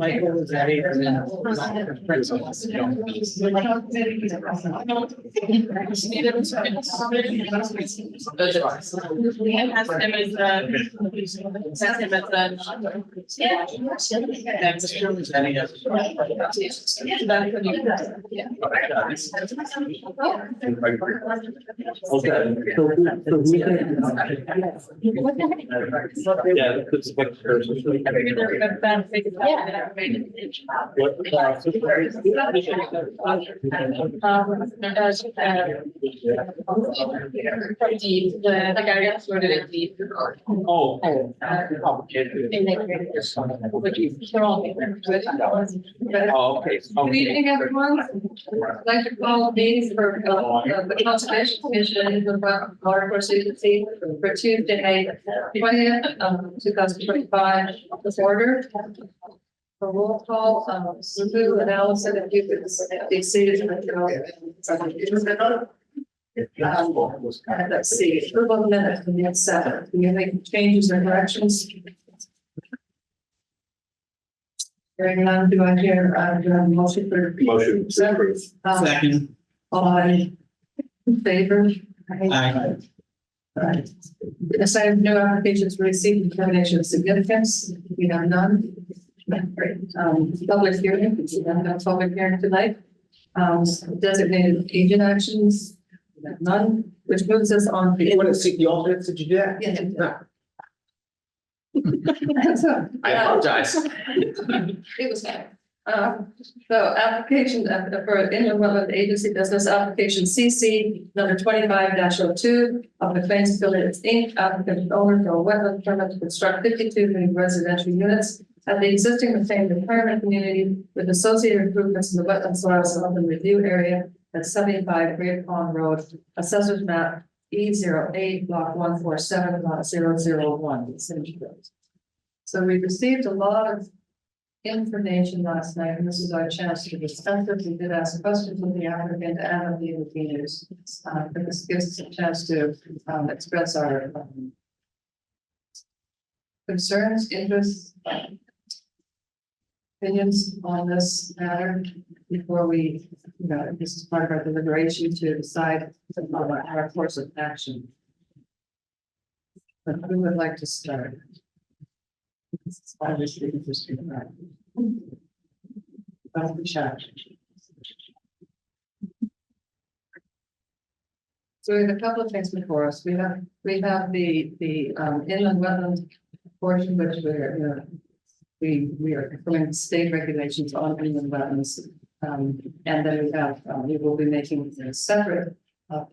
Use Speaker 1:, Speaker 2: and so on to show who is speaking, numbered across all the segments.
Speaker 1: Michael is ready. And then yeah, that's what.
Speaker 2: The guy got sorted at the.
Speaker 1: Oh, complicated. Oh, okay.
Speaker 2: Good evening, everyone. I'd like to call a meeting for the Conservation Commission of the Water Course Agency for Tuesday, 20th, 2025. This order. For roll call, Sue and Allison, if you could be seated. Let's see, approval of minutes from the 7th. Do you make changes or corrections? Hearing none, do I hear, do I have a motion for?
Speaker 3: Motion to approve.
Speaker 1: Second.
Speaker 2: All in favor?
Speaker 1: Aye.
Speaker 2: Right. This item, no applications received determination of significance. We have none. Great. Public hearing, we have no public hearing tonight. Designated agent actions, we have none, which moves us on.
Speaker 3: You want to seek the alternates? Did you do that?
Speaker 2: Yeah.
Speaker 3: No.
Speaker 2: I
Speaker 3: apologize.
Speaker 2: It was fine. So application for inland wetland agency business application CC number 25-02 of the Claims Affiliates Inc. Applicant owner for a wetland permit to construct 52 new residential units at the existing retained retirement community with associated improvements in the wetland soils and open review area at 75 Great Pond Road, assessors map E08 block 147 lot 001. Simsbury. So we received a lot of information last night, and this is our chance to discuss it. We did ask questions of the applicant and of the interveners. But this gives us a chance to express our concerns, interests, opinions on this matter before we, this is part of our deliberation to decide our course of action. But who would like to start? This is obviously interesting, right? That's the chat. So we have a couple of things before us. We have the inland wetland portion, which we are fulfilling state regulations on inland wetlands. And then we will be making a separate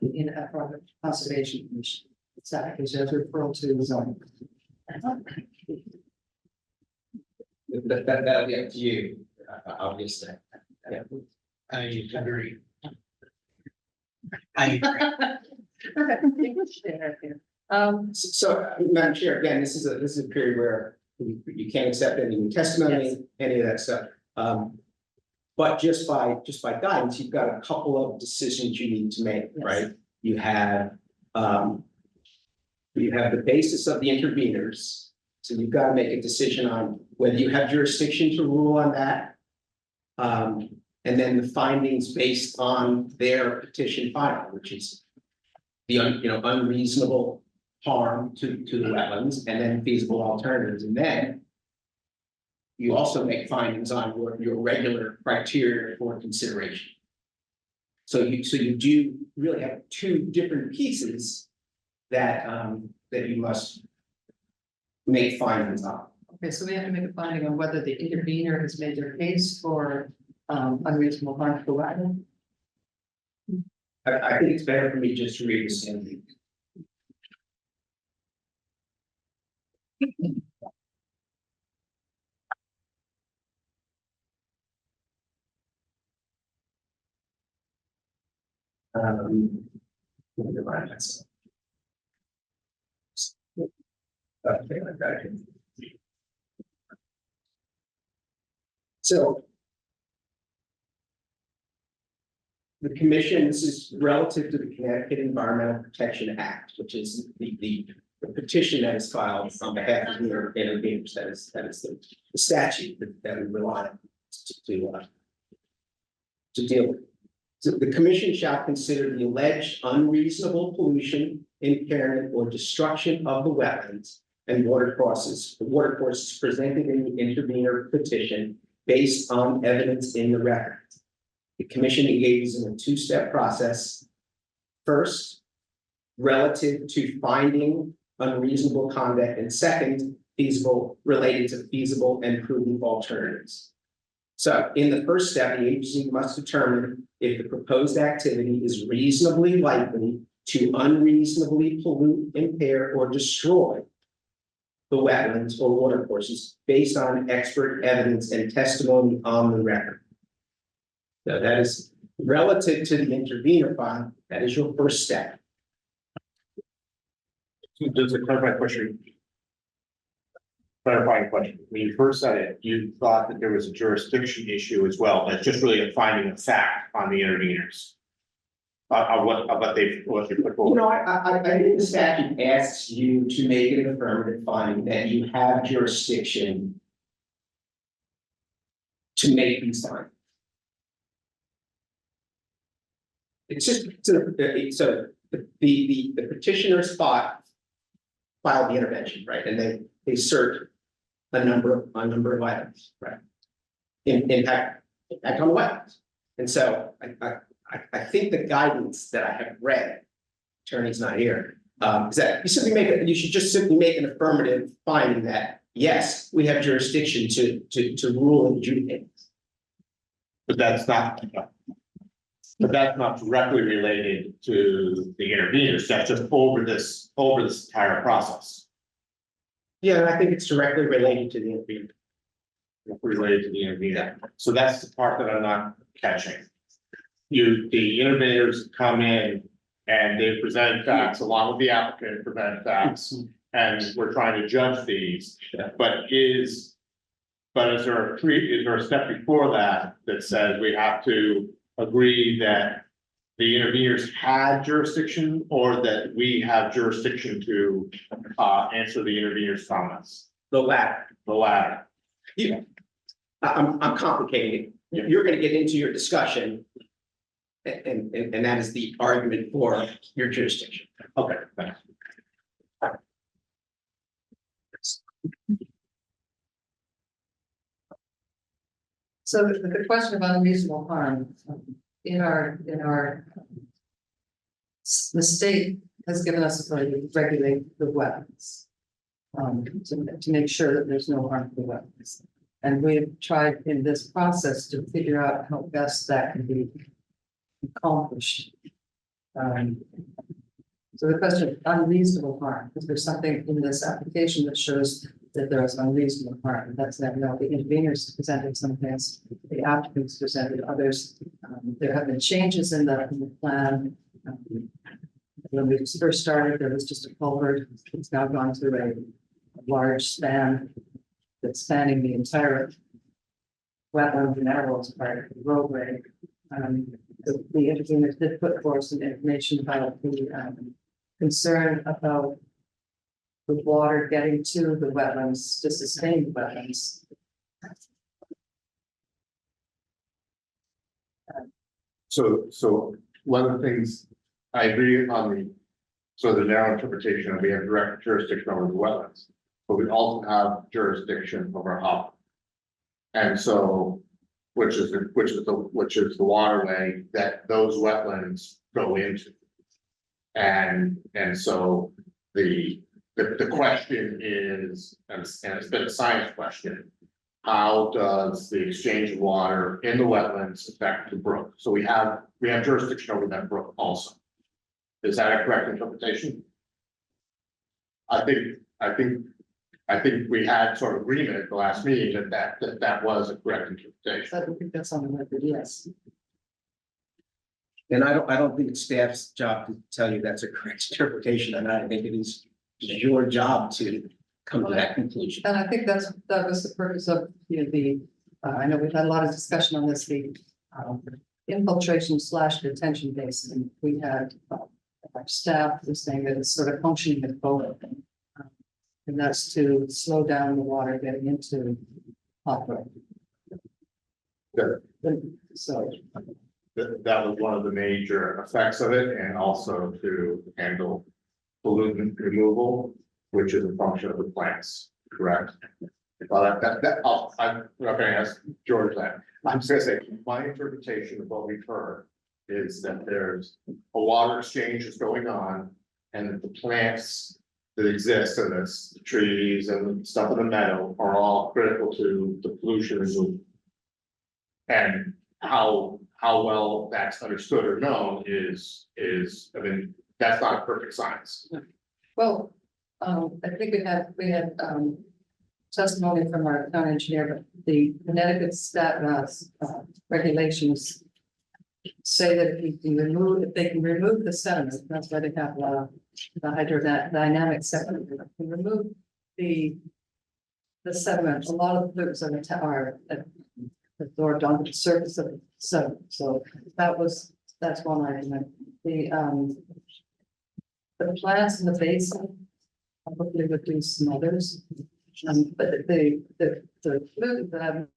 Speaker 2: in our conservation commission. It's as referred to zoning.
Speaker 3: That'll be up to you, obviously. Yeah.
Speaker 1: I agree. I agree.
Speaker 3: So, Madam Chair, again, this is a period where you can't accept any new testimony,
Speaker 2: Yes.
Speaker 3: any of that stuff. But just by guidance, you've got a couple of decisions you need to make,
Speaker 2: Yes.
Speaker 3: right? You have the basis of the interveners. So you've got to make a decision on whether you have jurisdiction to rule on that. And then the findings based on their petition file, which is the unreasonable harm to the wetlands, and then feasible alternatives. And then you also make findings on your regular criteria for consideration. So you do really have two different pieces that you must make findings on.
Speaker 2: Okay, so we have to make a finding on whether the intervener has made their case for unreasonable harm to the wetland.
Speaker 3: I think it's better for me just to read the same. Let me remind myself. Okay, I got it. So the commission, this is relative to the Connecticut Environmental Protection Act, which is the the petition that is filed on behalf of the interveners. That is the statute that we rely on to deal with. So the commission shall consider the alleged unreasonable pollution, impairment, or destruction of the wetlands and watercourses presented in the intervener petition based on evidence in the record. The commission engages in a two-step process. First, relative to finding unreasonable conduct, and second, related to feasible and prudent alternatives. So in the first step, the agency must determine if the proposed activity is reasonably likely to unreasonably pollute, impair, or destroy the wetlands or watercourses based on expert evidence and testimony on the record. So that is relative to the intervener file. That is your first step.
Speaker 4: Just a clarifying question. When you first said it, you thought that there was a jurisdiction issue as well. That's just really a finding of fact on the interveners. What they put
Speaker 3: You
Speaker 4: forward.
Speaker 3: know, I think the statute asks you to make an affirmative finding that you have jurisdiction to make these findings. It's just, so the petitioners filed the intervention, right? And they served a number of items, right? Impact on the wetlands. And so I think the guidance that I have read, attorney's not here, is that you should just simply make an affirmative finding that, yes, we have jurisdiction to rule and adjudicate.
Speaker 4: But that's not directly related to the interveners. That's just over this entire process.
Speaker 3: Yeah, and I think it's directly related to the intervener.
Speaker 4: Related to the intervener. So that's the part that I'm not catching. The interveners come in and they present facts along with the applicant, present facts, and we're trying to judge these.
Speaker 3: Yeah.
Speaker 4: But is there a step before that says we have to agree that the interveners had jurisdiction, or that we have jurisdiction to answer the interveners' comments?
Speaker 3: The latter.
Speaker 4: The latter.
Speaker 3: Yeah. I'm complicating it. You're gonna get into your discussion. And that is the argument for your jurisdiction.
Speaker 4: Okay, thanks.
Speaker 2: So the question of unreasonable harm, the state has given us authority to regulate the wetlands. To make sure that there's no harm to the wetlands. And we've tried in this process to figure out how best that can be accomplished. So the question of unreasonable harm, is there something in this application that shows that there is unreasonable harm? That's that, no, the interveners presented some things, the applicants presented others. There have been changes in the plan. When we first started, there was just a culvert. It's now gone through a large span that's spanning the entire wetland and narrows part of the roadway. The interveners did put forth some information about the concern about the water getting to the wetlands to sustain the wetlands.
Speaker 4: So one of the things I agree on the narrow interpretation of we have direct jurisdiction over the wetlands, but we also have jurisdiction over upland. And so, which is the waterway that those wetlands go into. And so the question is, and it's been a science question, how does the exchange of water in the wetlands affect the brook? So we have jurisdiction over that brook also. Is that a correct interpretation? I think we had sort of agreement at the last meeting that was a correct interpretation.
Speaker 2: I don't think that's on the record, yes.
Speaker 3: And I don't think it's staff's job to tell you that's a correct interpretation, and I think it is your job to come to that conclusion.
Speaker 2: And I think that was the purpose of I know we've had a lot of discussion on this, the infiltration / detention basin. We had our staff was saying that it's sort of functioning as both.
Speaker 5: and that's to slow down the water getting into Hopper.
Speaker 4: Good.
Speaker 5: So,
Speaker 4: That was one of the major effects of it, and also to handle pollutant removal, which is a function of the plants, correct? Well, I'm not gonna ask George that. I'm just gonna say, my interpretation of what we've heard is that there's a water exchange is going on, and that the plants that exist, and it's the trees and the stuff in the meadow, are all critical to the pollution removal. And how well that's understood or known is, I mean, that's not a perfect science.
Speaker 2: Well, I think we had testimony from our town engineer, but the Connecticut regulations say that if they can remove the sediment, that's why they have the hydrodynamic sediment, if they can remove the sediment, a lot of pollutants on the are absorbed onto the surface of the sediment. So that's one argument. The plants in the basin probably would do some others. But the pollutant that I've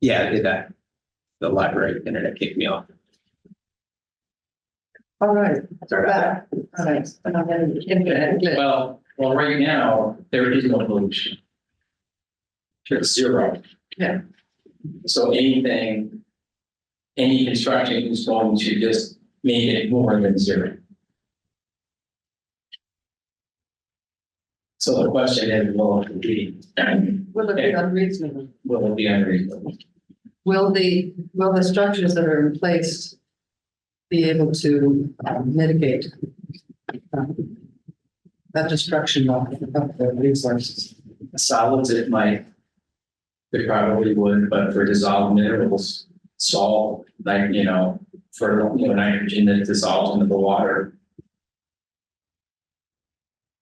Speaker 1: Yeah, the library internet kicked me off.
Speaker 2: all right.
Speaker 1: Sorry about
Speaker 2: All right. And I'm gonna internet.
Speaker 1: Well, right now, there is no pollution. It's zero.
Speaker 2: Yeah.
Speaker 1: So any construction is going to just make it more than zero. So the question is, will it be
Speaker 2: unreasonable?
Speaker 1: will it be unreasonable?
Speaker 2: Will the structures that are in place be able to mitigate that destruction of the resources?
Speaker 1: Solids, it might. They probably would, but for dissolved minerals, salt, like, for, nitrogen that dissolves into the water.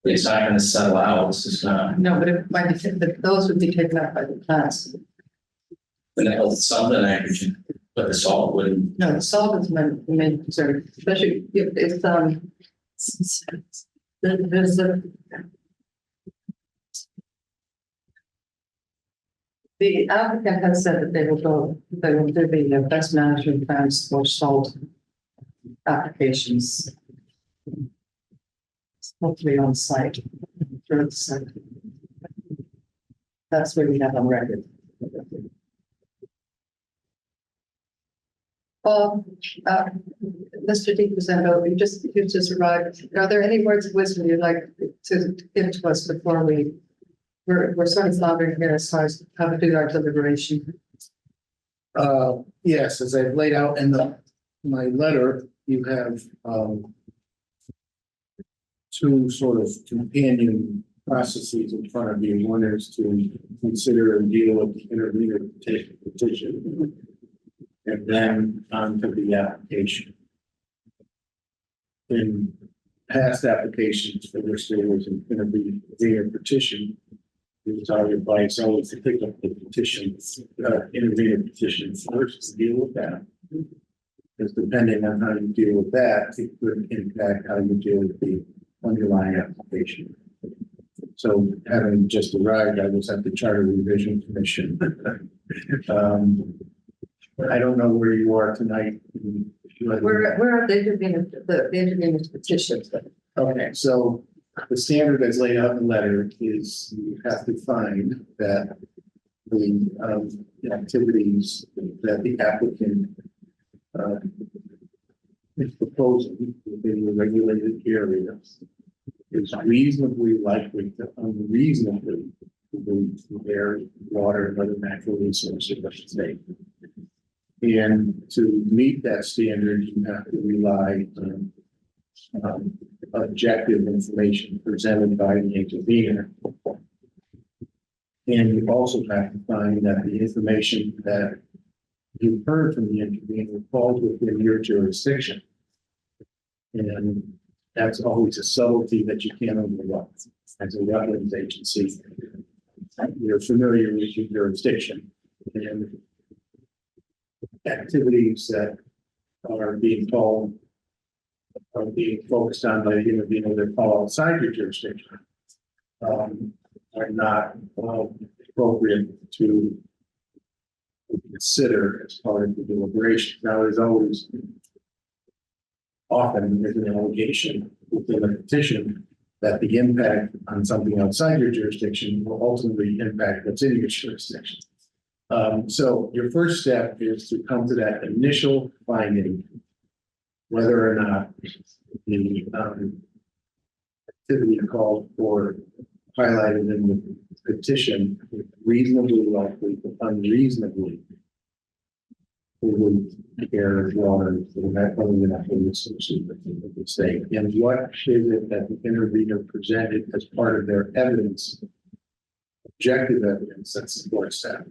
Speaker 1: It's not gonna settle out, it's just not,
Speaker 2: No, but it might be, those would be taken up by the plants.
Speaker 1: some of the nitrogen, but the salt wouldn't.
Speaker 2: No, the salt is the main concern, especially if it's, there's the applicant has said that they will do the best management plans for salt applications. Hopefully on site, through the site. That's what we have on record. Mr. DiCrescendo, you just arrived. Are there any words of wisdom you'd like to give to us before we
Speaker 5: we're sort of floundering here as far as how to do our deliberation.
Speaker 6: Yes, as I've laid out in my letter, you have, two sort of companion processes in front of you. One is to consider and deal with the intervener petition. And then on to the application. In past applications for which there was an intervener petition, it was our advice always to pick up the petitions, intervener petitions first to deal with that. Because depending on how you deal with that, it could impact how you deal with the underlying application. So having just arrived, I was at the Charter Revision Commission. I don't know where you are tonight.
Speaker 2: Where are they doing the intervening petitions?
Speaker 6: Okay, so the standard as laid out in the letter is you have to find that the activities that the applicant is proposing within the regulated area is reasonably likely to unreasonably pollute their water and other natural resources of the state. And to meet that standard, you have to rely on objective information presented by the intervener. And you also have to find that the information that you've heard from the intervener falls within your jurisdiction. And that's always a subtlety that you can't overlook as a wetlands agency. You're familiar with your jurisdiction and activities that are being focused on by the intervener that fall outside your jurisdiction are not appropriate to consider as part of the deliberation. Now, there's always often there's an allegation within a petition that the impact on something outside your jurisdiction will ultimately impact what's in your jurisdiction. So your first step is to come to that initial finding, whether or not the activity called for highlighted in the petition is reasonably likely to unreasonably pollute the air and water for the natural resources of the state. And what is it that the intervener presented as part of their evidence, objective evidence that supports that?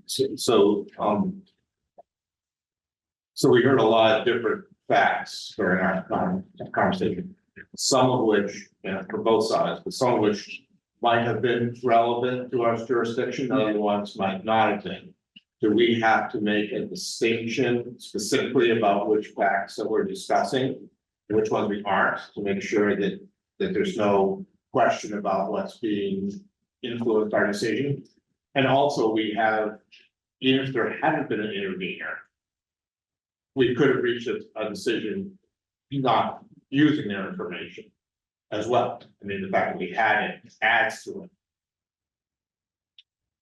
Speaker 4: So we heard a lot of different facts during our conversation, some of which, for both sides, but some of which might have been relevant to our jurisdiction, other ones might not have been. Do we have to make a distinction specifically about which facts that we're discussing, and which ones we aren't, to make sure that there's no question about what's being influenced our decision? And also we have, even if there hadn't been an intervener, we could have reached a decision not using their information as well. I mean, the fact that we had it adds to it.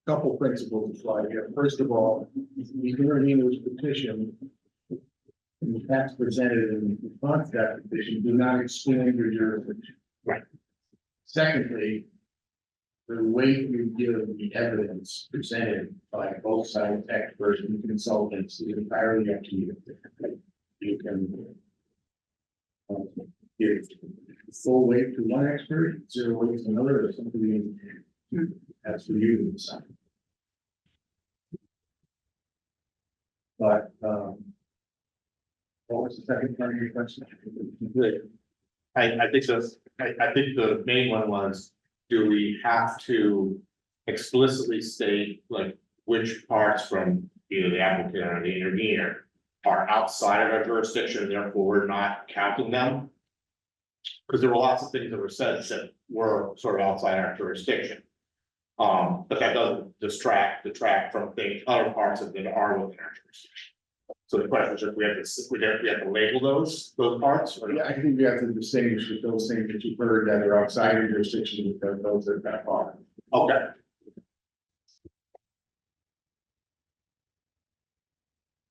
Speaker 6: Couple principles apply here. First of all, the intervener's petition and the facts presented in response to that petition do not exclude your jurisdiction.
Speaker 4: Right.
Speaker 6: Secondly, the way you give the evidence presented by both sides, experts and consultants, is entirely up to you. You can give full weight to one expert, zero weight to another, or something as for you to decide. But what was the second part of your question?
Speaker 4: I think the main one was, do we have to explicitly state like which parts from either the applicant or the intervener are outside of our jurisdiction, therefore we're not counting them? Because there were lots of things that were said that were sort of outside our jurisdiction. But that doesn't detract from things, other parts of that are within our jurisdiction. So the question is, if we have to label those parts, or
Speaker 6: Yeah, I think we have to distinguish with those things that you've heard that are outside your jurisdiction with those that are.
Speaker 4: okay.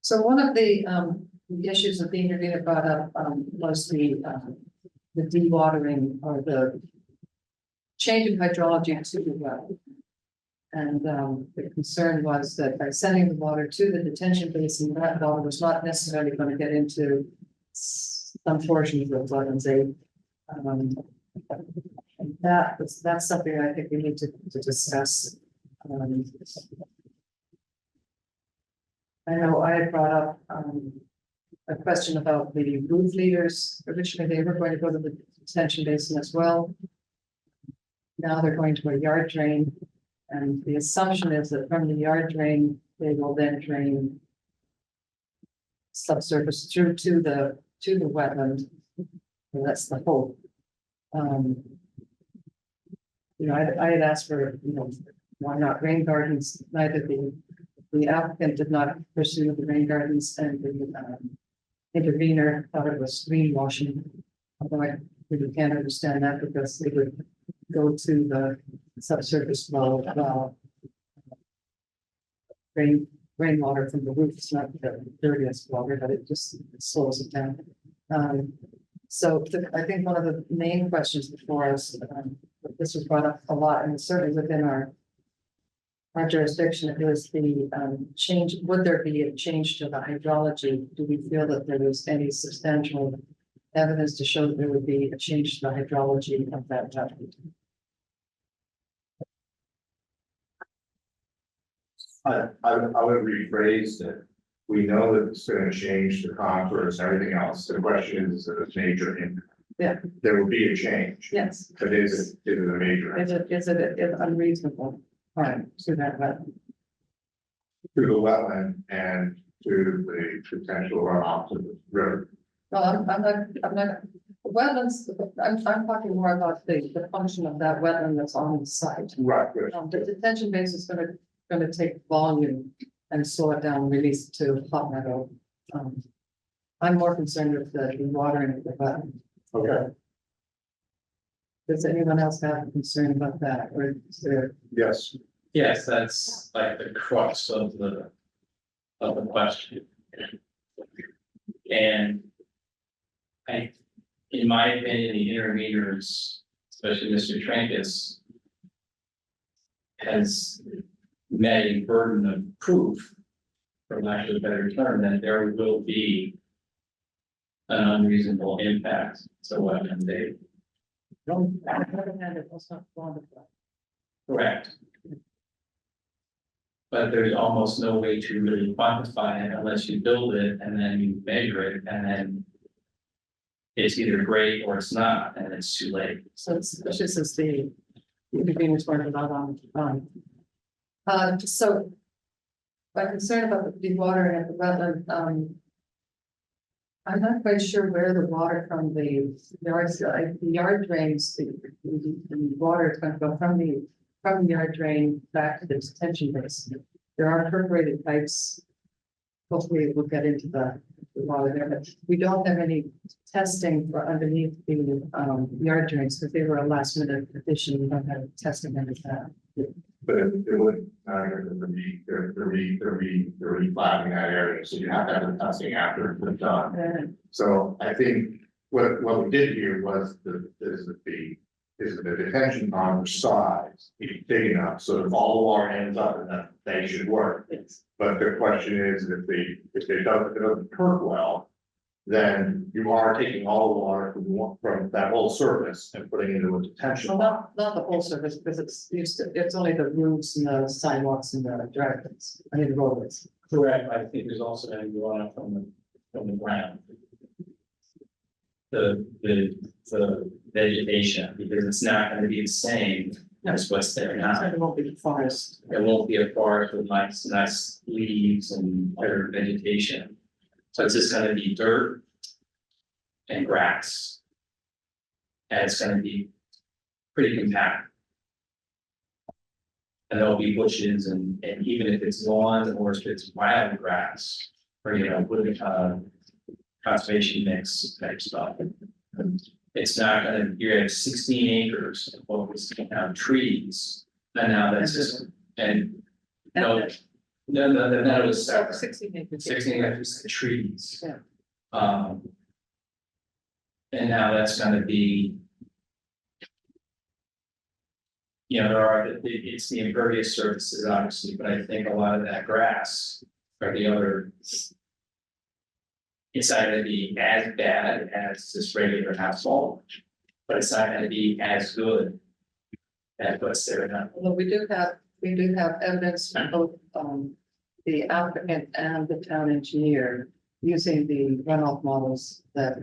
Speaker 2: So one of the issues that the intervener brought up was the dewatering or the
Speaker 5: change in hydrology to the well. And the concern was that by sending the water to the detention basin, that water was not necessarily going to get into some portions of wetlands. And that's something I think we need to discuss. I know I had brought up a question about the roof leaders. Originally, they were going to go to the detention basin as well. Now they're going to a yard drain. And the assumption is that from the yard drain, they will then drain subsurface through to the wetland. And that's the hope. You know, I had asked for, you know, why not rain gardens? Neither the applicant did not pursue the rain gardens, and the intervener thought it was greenwashing. Although I really can't understand that, because they would go to the subsurface well, rainwater from the roof is not the dirtiest water, but it just slows it down. I think one of the main questions before us, this was brought up a lot, and certainly within our jurisdiction, is the change. Would there be a change to the hydrology? Do we feel that there was any substantial evidence to show that there would be a change to the hydrology of that wetland?
Speaker 4: I would rephrase that. We know that it's gonna change the contours and everything else. The question is a major impact.
Speaker 5: Yeah.
Speaker 4: There will be a change,
Speaker 5: Yes.
Speaker 4: but is it a major impact
Speaker 5: Is it unreasonable harm to that wetland?
Speaker 4: to the wetland and to the potential runoff to the river?
Speaker 5: Well, I'm not, wetlands, I'm talking more about the function of that wetland that's on the site.
Speaker 4: Right, good.
Speaker 5: The detention base is gonna take volume and slow it down, and release it to hot meadow. I'm more concerned with the watering of the wetland.
Speaker 4: Okay,
Speaker 5: Does anyone else have a concern about that, or is there?
Speaker 4: yes,
Speaker 1: Yes, that's like the crux of the question. And in my opinion, the interveners, especially Mr. Trancas, has met a burden of proof, for lack of a better term, that there will be an unreasonable impact. So what can they?
Speaker 5: On the other hand, it was not quantified.
Speaker 1: Correct. But there's almost no way to really quantify it unless you build it and then you measure it, and then it's either great or it's not, and it's too late.
Speaker 5: So it's just as the interveners weren't allowed on. So my concern about the dewatering at the wetland, I'm not quite sure where the water from the yard drains, the water is going to go from the yard drain back to the detention basin. There are perforated pipes. Hopefully it will get into the water there, but we don't have any testing for underneath the yard drains, because they were a last minute addition. We don't have testing under that.
Speaker 4: but it would, they're reflattening that area, so you have to have the testing after it's done. So I think what we did here was the detention pond size is big enough, so if all the water ends up in that, they should work. But the question is, if it doesn't perk well, then you are taking all the water from that whole surface and putting it into a detention.
Speaker 5: Well, not the whole surface, because it's only the roofs and the sidewalks and the driveways, the roadways.
Speaker 1: Correct, I think there's also going to be runoff from the ground. The vegetation, because it's not going to be the same as what's there now.
Speaker 5: It won't be the forest.
Speaker 1: It won't be a forest with nice leaves and other vegetation. So it's just gonna be dirt and grass. And it's gonna be pretty compact. And there'll be bushes and even if it's lawn or if it's wild grass, or with conservation mix type stuff. It's not gonna, you're gonna have 16 acres of what was trees, and now that's just, and no, that was separate.
Speaker 5: 16 acres.
Speaker 1: 16 acres of trees.
Speaker 5: Yeah.
Speaker 1: And now that's gonna be. You know, there are, it's the impervious surfaces, obviously, but I think a lot of that grass or the other. It's not gonna be as bad as this regular asphalt, but it's not gonna be as good. As what's there now.
Speaker 5: Although we do have evidence from both, the applicant and the town engineer using the runoff models that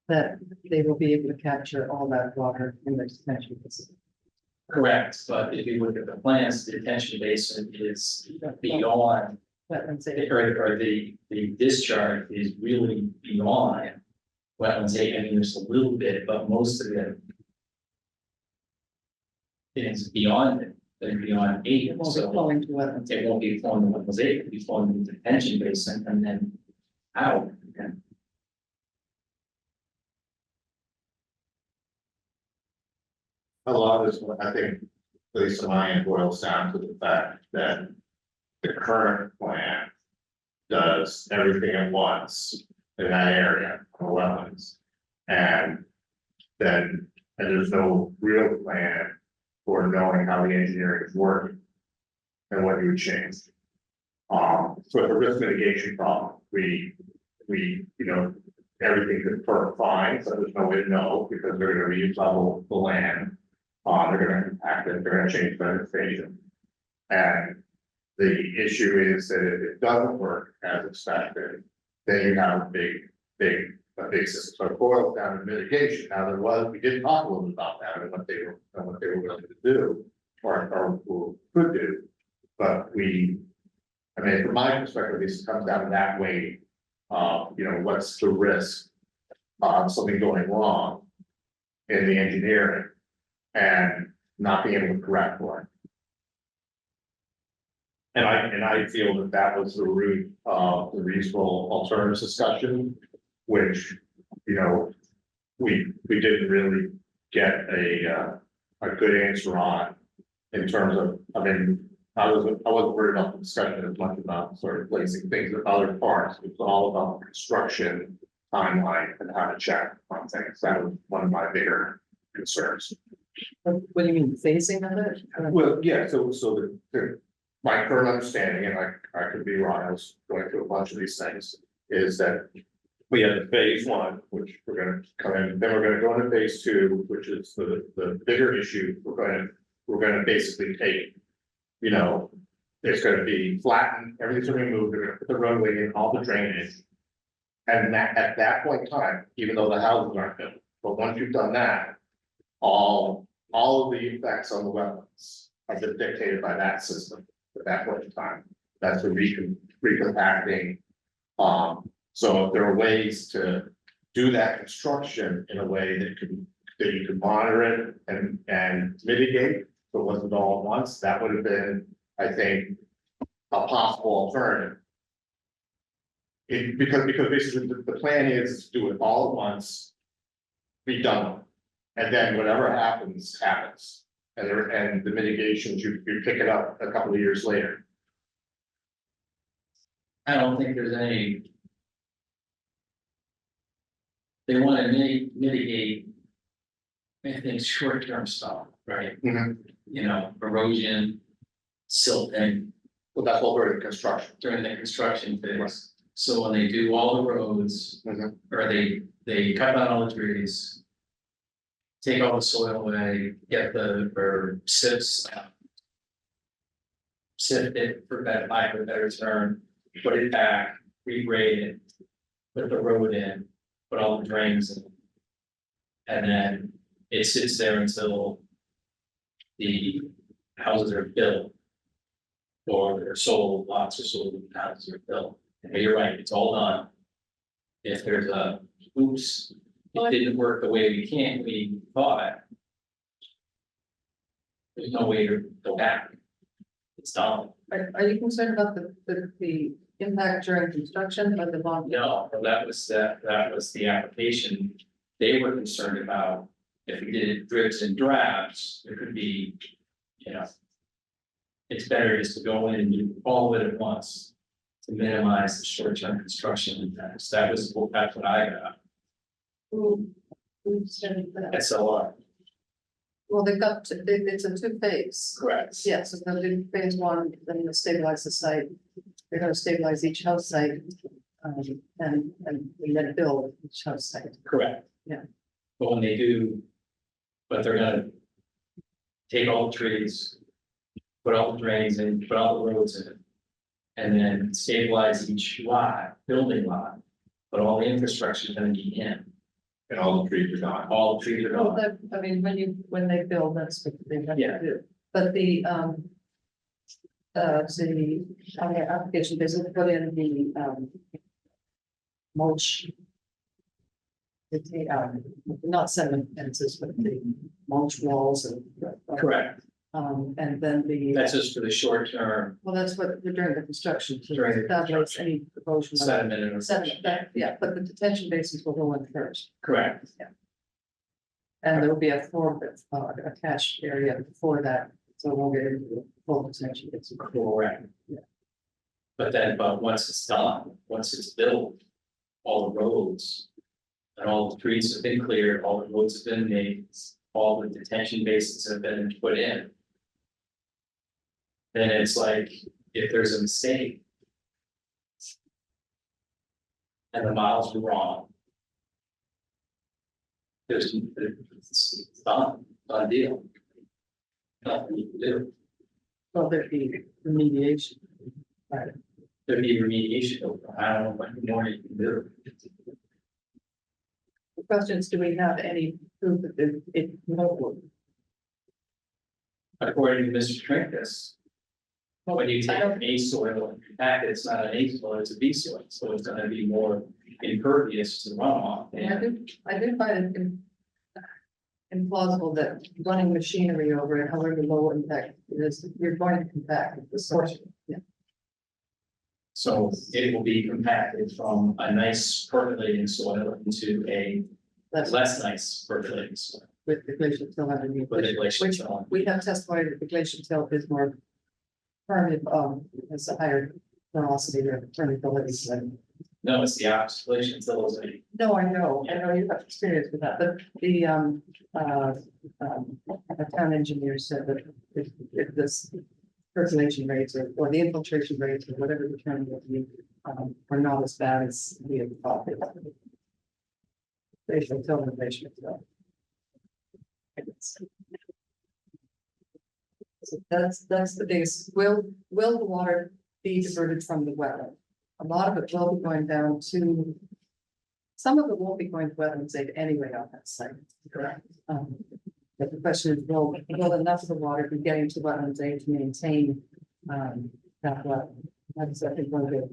Speaker 5: they will be able to capture all that water in their detention facility.
Speaker 1: Correct, but if you look at the plans, the detention basin is beyond,
Speaker 5: Wetlands area.
Speaker 1: or the discharge is really beyond. Wetlands, I mean, there's a little bit, but most of it. Is beyond it, they're beyond eight,
Speaker 5: It won't be
Speaker 1: so
Speaker 5: flowing to wetlands.
Speaker 1: it won't be flowing to wetlands eight, it'll be flowing to the detention basin and then out. again.
Speaker 4: A lot of this, I think, at least on my end, boils down to the fact that the current plan does everything at once in that area, on the wetlands. And then, and there's no real plan for knowing how the engineering is working and what you would change. So it's a risk mitigation problem. We, you know, everything could work fine, so there's no way to know because they're gonna re-level the land. They're gonna impact it, they're gonna change vegetation. And the issue is that if it doesn't work as expected, then you have a big system. So it boils down to mitigation. Now, we did talk a little bit about that and what they were willing to do or could do. But I mean, from my perspective, this comes down to that way. You know, what's the risk of something going wrong in the engineering and not being able to correct for it? And I feel that was the root of the reasonable alternatives discussion, which, you know, we didn't really get a good answer on. In terms of, I mean, I wasn't worried about the discussion as much about sort of placing things in other parts. It was all about construction timeline and how to check on things. That was one of my bigger concerns.
Speaker 5: What do you mean, phasing of it?
Speaker 4: Well, yeah, so my current understanding, and I could be wrong, I was going through a bunch of these things, is that we have the phase one, which we're gonna come in, then we're gonna go into phase two, which is the bigger issue. We're gonna basically take, you know, it's gonna be flattened, everything's gonna be moved, we're gonna put the roadway in, all the drainage. And at that point in time, even though the houses aren't built, but once you've done that, all of the effects on the wetlands are dictated by that system at that point in time. That's the recompacting. So if there are ways to do that construction in a way that you can monitor it and mitigate, but wasn't all at once, that would have been, I think, a possible alternative. Because basically the plan is to do it all at once, be done with it. And then whatever happens, happens. And the mitigations, you pick it up a couple of years later.
Speaker 1: I don't think there's any. They wanna mitigate. I think short-term stuff, right? You know, erosion, silting
Speaker 4: Well, that's all during the construction.
Speaker 1: during the construction phase. So when they do all the roads, or they cut down all the trees. Take all the soil away, sift it for better term, put it back, regrade it. Put the road in, put all the drains in. And then it sits there until. The houses are built. Or they're sold, lots are sold, and houses are built, and you're right, it's all done. If there's a, oops, it didn't work the way we thought. There's no way to go back. It's done.
Speaker 5: Are you concerned about the impact during construction of the long?
Speaker 1: No, that was the application. They were concerned about if we did it drips and drabs, there could be, you know. It's better just to go in and do all of it at once. To minimize the short-term construction impacts. That's what I got.
Speaker 5: Who studied that?
Speaker 1: SLR.
Speaker 2: Well, they've got, it's a two-phase.
Speaker 1: Correct.
Speaker 2: Yes, so they'll do phase one, then they'll stabilize the site. They're gonna stabilize each house site, and then build each house site.
Speaker 1: Correct.
Speaker 2: Yeah.
Speaker 1: But when they do, but they're gonna take all the trees, put all the drains in, put all the roads in. And then stabilize each lot, building lot, but all the infrastructure is gonna be in.
Speaker 4: And all the trees are gone.
Speaker 1: All the trees are
Speaker 2: Well,
Speaker 1: gone.
Speaker 2: that, I mean, when they build, that's what they have
Speaker 1: Yeah.
Speaker 2: to do. But the, on their application, they will put in the, mulch. Not cement fences, but the mulch walls and.
Speaker 1: Correct.
Speaker 2: And then the,
Speaker 1: That's just for the short term
Speaker 2: well, that's what, they're during the construction, to
Speaker 1: During the
Speaker 2: establish any proposal.
Speaker 1: sediment and.
Speaker 2: Sediment, yeah, but the detention basins will go in first.
Speaker 1: Correct.
Speaker 2: And there will be a attached area before that, so we'll get into the full detention. It's
Speaker 1: Correct.
Speaker 2: Yeah.
Speaker 1: But once it's done, once it's built, all the roads. And all the trees have been cleared, all the roads have been made, all the detention basins have been put in. Then it's like, if there's a mistake. And the miles were wrong. It's done deal. Nothing you can do.
Speaker 2: Well, there'd be remediation. Right.
Speaker 1: There'd be remediation, I don't know what more you can do.
Speaker 2: The question is, do we have any proof that it local?
Speaker 1: According to Mr. Trinkus. When you take
Speaker 2: I don't-
Speaker 1: A soil and compact it, it's not an A soil, it's a B soil, so it's gonna be more impervious to runoff.
Speaker 2: And I do find it implausible that running machinery over it, however low impact it is, you're going to compact the source. Yeah.
Speaker 1: So it will be compacted from a nice percolating soil into a
Speaker 2: That's
Speaker 1: less nice percolating soil.
Speaker 2: with the glacial till underneath.
Speaker 1: With the glacial
Speaker 2: Which
Speaker 1: till.
Speaker 2: we have testimony that the glacial till is more permeable, has a higher porosity or permeability. So.
Speaker 1: No, it's the opposite, glacial till is a,
Speaker 2: No, I know you have experience with that, but the, town engineer said that if this percolation rates or the infiltration rates or whatever the term will be, are not as bad as we had thought. They should tell them they should tell. So that's the biggest, will the water be diverted from the wetland? A lot of it will be going down to, some of it won't be going to wetlands anyway on that site. Correct. But the question is, will enough of the water be getting to wetlands aid to maintain, that wetland? That's, I think, one of the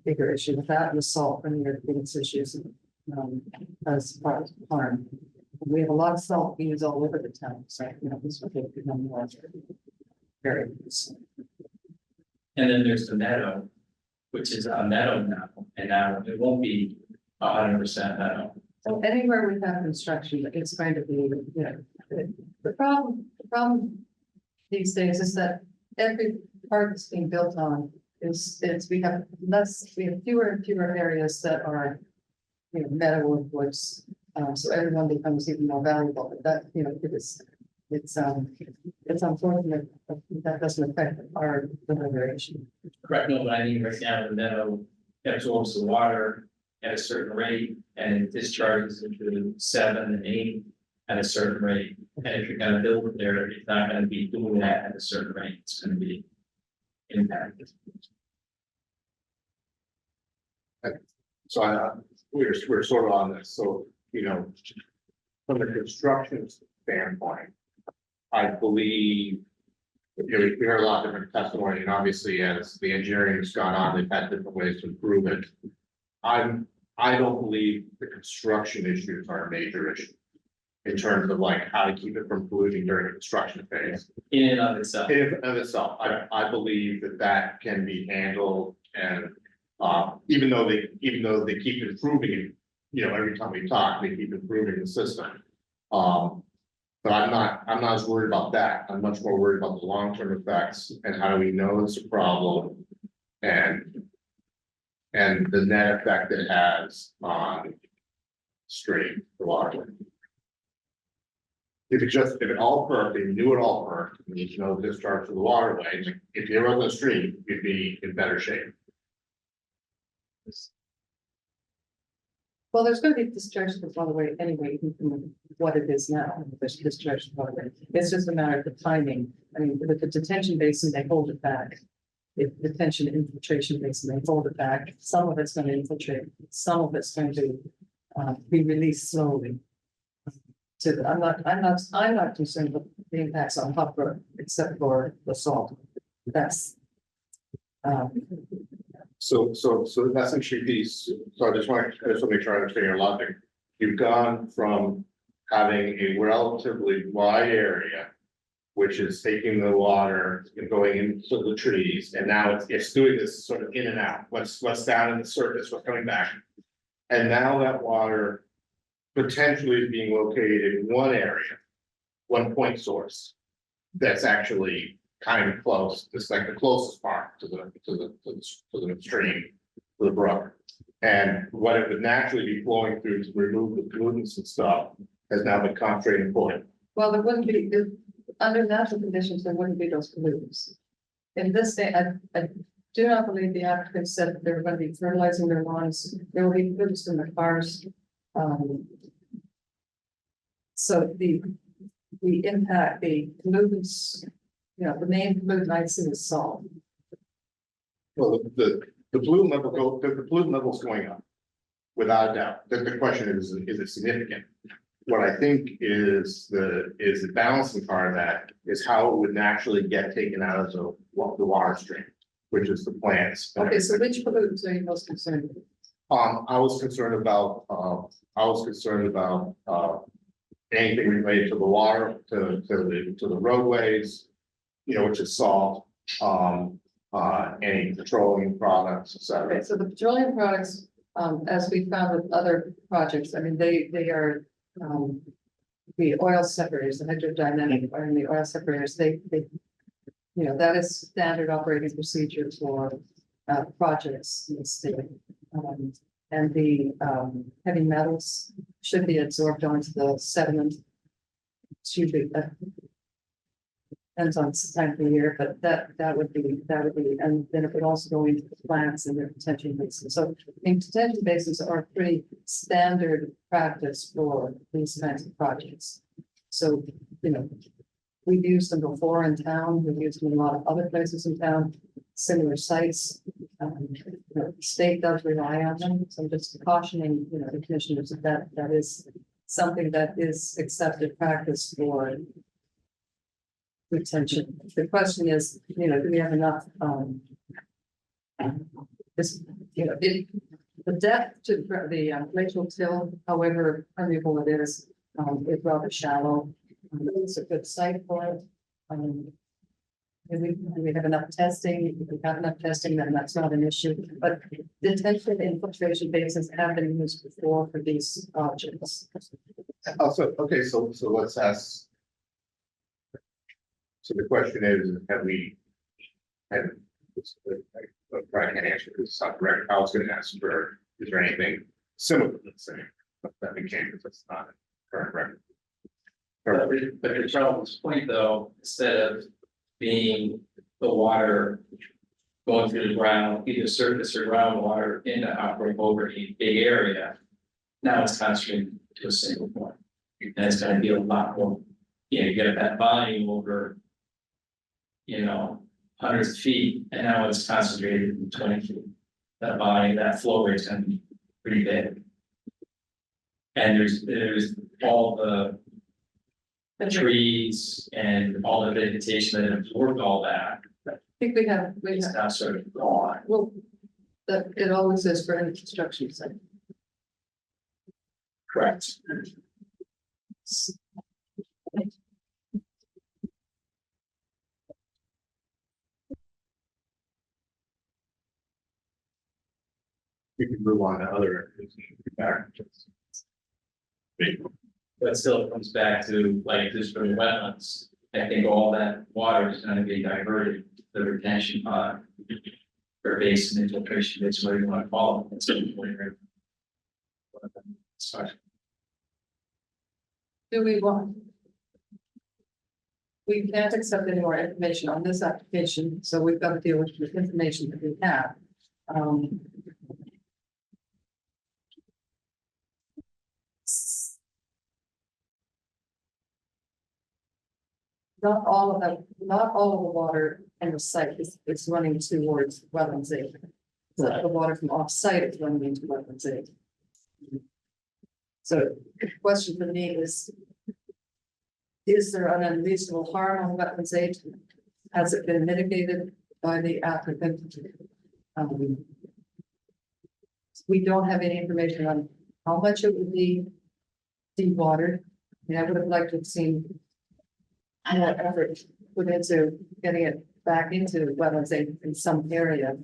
Speaker 2: bigger issues with that, and the salt, one of the biggest issues, as far as harm. We have a lot of salt beans all over the town, so, this will become more. Very.
Speaker 1: and then there's the meadow. Which is a meadow now, and now it won't be 100% meadow.
Speaker 2: So anywhere we have construction, it's going to be, the problem these days is that every part that's being built on we have fewer and fewer areas that are, meadow or woods. So everyone becomes even more valuable, but that, it's unfortunate, but that doesn't affect our deliberation.
Speaker 1: Correct, no, but I mean, right now, the meadow absorbs the water at a certain rate, and it discharges into 7 and 8 at a certain rate. And if you're gonna build it there, it's not gonna be doing that at a certain rate, it's gonna be impacted.
Speaker 4: So we're sort of on this, so, from the construction standpoint. I believe. We heard a lot of different testimony, and obviously as the engineering has gone on, they've had different ways to improve it. I don't believe the construction issues are a major issue. In terms of like how to keep it from polluting during the construction phase.
Speaker 1: In and of itself.
Speaker 4: In and of itself, I believe that can be handled and, even though they keep improving it, every time we talk, they keep improving the system. But I'm not as worried about that. I'm much more worried about the long-term effects and how do we know it's a problem? And the net effect it has on stream, the water. If it all perked, and you knew it all perked, and you know the discharge to the waterway, like, if you were on the street, you'd be in better shape.
Speaker 5: Well, there's gonna be discharge to the waterway anyway, even from what it is now, there's discharge to the waterway. It's just a matter of the timing. I mean, with the detention basin, they hold it back. The detention infiltration basin, they hold it back. Some of it's gonna infiltrate, some of it's going to be released slowly. So I'm not concerned with the impacts on Hopper, except for the salt. That's.
Speaker 4: So that's actually piece, so I just want to make sure I understand your logic. You've gone from having a relatively wide area. Which is taking the water and going into the trees, and now it's doing this sort of in and out, what's down in the surface, what's coming back. And now that water potentially is being located in one area, one point source. That's actually kind of close, it's like the closest part to the stream, to the brook. And what it would naturally be flowing through to remove the pollutants and stuff has now been concentrated point.
Speaker 2: Well, there wouldn't be, under natural conditions, there wouldn't be those pollutants. In this day, I do not believe the applicant said that they were going to be fertilizing their lawns. There will be pollutants in the cars. So the impact, the pollutants, you know, the main pollutant I see is salt.
Speaker 4: Well, the pollutant level's going up. Without a doubt, the question is it significant? What I think is the balancing part of that is how it would naturally get taken out of the water stream, which is the plants.
Speaker 2: Okay, so which pollutants are you most concerned with?
Speaker 4: I was concerned about, anything related to the water, to the roadways, you know, which is salt, any petroleum products, et cetera.
Speaker 2: Okay, so the petroleum products, as we found with other projects, I mean, they are, the oil separators, the hydrodynamic, and the oil separators, they, you know, that is standard operating procedure for, projects in the state. And the, heavy metals should be absorbed onto the sediment. It's usually, depends on the time of the year, but that would be, and then it would also go into the plants and their detention basins. So detention basins are pretty standard practice for these kinds of projects. So, you know, we've used them before in town, we've used them in a lot of other places in town, similar sites. You know, the state does rely on them, so I'm just cautioning, you know, the commissioners that is something that is accepted practice for retention. The question is, you know, do we have enough, this, you know, the depth to the glacial till, however permeable it is rather shallow. It's a good site for it. Do we have enough testing? If we have enough testing, then that's not an issue, but detention infiltration basins have been used before for these objects.
Speaker 4: Also, okay, so let's ask. So the question is, have we? And I'm trying to answer this, it's not correct. I was gonna ask for, is there anything similar to the same? That became, because that's not current record.
Speaker 1: But to Charles' point though, instead of being the water going through the ground, either surface or groundwater in the operating over a big area, now it's concentrated to a single point. And it's gonna be a lot more, you know, you get that volume over, you know, hundreds of feet, and now it's concentrated in 20 feet. That volume, that flow rate's gonna be pretty big. And there's all the trees and all the vegetation that absorbed all that,
Speaker 2: I think we have,
Speaker 1: it's now sort of gone.
Speaker 2: well, that it always is for any construction site.
Speaker 1: Correct.
Speaker 4: We can move on to other.
Speaker 1: But still it comes back to like this for the wetlands. I think all that water is gonna be diverted to the retention pond. Or basin infiltration, that's where you want to follow. It's
Speaker 2: Do we want,
Speaker 5: we can't accept any more information on this application, so we've got to deal with the information that we have. Um, not all of the water in the site is running towards wetlands A. So the water from off-site is running into wetlands A. So the question for me is there an unreasonable harm on wetlands A? Has it been mitigated by the applicant? We don't have any information on how much it would be dewatered. I mean, I would have liked to have seen more effort put into getting it back into wetlands in some area.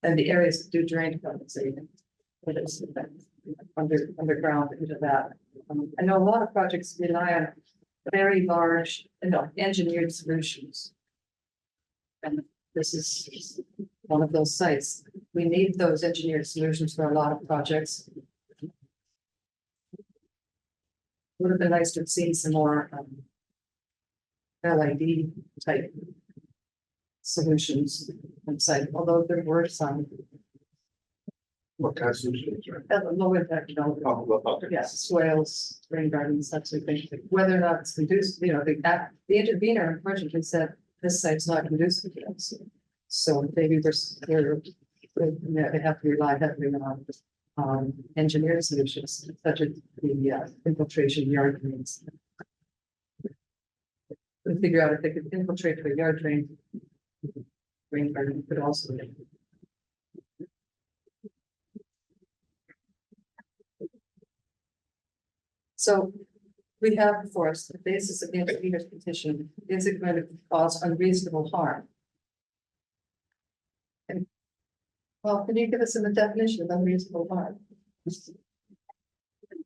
Speaker 5: And the areas that do drain wetlands, but it's underground into that. I know a lot of projects rely on very large, engineered solutions. And this is one of those sites. We need those engineered solutions for a lot of projects. Would have been nice to have seen some more LID type solutions on site, although there were some
Speaker 4: What kind of solutions?
Speaker 5: low impact development. Yes, swales, rain gardens, that sort of thing. Whether or not it's conducive, the intervener unfortunately said this site's not conducive to us. So maybe they have to rely heavily on engineering solutions such as the infiltration yard drains. We figure out if they could infiltrate to a yard drain. Rain garden could also. So we have before us the basis of the intervener's petition. Is it going to cause unreasonable harm? And, well, can you give us a definition of unreasonable harm?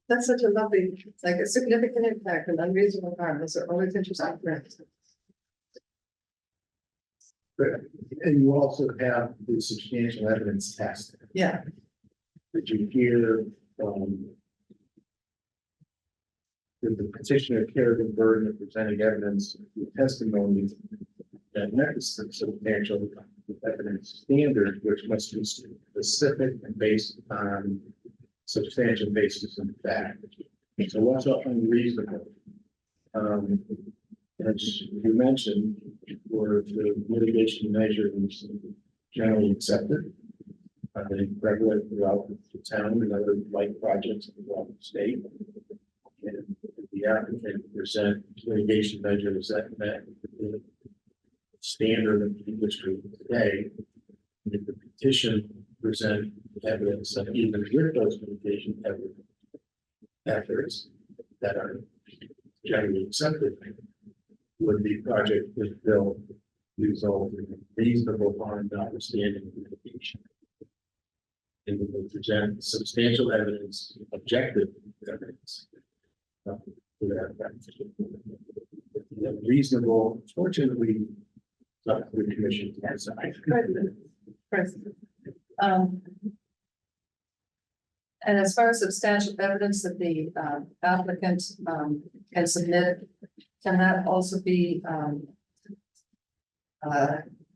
Speaker 5: That's such a lovely, like a significant impact and unreasonable harm. Those are always interesting terms.
Speaker 6: And you also have the substantial evidence test.
Speaker 5: Yeah,
Speaker 6: Did you hear, that the petitioner carried the burden of presenting evidence with testimony that met the substantial evidence standard, which must be specific and based on substantial basis in fact. So what's unreasonable? As you mentioned, were the mitigation measures generally accepted. They regulate throughout the town and other like projects throughout the state. And the applicant present mitigation measures that met the standard of the industry today. And if the petition present evidence that even with those mitigation efforts that are generally accepted, would the project was built result in reasonable harm notwithstanding the mitigation. And it will present substantial evidence, objective evidence. Reasonable, fortunately, not the commission.
Speaker 5: President. And as far as substantial evidence that the applicant can submit, can that also be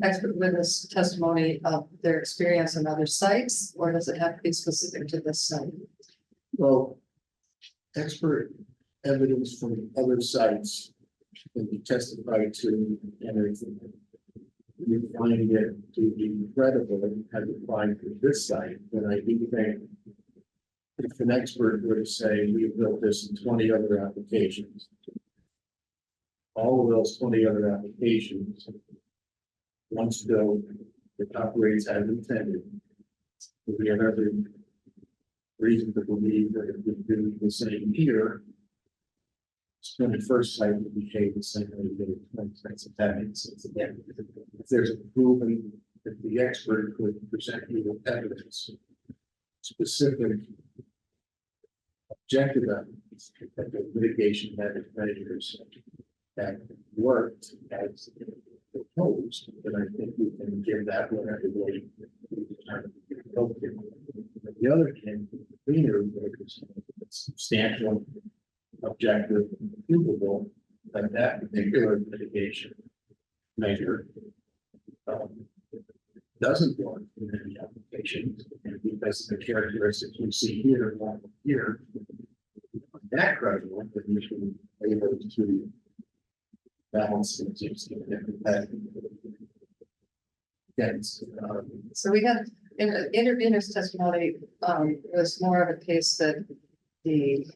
Speaker 5: expert witness testimony of their experience in other sites, or does it have to be specific to this site?
Speaker 6: Well, expert evidence from other sites can be testified to, and if you find it to be credible as applied to this site, then I do think if an expert were to say, we built this in 20 other applications, all of those 20 other applications, once built, it operates as intended, would be another reason to believe that it would do the same here. When the first site would behave the same way that it makes sense. Again, if there's a proven that the expert could present you with evidence, specific objective evidence that the mitigation measures that worked as proposed, then I think we can give that whatever way. The other hand, cleaner, substantial, objective, provable, But that particular mitigation measure doesn't work in any application, and because of the characteristics we see here, and here, that credible, that we should be able to balance it, yes,
Speaker 2: So we had, intervener's testimony, was more of a case that the,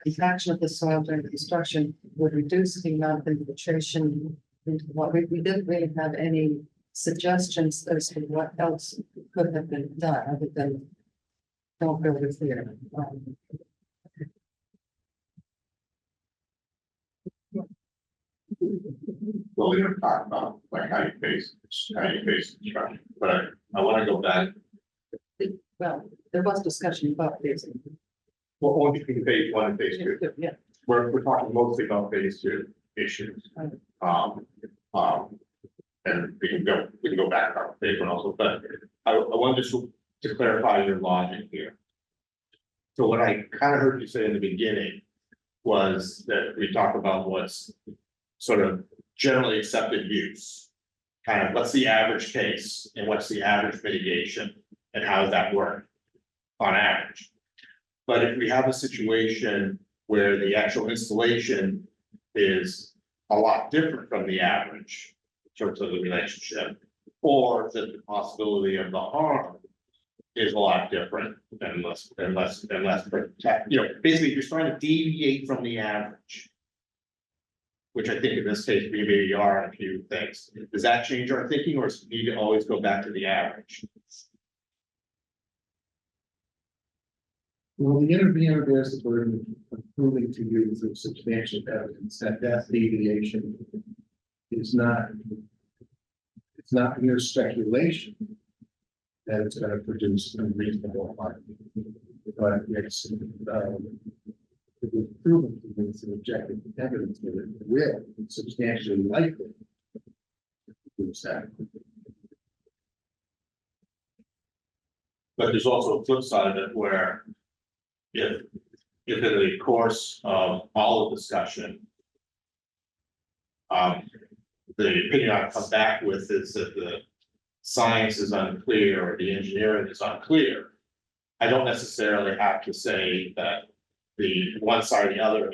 Speaker 2: compaction of the soil during construction would reduce the amount of infiltration into what we didn't really have any suggestions as to what else could have been done other than don't build it here.
Speaker 4: Well, we don't talk about like how you face construction, but I wanna go back,
Speaker 2: Well, there was discussion about this.
Speaker 4: well, only between phase one and phase two.
Speaker 2: Yeah,
Speaker 4: We're talking mostly about phase two issues. And we can go back on phase one also, but I wanted to clarify your logic here. So what I kind of heard you say in the beginning was that we talk about what's sort of generally accepted use. Kind of what's the average case and what's the average mitigation and how does that work on average? But if we have a situation where the actual installation is a lot different from the average in terms of the relationship, or that the possibility of the harm is a lot different and less protect, you know, basically, if you're trying to deviate from the average, which I think in this case, we maybe are in a few things, does that change our thinking, or does it need to always go back to the average?
Speaker 6: well, the intervener bears the burden of proving to you through substantial evidence that that deviation is not, it's not mere speculation that it's going to produce unreasonable harm. But it's proven to be through objective evidence that it will substantially likely produce that.
Speaker 4: But there's also a flip side of it where if in the course of all the discussion, the opinion I come back with is that the science is unclear or the engineering is unclear, I don't necessarily have to say that the one side or the other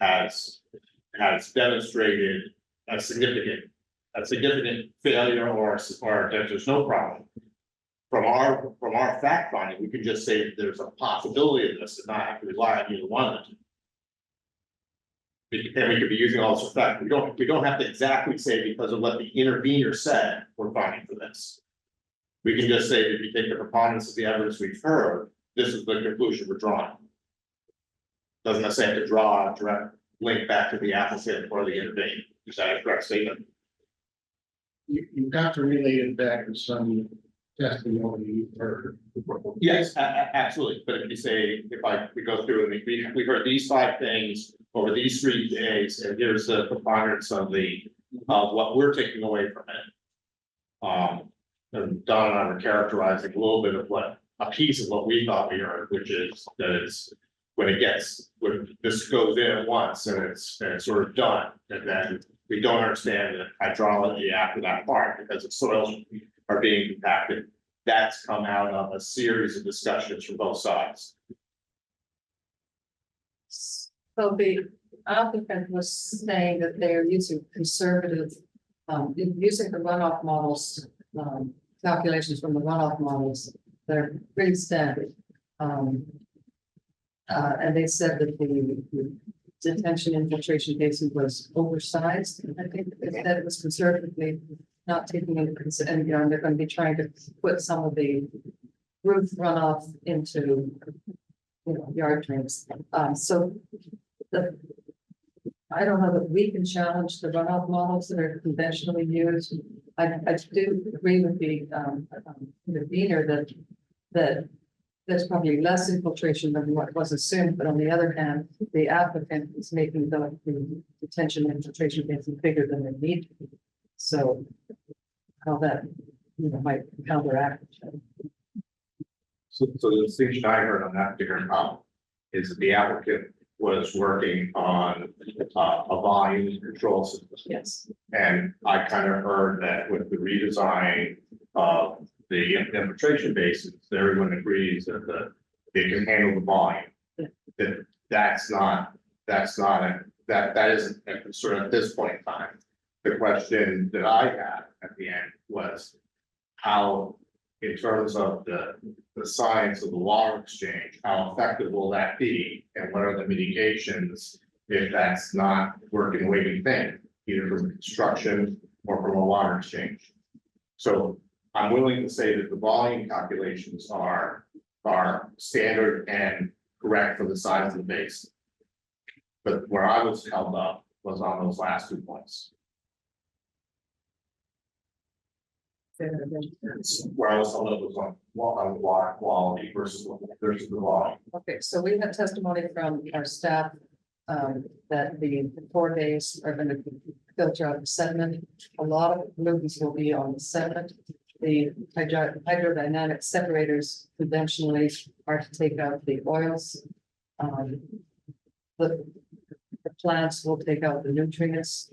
Speaker 4: has demonstrated a significant failure or that there's no problem. From our fact finding, we can just say that there's a possibility of this and not have to rely on either one of them. And we could be using all this effect. We don't have to exactly say because of what the intervener said, we're finding for this. We can just say that if you take the preponderance of the evidence we've heard, this is the conclusion we're drawing. Doesn't necessarily have to draw a direct link back to the applicant or the intervener. Is that a correct statement?
Speaker 6: You've got to relate it back to some testimony you've heard.
Speaker 4: Yes, absolutely. But if you say, we go through and we heard these 5 things over these 3 days, and here's the preponderance of what we're taking away from it. And Don and I were characterizing a little bit of a piece of what we thought we heard, which is that it's when this goes in at once and it's sort of done, and then we don't understand the hydrology after that part because the soils are being compacted. That's come out of a series of discussions from both sides.
Speaker 2: so the applicant was saying that they're using conservative, using the runoff models, calculations from the runoff models, they're pretty standard. And they said that the detention infiltration basin was oversized. I think they said it was conservatively not taking into consideration, and they're going to be trying to put some of the roof runoff into, yard drains. So I don't know that we can challenge the runoff models that are conventionally used. I do agree with the intervener that there's probably less infiltration than what was assumed, but on the other hand, the applicant is making the detention infiltration basin bigger than they need to be. So how that, might counteract.
Speaker 4: So the distinction I heard on that particular problem is that the applicant was working on a volume control system.
Speaker 5: Yes.
Speaker 4: And I kind of heard that with the redesign of the infiltration basins, everyone agrees that they can handle the volume. That isn't a concern at this point in time. The question that I had at the end was how, in terms of the science of the water exchange, how effective will that be? And what are the mitigations if that's not working the way we think, either from construction or from a water exchange? So I'm willing to say that the volume calculations are standard and correct for the size of the basin. But where I was held up was on those last 2 points. Where I was held up was on water quality versus the volume.
Speaker 5: Okay, so we have testimony from our staff, that the 4 days are going to filter out the sediment. A lot of pollutants will be on the sediment. The hydrodynamic separators conventionally are to take out the oils. The plants will take out the nutrients.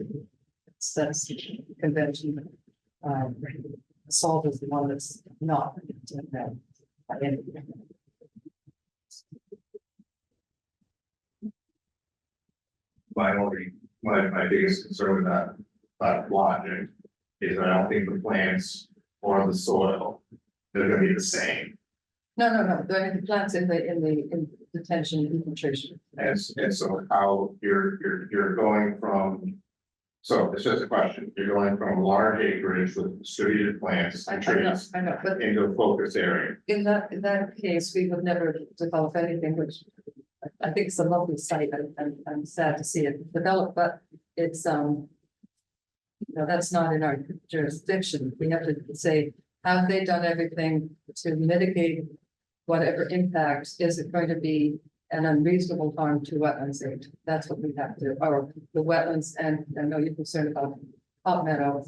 Speaker 5: That's convention. Salt is the one that's not.
Speaker 4: My biggest concern with that logic is I don't think the plants or the soil, they're gonna be the same.
Speaker 5: No, the plants in detention infiltration.
Speaker 4: And so how you're going from, so it's just a question, you're going from large acreage with distributed plants and trees
Speaker 5: I know, but
Speaker 4: into a focus area.
Speaker 5: in that case, we would never develop anything, which I think it's a lovely site, and I'm sad to see it develop, but it's, that's not in our jurisdiction. We have to say, have they done everything to mitigate whatever impact? Is it going to be an unreasonable harm to wetlands? That's what we have to, or the wetlands, and I know you're concerned about hot meadow.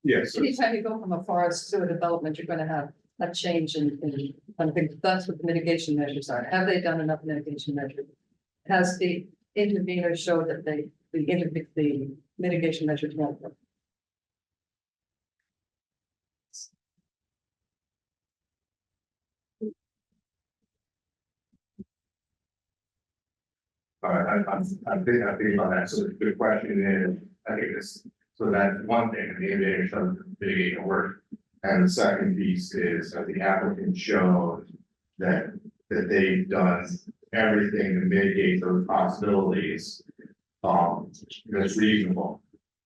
Speaker 4: Yes.
Speaker 5: Anytime you go from a forest to a development, you're gonna have a change in, I think that's what the mitigation measures are. Have they done enough mitigation measures? Has the intervener showed that the mitigation measures won't work?
Speaker 4: I'm thinking about that, so the good question is, I think this, so that's one thing, the innovator showed mitigation work. And the second piece is that the applicant showed that they've done everything to mitigate those possibilities. That's reasonable.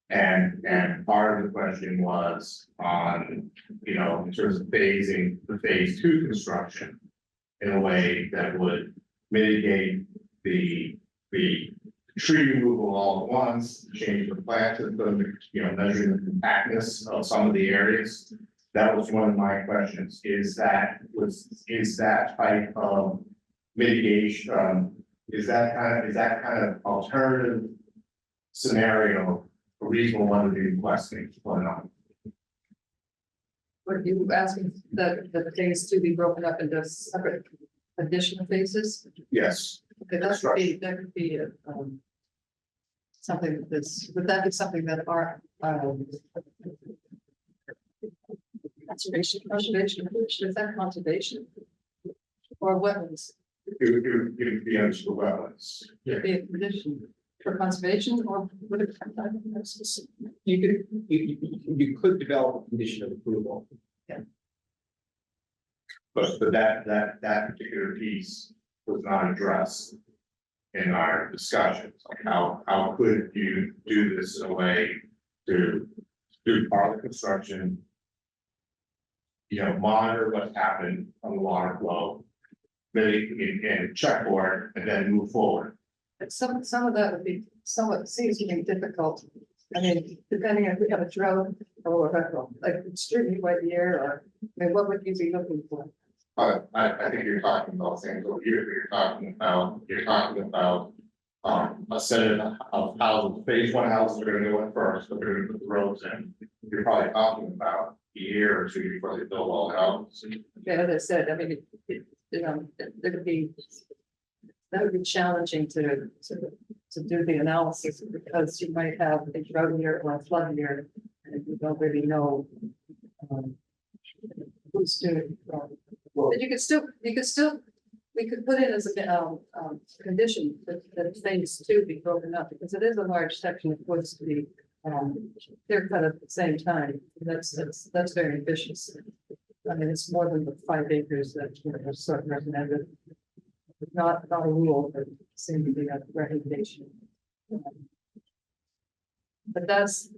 Speaker 4: And part of the question was on, in terms of phasing the phase 2 construction in a way that would mitigate the tree removal all at once, change the plant system, measuring the compactness of some of the areas. That was one of my questions, is that type of mitigation, is that kind of alternative scenario a reasonable one to be requesting or not?
Speaker 5: Were you asking the phase 2 be broken up into separate additional phases?
Speaker 4: Yes.
Speaker 5: Okay, that could be something would that be something that our conservation, is that conservation? Or wetlands?
Speaker 4: It would be under the wetlands.
Speaker 5: It'd be a condition for conservation, or would it?
Speaker 3: You could develop a condition of approval.
Speaker 4: But that particular piece was not addressed in our discussions, like how could you do this in a way to do part of the construction, monitor what's happened on the water flow, maybe in checkboard, and then move forward.
Speaker 5: Some of that would be somewhat seems to be difficult. I mean, depending if we have a drought or like extremely wet year, or what would you be looking for?
Speaker 4: I think you're talking about things over here, you're talking about a set of houses, phase 1 houses are gonna go in first, but they're gonna put the roads in. You're probably talking about year or two before they build all the houses.
Speaker 2: Yeah, as I said, I mean, it would be. That would be challenging to do the analysis because you might have a drought year or a flood year. And you don't really know. Who's doing, but you could still, we could put it as a, condition that phase two be broken up because it is a large section of woods to be. Clear cut at the same time, that's very ambitious. I mean, it's more than the 5 acres that are sort of recommended. Not a rule, but seems to be a recommendation. But that's.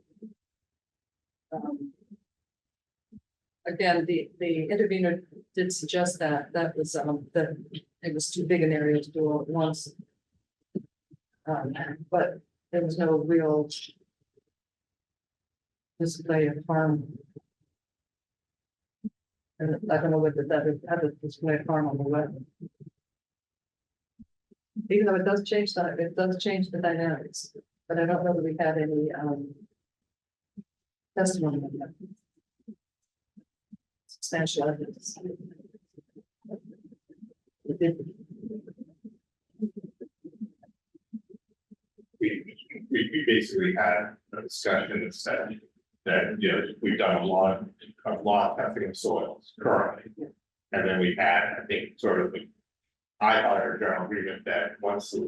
Speaker 2: Again, the intervener did suggest that was, that it was too big an area to do all at once. But there was no real display of harm. And I don't know whether that would have a display of harm on the wetland. Even though it does change the dynamics, but I don't know that we had any testimony on that. Substantial evidence. It did.
Speaker 4: We basically had a discussion that said that, you know, we've done a lot of testing of soils currently. And then we had, I think, sort of I thought our general agreement that once they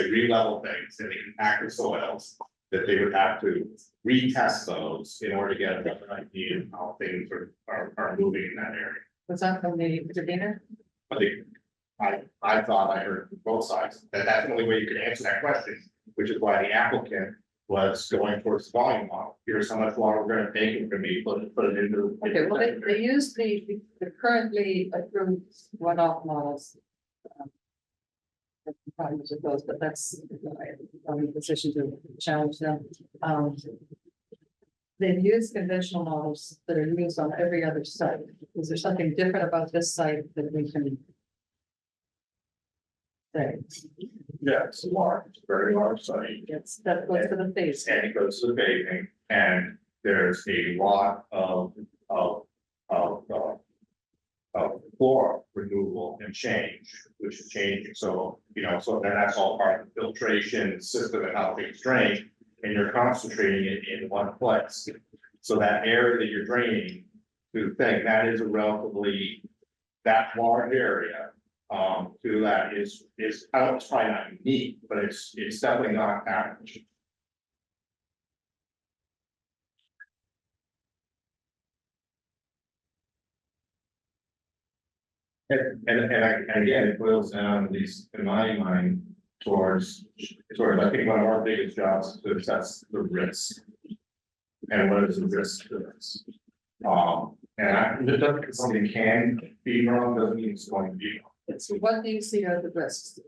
Speaker 4: re-level things and they compact the soils, that they would have to retest those in order to get a better idea of how things are moving in that area.
Speaker 2: Was that from the intervener?
Speaker 4: I thought I heard from both sides, that that's the only way you could answer that question, which is why the applicant was going towards the volume model. Here's how much water we're gonna take and we're gonna put it into.
Speaker 2: Okay, well, they use the currently approved runoff models. Problems with those, but that's, I'm in a position to challenge them. They've used conventional models that are used on every other site. Is there something different about this site that we can say?
Speaker 4: Yeah, it's a very large site.
Speaker 2: Yes, that goes to the phase.
Speaker 4: And it goes to the paving, and there's a lot of flora removal and change, which is changing, so, you know, so then that's all part of the filtration system and how things drain, and you're concentrating it in one place. So that area that you're draining, to think that is a relatively, that large area, to that is, I don't know, it's probably not unique, but it's definitely not average. And again, it boils down, at least in my mind, towards, I think one of our biggest jobs is to assess the risk. And what is the risk to this? And it doesn't, because something can be wrong, doesn't mean it's going to be wrong.
Speaker 2: So what do you see are the risks?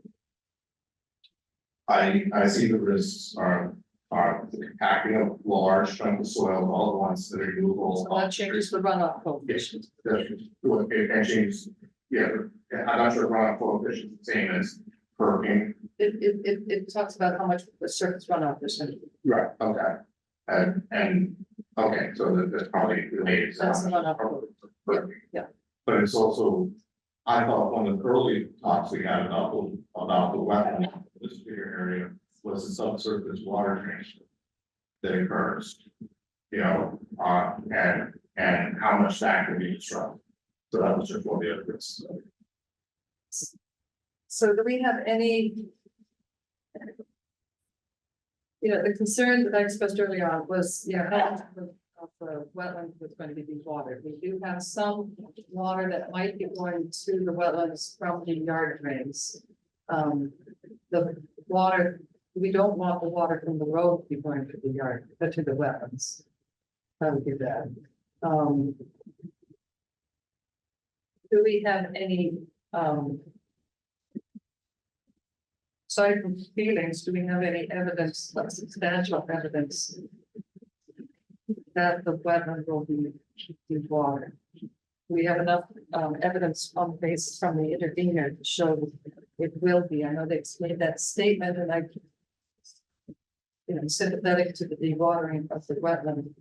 Speaker 4: I see the risks are the compacting of large chunks of soil, all the ones that are movable.
Speaker 2: So that changes the runoff coefficient.
Speaker 4: And changes, yeah, I'm not sure runoff coefficient is the same as perking.
Speaker 2: It talks about how much the surface runoff percentage.
Speaker 4: Right, okay. And, okay, so that's probably related. to
Speaker 2: That's the runoff.
Speaker 4: perking.
Speaker 2: Yeah.
Speaker 4: But it's also, I thought one of the early talks we had about the wetland, this bigger area, was the subsurface water transfer that occurs. You know, and how much that can be disrupted. So that was just one of the other risks.
Speaker 2: So do we have any? You know, the concern that I expressed earlier on was, you know, how much of the wetland was going to be dewatered. We do have some water that might be going to the wetlands from the yard drains. The water, we don't want the water from the road to be going to the yard, but to the wetlands. How do we do that? Do we have any, aside from feelings, do we have any evidence, like substantial evidence that the wetland will be dewatered? We have enough evidence on the basis from the intervener to show it will be. I know they've made that statement and I, you know, sympathetic to the dewatering of the wetland.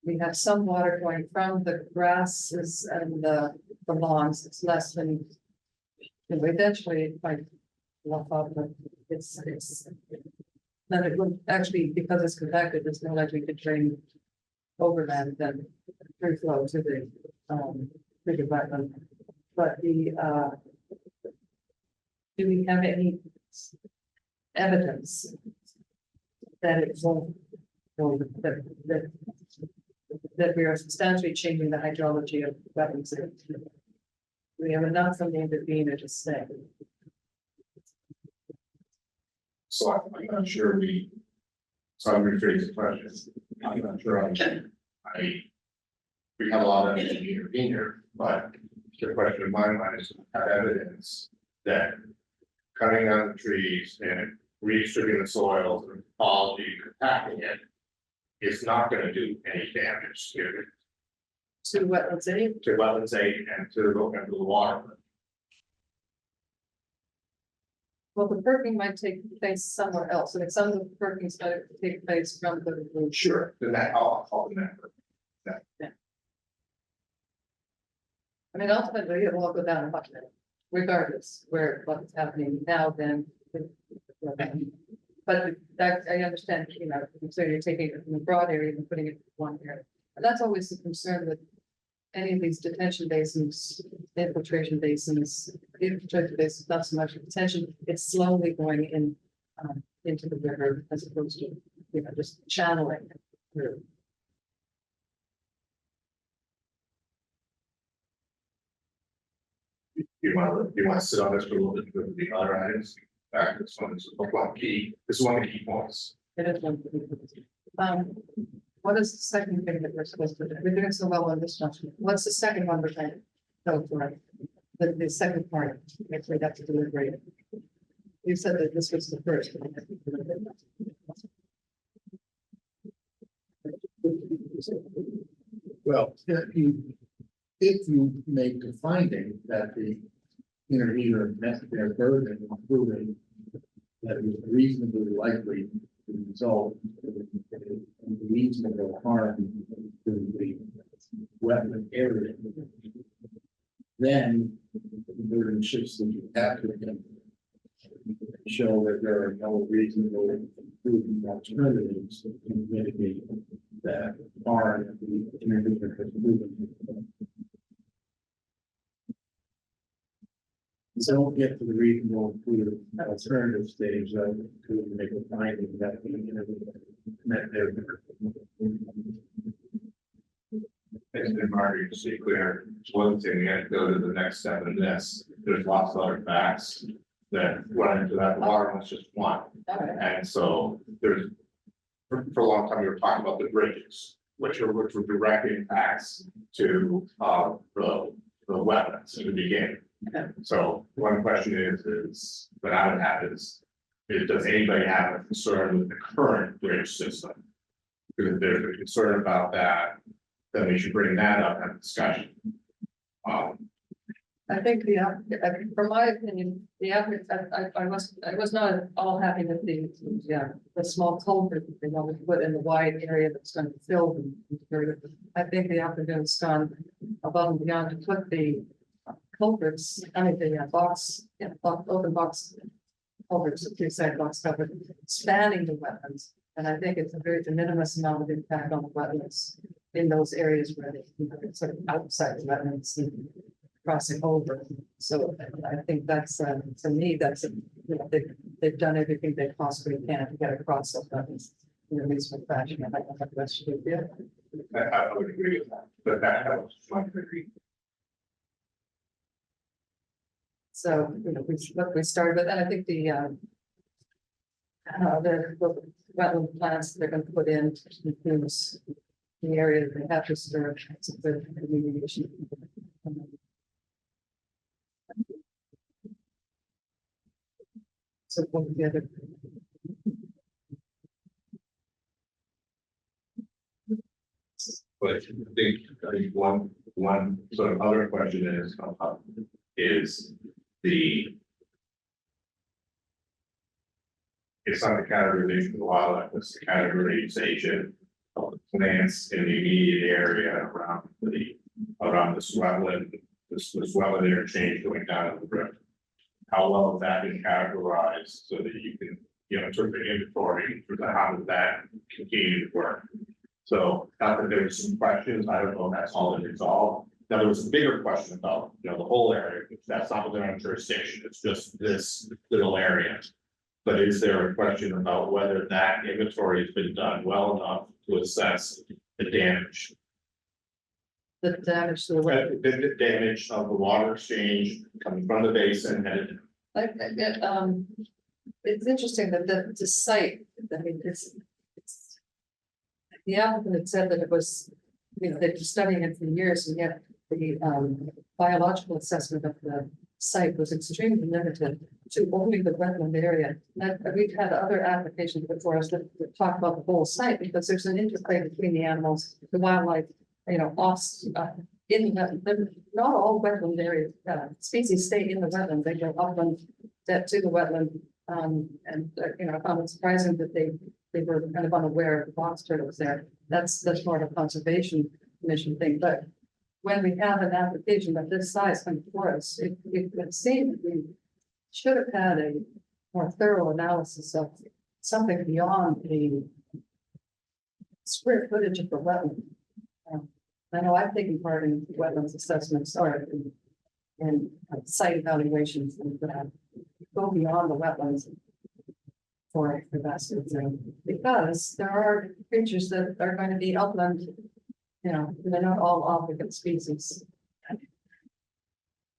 Speaker 5: we have some water going from the grasses and the lawns, it's less than. Eventually, it might luff up, but it's. Then it would actually, because it's compacted, it's more likely to drain over that than free flow to the wetland. But do we have any evidence that it won't, or that we are substantially changing the hydrology of wetlands? We have enough from the intervener to say.
Speaker 4: So I'm not sure so I'm rephrasing the question. I'm not sure we have a lot of intervener, but the question in my mind is have evidence that cutting down the trees and redistributing the soils and ecology, compacting it is not gonna do any damage
Speaker 5: To wetlands, any,
Speaker 4: to wetlands and to the water.
Speaker 5: well, the perking might take place somewhere else, and some of the perkings might take place from the.
Speaker 4: Sure, then that, I'll call it that.
Speaker 5: I mean, ultimately, it will all go down in Buckland, regardless where what's happening now, then. But that, I understand, you know, so you're taking it from the broad area and putting it in one area. And that's always the concern with any of these detention basins, infiltration basins, not so much detention, it's slowly going in, into the river as opposed to, you know, just channeling it through.
Speaker 4: You want to sit on this for a little bit with the other items? This one is one key, this is one of the key points.
Speaker 5: It is one. What is the second thing that we're supposed to do? We're doing so well on this one. What's the second one we're trying to go for? The second part, if we have to deliberate it. You said that this was the first.
Speaker 6: Well, if you make the finding that the intervener met their burden of proving that it was reasonably likely to result in reasonable harm to the wetland area, then the burden shifts to the applicant. Show that there are no reasonable proven alternatives that can mitigate that harm that the intervener has proven. Don't get to the reasonable proven alternative stage of to make a finding that the intervener met their burden.
Speaker 4: And Marty, just to be clear, one thing, we had to go to the next step in this, there's lots of other facts that run into that, the water was just one. And so there's, for a long time, we were talking about the bridges, which were direct impacts to, the wetlands in the beginning. So one question is, that I would have is does anybody have a concern with the current bridge system? Because if there's a concern about that, then we should bring that up in discussion.
Speaker 5: I think from my opinion, I was not at all happy with the small culvert that they wanted to put in the wide area that's going to fill the. I think the applicant's gone above and beyond to put the culverts, I mean, the open box culverts, the two-side box cover, spanning the wetlands. And I think it's a very de minimis amount of impact on the wetlands in those areas where they, you know, it's sort of outside the wetlands and crossing over. So I think that's, to me, that's, you know, they've done everything they possibly can to get across those wetlands in a reasonable fashion. I don't think that should be it.
Speaker 4: I would agree with that, but that helps. I would agree.
Speaker 5: So, you know, we started with, and I think the wetland plants they're going to put in includes the area that they have to serve. It's a good remediation. So one of the other.
Speaker 4: But I think one sort of other question is it's not the categorization of the wildlife, it's the categorization of the plants in the immediate area around this wetland, this wetland interchange going down to the river. How well has that been categorized so that you can, sort of inventory for how does that continue to work? So, not that there was some questions, I don't know if that's all been resolved. Now, there was a bigger question about, the whole area, that's not within our jurisdiction, it's just this little area. But is there a question about whether that inventory has been done well enough to assess the damage?
Speaker 5: The damage to the wetland.
Speaker 4: The damage of the water exchange coming from the basin and
Speaker 5: It's interesting that the site, I mean, it's. The applicant had said that it was, they've been studying it for years, and yet the biological assessment of the site was extremely limited to only the wetland area. And we've had other applications before us that talk about the whole site, because there's an interplay between the animals, the wildlife, in not all wetland areas, species stay in the wetland, they go upland to the wetland. I found it surprising that they were kind of unaware of the box turtles there. That's more of a conservation commission thing, but when we have an application of this size come before us, it would seem that we should have had a more thorough analysis of something beyond the square footage of the wetland. I know I've taken part in wetlands assessments or in site evaluations and go beyond the wetlands for that sort of thing, because there are creatures that are going to be upland, they're not all obligate species.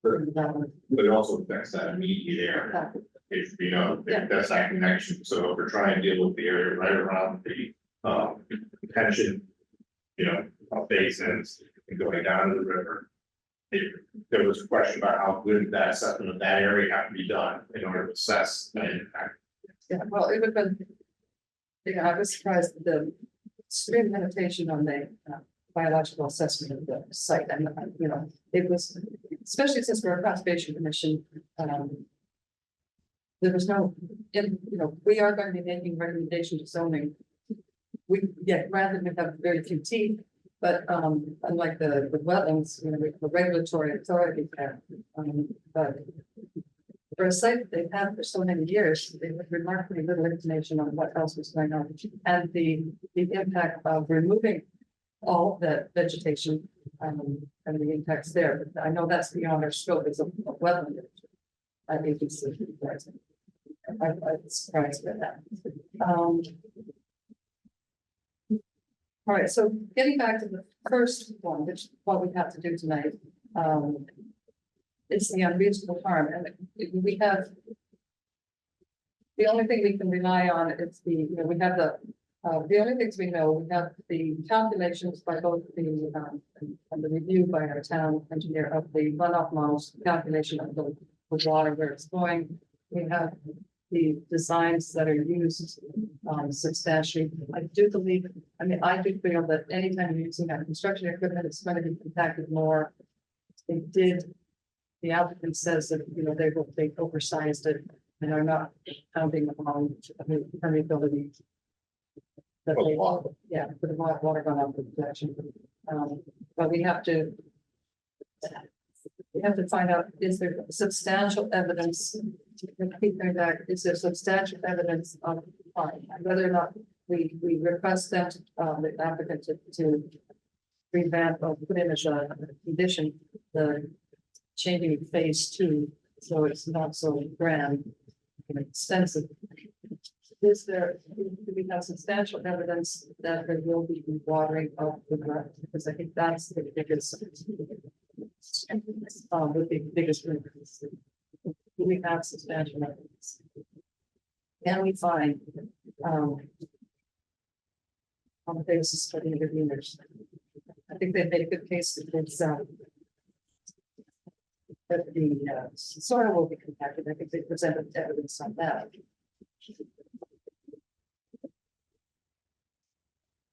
Speaker 4: but it also affects that immediate area. If that's that connection, so if we're trying to deal with the area right around the detention, of basins and going down to the river. There was a question about how good that assessment of that area have to be done in order to assess the impact.
Speaker 5: Yeah, well, it would have been, I was surprised at the extreme limitation on the biological assessment of the site, and it was, especially since we're a conservation commission, there was no, we are going to be making recommendations to zoning. Rather than have very few teeth, but unlike the wetlands, the regulatory authority there, but for a site that they've had for so many years, they have remarkably little information on what else was going on, and the impact of removing all of that vegetation and the impacts there. But I know that's beyond our scope as a wetland. I think it's I'm surprised by that. All right, so getting back to the first one, which is what we have to do tonight, it's the unreasonable harm, and we have. The only thing we can rely on is we have the only things we know, we have the calculations by both and the review by our town engineer of the runoff models, calculation of the water, where it's going. We have the designs that are used substantially. I do believe, I do feel that anytime you're using that construction equipment, it's going to be compacted more. The applicant says that, they oversized it and are not counting on the permeability. That they, for the water runoff protection. But we have to find out, is there substantial evidence? Keep coming back, is there substantial evidence of harm? Whether or not we request them, the applicant to revamp or put in as a condition, the changing phase 2, so it's not so grand and extensive. Do we have substantial evidence that there will be watering of the ground? Because I think that's the biggest, increase. Do we have substantial evidence? Can we find, on the basis of the interveners? I think they made a good case that the soil will be compacted. I think they presented evidence on that.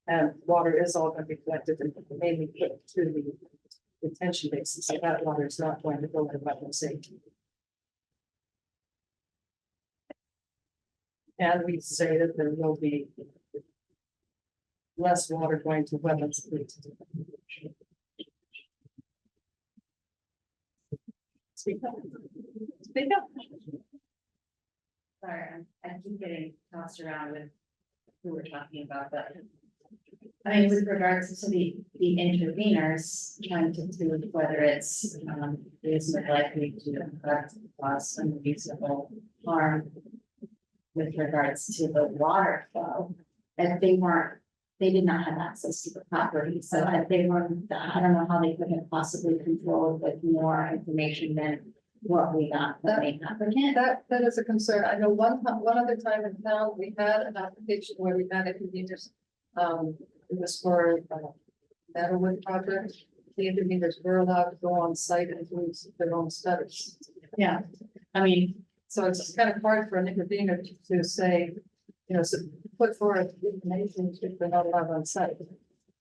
Speaker 5: And water is all going to be collected and mainly put to the detention basin, so that water is not going to go into wetland safety. And we say that there will be less water going to wetlands. Speak up. Speak up.
Speaker 7: Sorry, I keep getting tossed around with who we're talking about, but. I mean, with regards to the interveners, trying to do whether it's, is it likely to affect us unreasonable harm. With regards to the water flow, if they did not have access to the property, so if they weren't, I don't know how they could have possibly controlled with more information than what we got from the applicant.
Speaker 2: That is a concern. I know one other time in town, we had an application where we had inconvenience. It was for Meadowwood project. The interveners were allowed to go on site and do their own studies.
Speaker 7: Yeah, I mean,
Speaker 2: So it's kind of hard for an intervener to say, so put forward information if they're not allowed on site.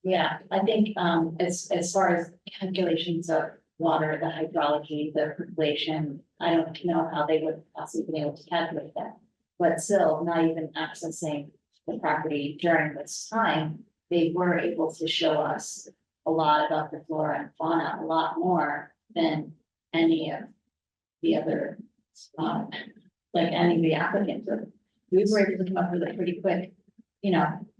Speaker 7: yeah, I think, as far as calculations of water, the hydrology, the percolation, I don't know how they would possibly be able to calculate that. But still, not even accessing the property during this time, they were able to show us a lot about the flora and fauna, a lot more than any of the other, like any of the applicants. We were able to come up with a pretty quick,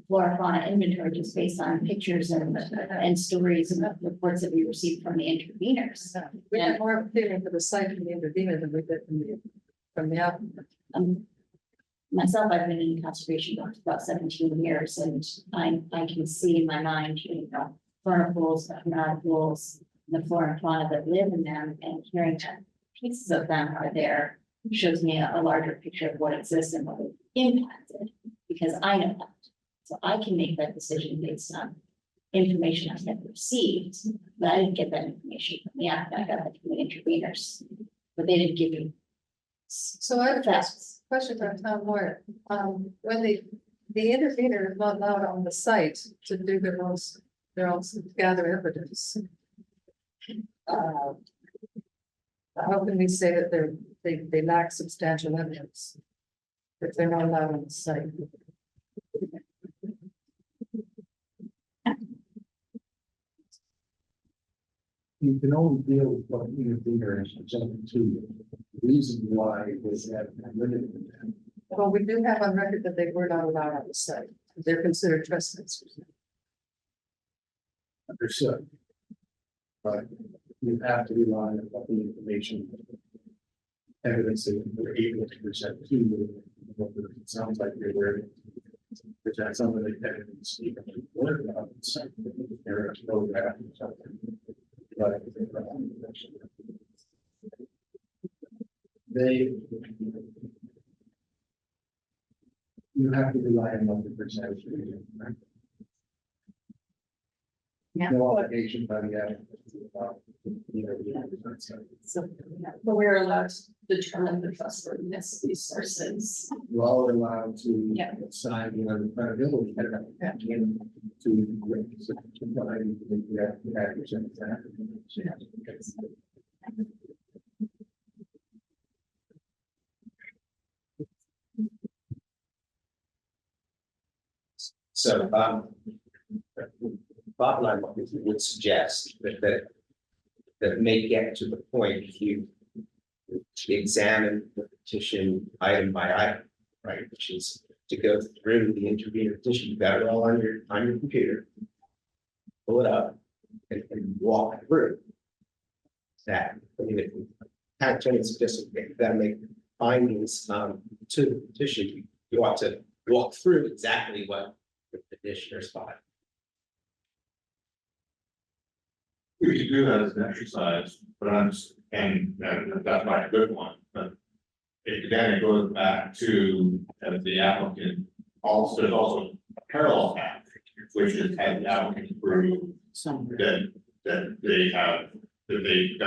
Speaker 7: flora fauna inventory just based on pictures and stories and reports that we received from the interveners.
Speaker 2: We had more of a feeling for the site from the intervener than we did from the applicant.
Speaker 7: Myself, I've been in conservation for about 17 years, and I can see in my mind, fauna pools, pools, the flora and fauna that live in them, and hearing that pieces of them are there shows me a larger picture of what exists and what it impacted, because I know that. So I can make that decision based on information I've never received, but I didn't get that information from the applicant, I got that from the interveners, but they didn't give me.
Speaker 2: So I have a
Speaker 7: Facts.
Speaker 2: question for town lawyer. When the intervener is not allowed on the site to do their own gather evidence. How can we say that they lack substantial evidence? If they're not allowed on the site?
Speaker 6: You can only deal with what intervener is presented to you. The reason why is that limited.
Speaker 2: Well, we do have on record that they were not allowed on the site. They're considered trespassers.
Speaker 6: Understood. But you have to rely on what the information. Evidence that we're able to present to you. It sounds like you're aware. Present some of the evidence even learned about the site. There are photographs and something. But you have to rely on what the percentage is, right?
Speaker 7: Yeah.
Speaker 6: No obligation by the applicant.
Speaker 5: So, but we're allowed to determine the trustworthiness of these sources.
Speaker 6: You're all allowed to
Speaker 5: Yeah.
Speaker 6: assign, the credibility. To provide the accuracy.
Speaker 3: So, bottom line, what we would suggest that may get to the point if you examine the petition item by item, right, which is to go through the intervener petition, you've got it all on your computer. Pull it up and walk through that. I mean, if you have tenants just that make findings to the petition, you ought to walk through exactly what the petitioner's thought.
Speaker 8: We could do that as an exercise, but that's my good one, but. Then it goes back to the applicant, also, there's also a parallel path, which is had the applicant prove that they have, they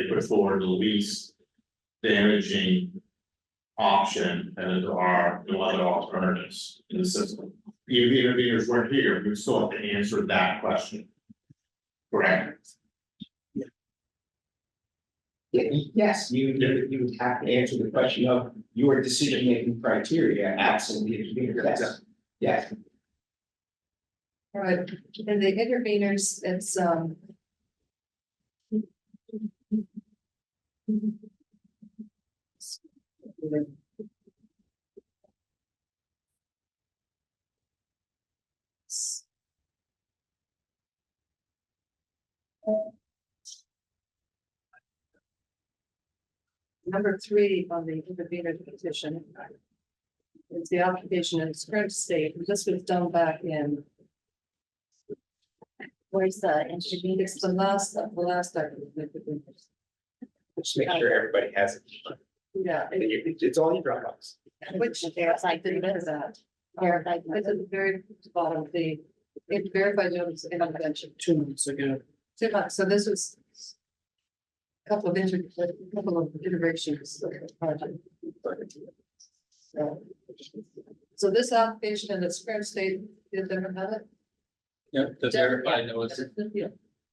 Speaker 8: put forward the least damaging option, and there are no other alternatives in the system. Even the interveners weren't here, we still have to answer that question. Correct.
Speaker 3: Yes, you would have to answer the question of your decision-making criteria, absent the intervener. Yes. Yes.
Speaker 2: All right, and the interveners, it's, number 3 on the intervenor petition. It's the application in its current state, and this was done back in,
Speaker 7: Where's the intervenor?
Speaker 2: it's the last document.
Speaker 3: Just make sure everybody has it.
Speaker 2: Yeah,
Speaker 3: It's all in Dropbox.
Speaker 2: which
Speaker 7: Verified
Speaker 2: didn't do
Speaker 7: notice.
Speaker 2: that.
Speaker 7: Verified
Speaker 2: It's at the very bottom, it verified notice of intervention.
Speaker 6: 2 months ago.
Speaker 2: 2 months, so this was. A couple of iterations of the project. So this application in its current state, did they have it?
Speaker 1: Yeah, the verified notice,
Speaker 2: Yeah.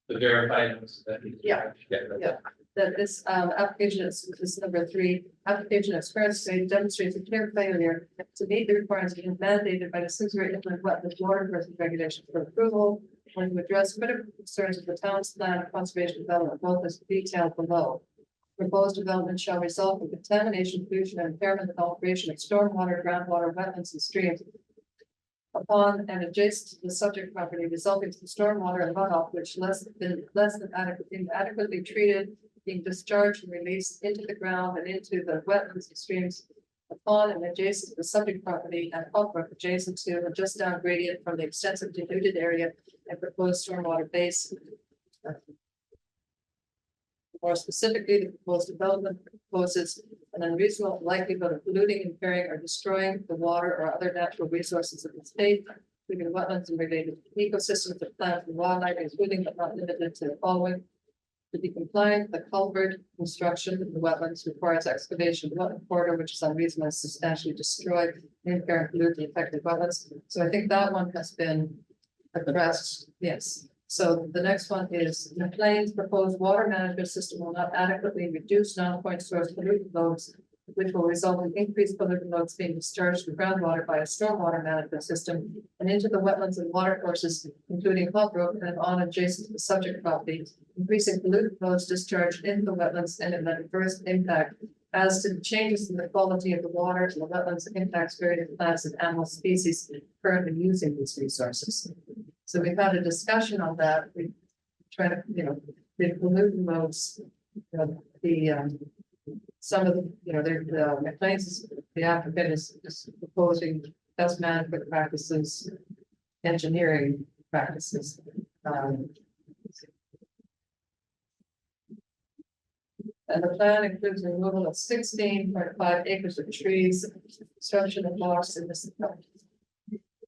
Speaker 1: the verified notice that.
Speaker 2: Yeah. Yeah. That this application is number 3, application of current state demonstrates a clear failure to meet the requirements mandated by the Simsbury inland wetlands water courses regulation for approval. When to address critical concerns of the town's plan of conservation development, both as detailed below. Proposed development shall result in contamination, pollution, and impairment and alteration of stormwater, groundwater, wetlands, and streams. Upon and adjacent to the subject property resulting from stormwater and runoff which less than adequately treated, being discharged and released into the ground and into the wetlands and streams. Upon and adjacent to the subject property and upward adjacent to and just down gradient from the extensive denuded area and proposed stormwater base. More specifically, the proposed development proposes an unreasonable likelihood of polluting, impairing, or destroying the water or other natural resources of the state, including wetlands and related ecosystems of plants and wildlife, including but not limited to the following. To be compliant, the culvert construction of the wetlands requires excavation of the wetland corridor, which is unreasonable and substantially destroyed, impair and pollute the affected wetlands. So I think that one has been addressed, yes. So the next one is McLean's proposed water management system will not adequately reduce non-point source pollutant loads, which will result in increased pollutant loads being discharged from groundwater by a stormwater management system and into the wetlands and water courses, including Hot Brook and on adjacent to the subject property, increasing pollutant loads discharged into the wetlands and an adverse impact as to the changes in the quality of the water and the wetlands impacts various plants and animal species currently using these resources. So we've had a discussion on that. We try to, the pollutant loads, some of the, the McLean's, the applicant is proposing best management practices, engineering practices. And the plan includes the removal of 16.5 acres of trees, construction of blocks in this.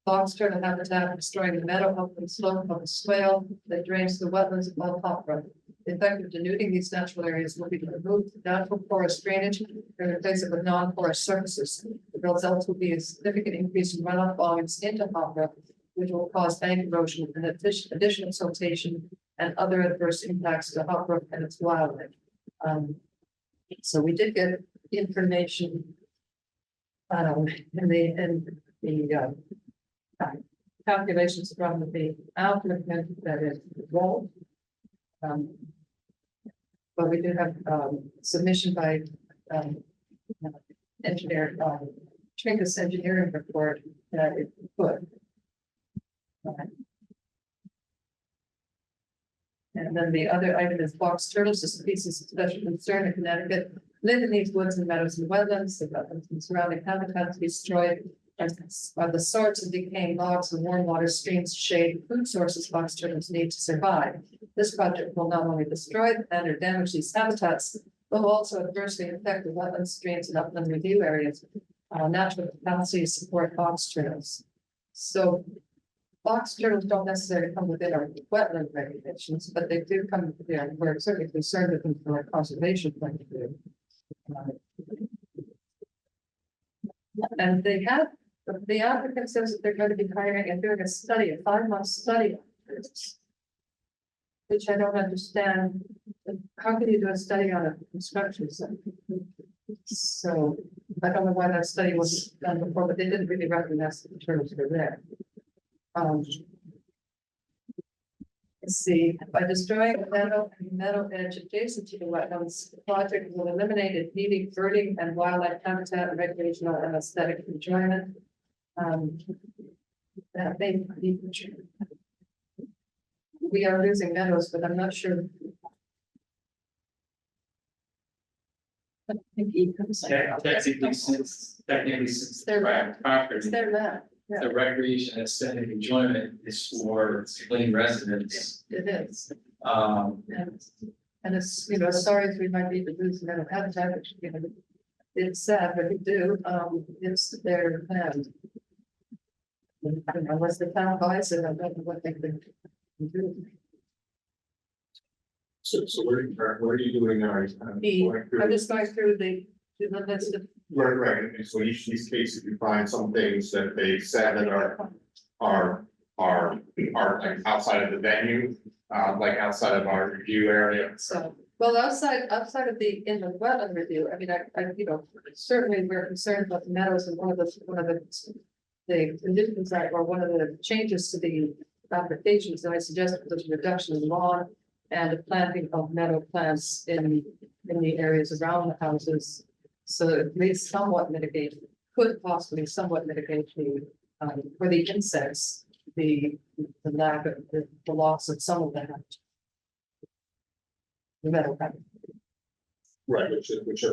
Speaker 2: Box turtle habitat destroying the meadow up the slope of the swale that drains the wetlands above Hot Brook. The effect of denuding these natural areas will be to remove natural porous drainage and replace it with non-porous surfaces. The results will be a significant increase in runoff volumes into Hot Brook, which will cause bank erosion and additional siltation and other adverse impacts to Hot Brook and its wildlife. So we did get information in the calculations from the applicant that is involved. But we do have submission by engineer, Trinkus engineering report that it put. And then the other item is box turtles, a species of special concern in Connecticut, live in these woods and meadows and wetlands, the wetlands and surrounding habitats destroyed by the sorts of decaying logs and warm water streams, shade, food sources box turtles need to survive. This project will not only destroy and or damage these habitats, but will also adversely affect the wetland streams and upland review areas, natural capacity to support box turtles. So box turtles don't necessarily come within our wetland regulations, but they do come, we're certainly concerned with them from a conservation point of view. And they have, the applicant says that they're going to be hiring and doing a study, a 5-month study. Which I don't understand. How can you do a study on a construction site? So I don't know why that study was done before, but they didn't really recognize that the turtles were there. Let's see, by destroying a meadow edge adjacent to the wetlands, the project will eliminate impeding birding and wildlife habitat, recreational and aesthetic enjoyment. That may be. We are losing meadows, but I'm not sure.
Speaker 1: Technically, since the
Speaker 2: They're-
Speaker 1: property,
Speaker 2: It's their map. Yeah,
Speaker 1: the recreation and aesthetic enjoyment is for civilian residents.
Speaker 2: it is.
Speaker 1: Um,
Speaker 2: And it's, you know, sorry if we might be losing meadow habitat, which, you know, it's sad, but we do, it's their land. Unless the town buys it, I don't know what they can do.
Speaker 8: So what are you doing now? Are you kind of going through-
Speaker 2: I'm just going through the list of.
Speaker 8: Right, and so each of these cases, you find some things that they said that are like outside of the venue, like outside of our review area.
Speaker 2: So, well, outside of in the wetland review, I mean, you know, certainly we're concerned about the meadows and one of the conditions that, or one of the changes to the applications that I suggested was a reduction in lawn and a planting of meadow plants in the areas around the houses. So at least somewhat mitigate, could possibly somewhat mitigate the, for the insects, the lack of, the loss of some of that. The meadow habitat.
Speaker 8: Right, which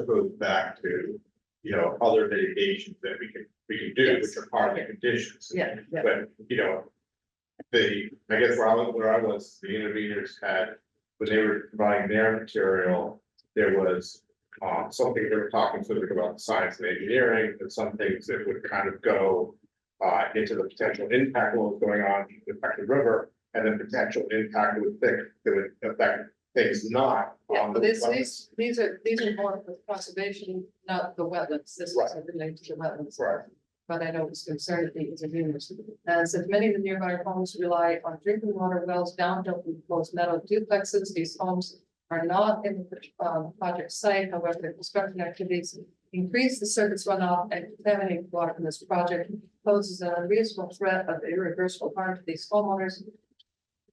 Speaker 8: goes back to, you know, other mitigations that we can do,
Speaker 2: Yes.
Speaker 8: which are part of the conditions.
Speaker 2: Yeah, yeah.
Speaker 8: But, you know, I guess where I was, the interveners had, when they were providing their material, there was. Something they were talking specifically about science and engineering, and some things that would kind of go. Into the potential impact of what was going on, impact the river, and then potential impact that would affect things not
Speaker 2: Yeah,
Speaker 8: on the.
Speaker 2: but
Speaker 8: wetlands.
Speaker 2: these are more for conservation, not the wetlands. This is related to the wetlands.
Speaker 8: Right.
Speaker 2: But I know it's concerned the interveners. And since many of the nearby homes rely on drinking water wells down to proposed meadow duplexes, these homes are not in the project site. However, the construction activities increase the surface runoff and contaminate water from this project, poses an unreasonable threat of irreversible harm to these homeowners.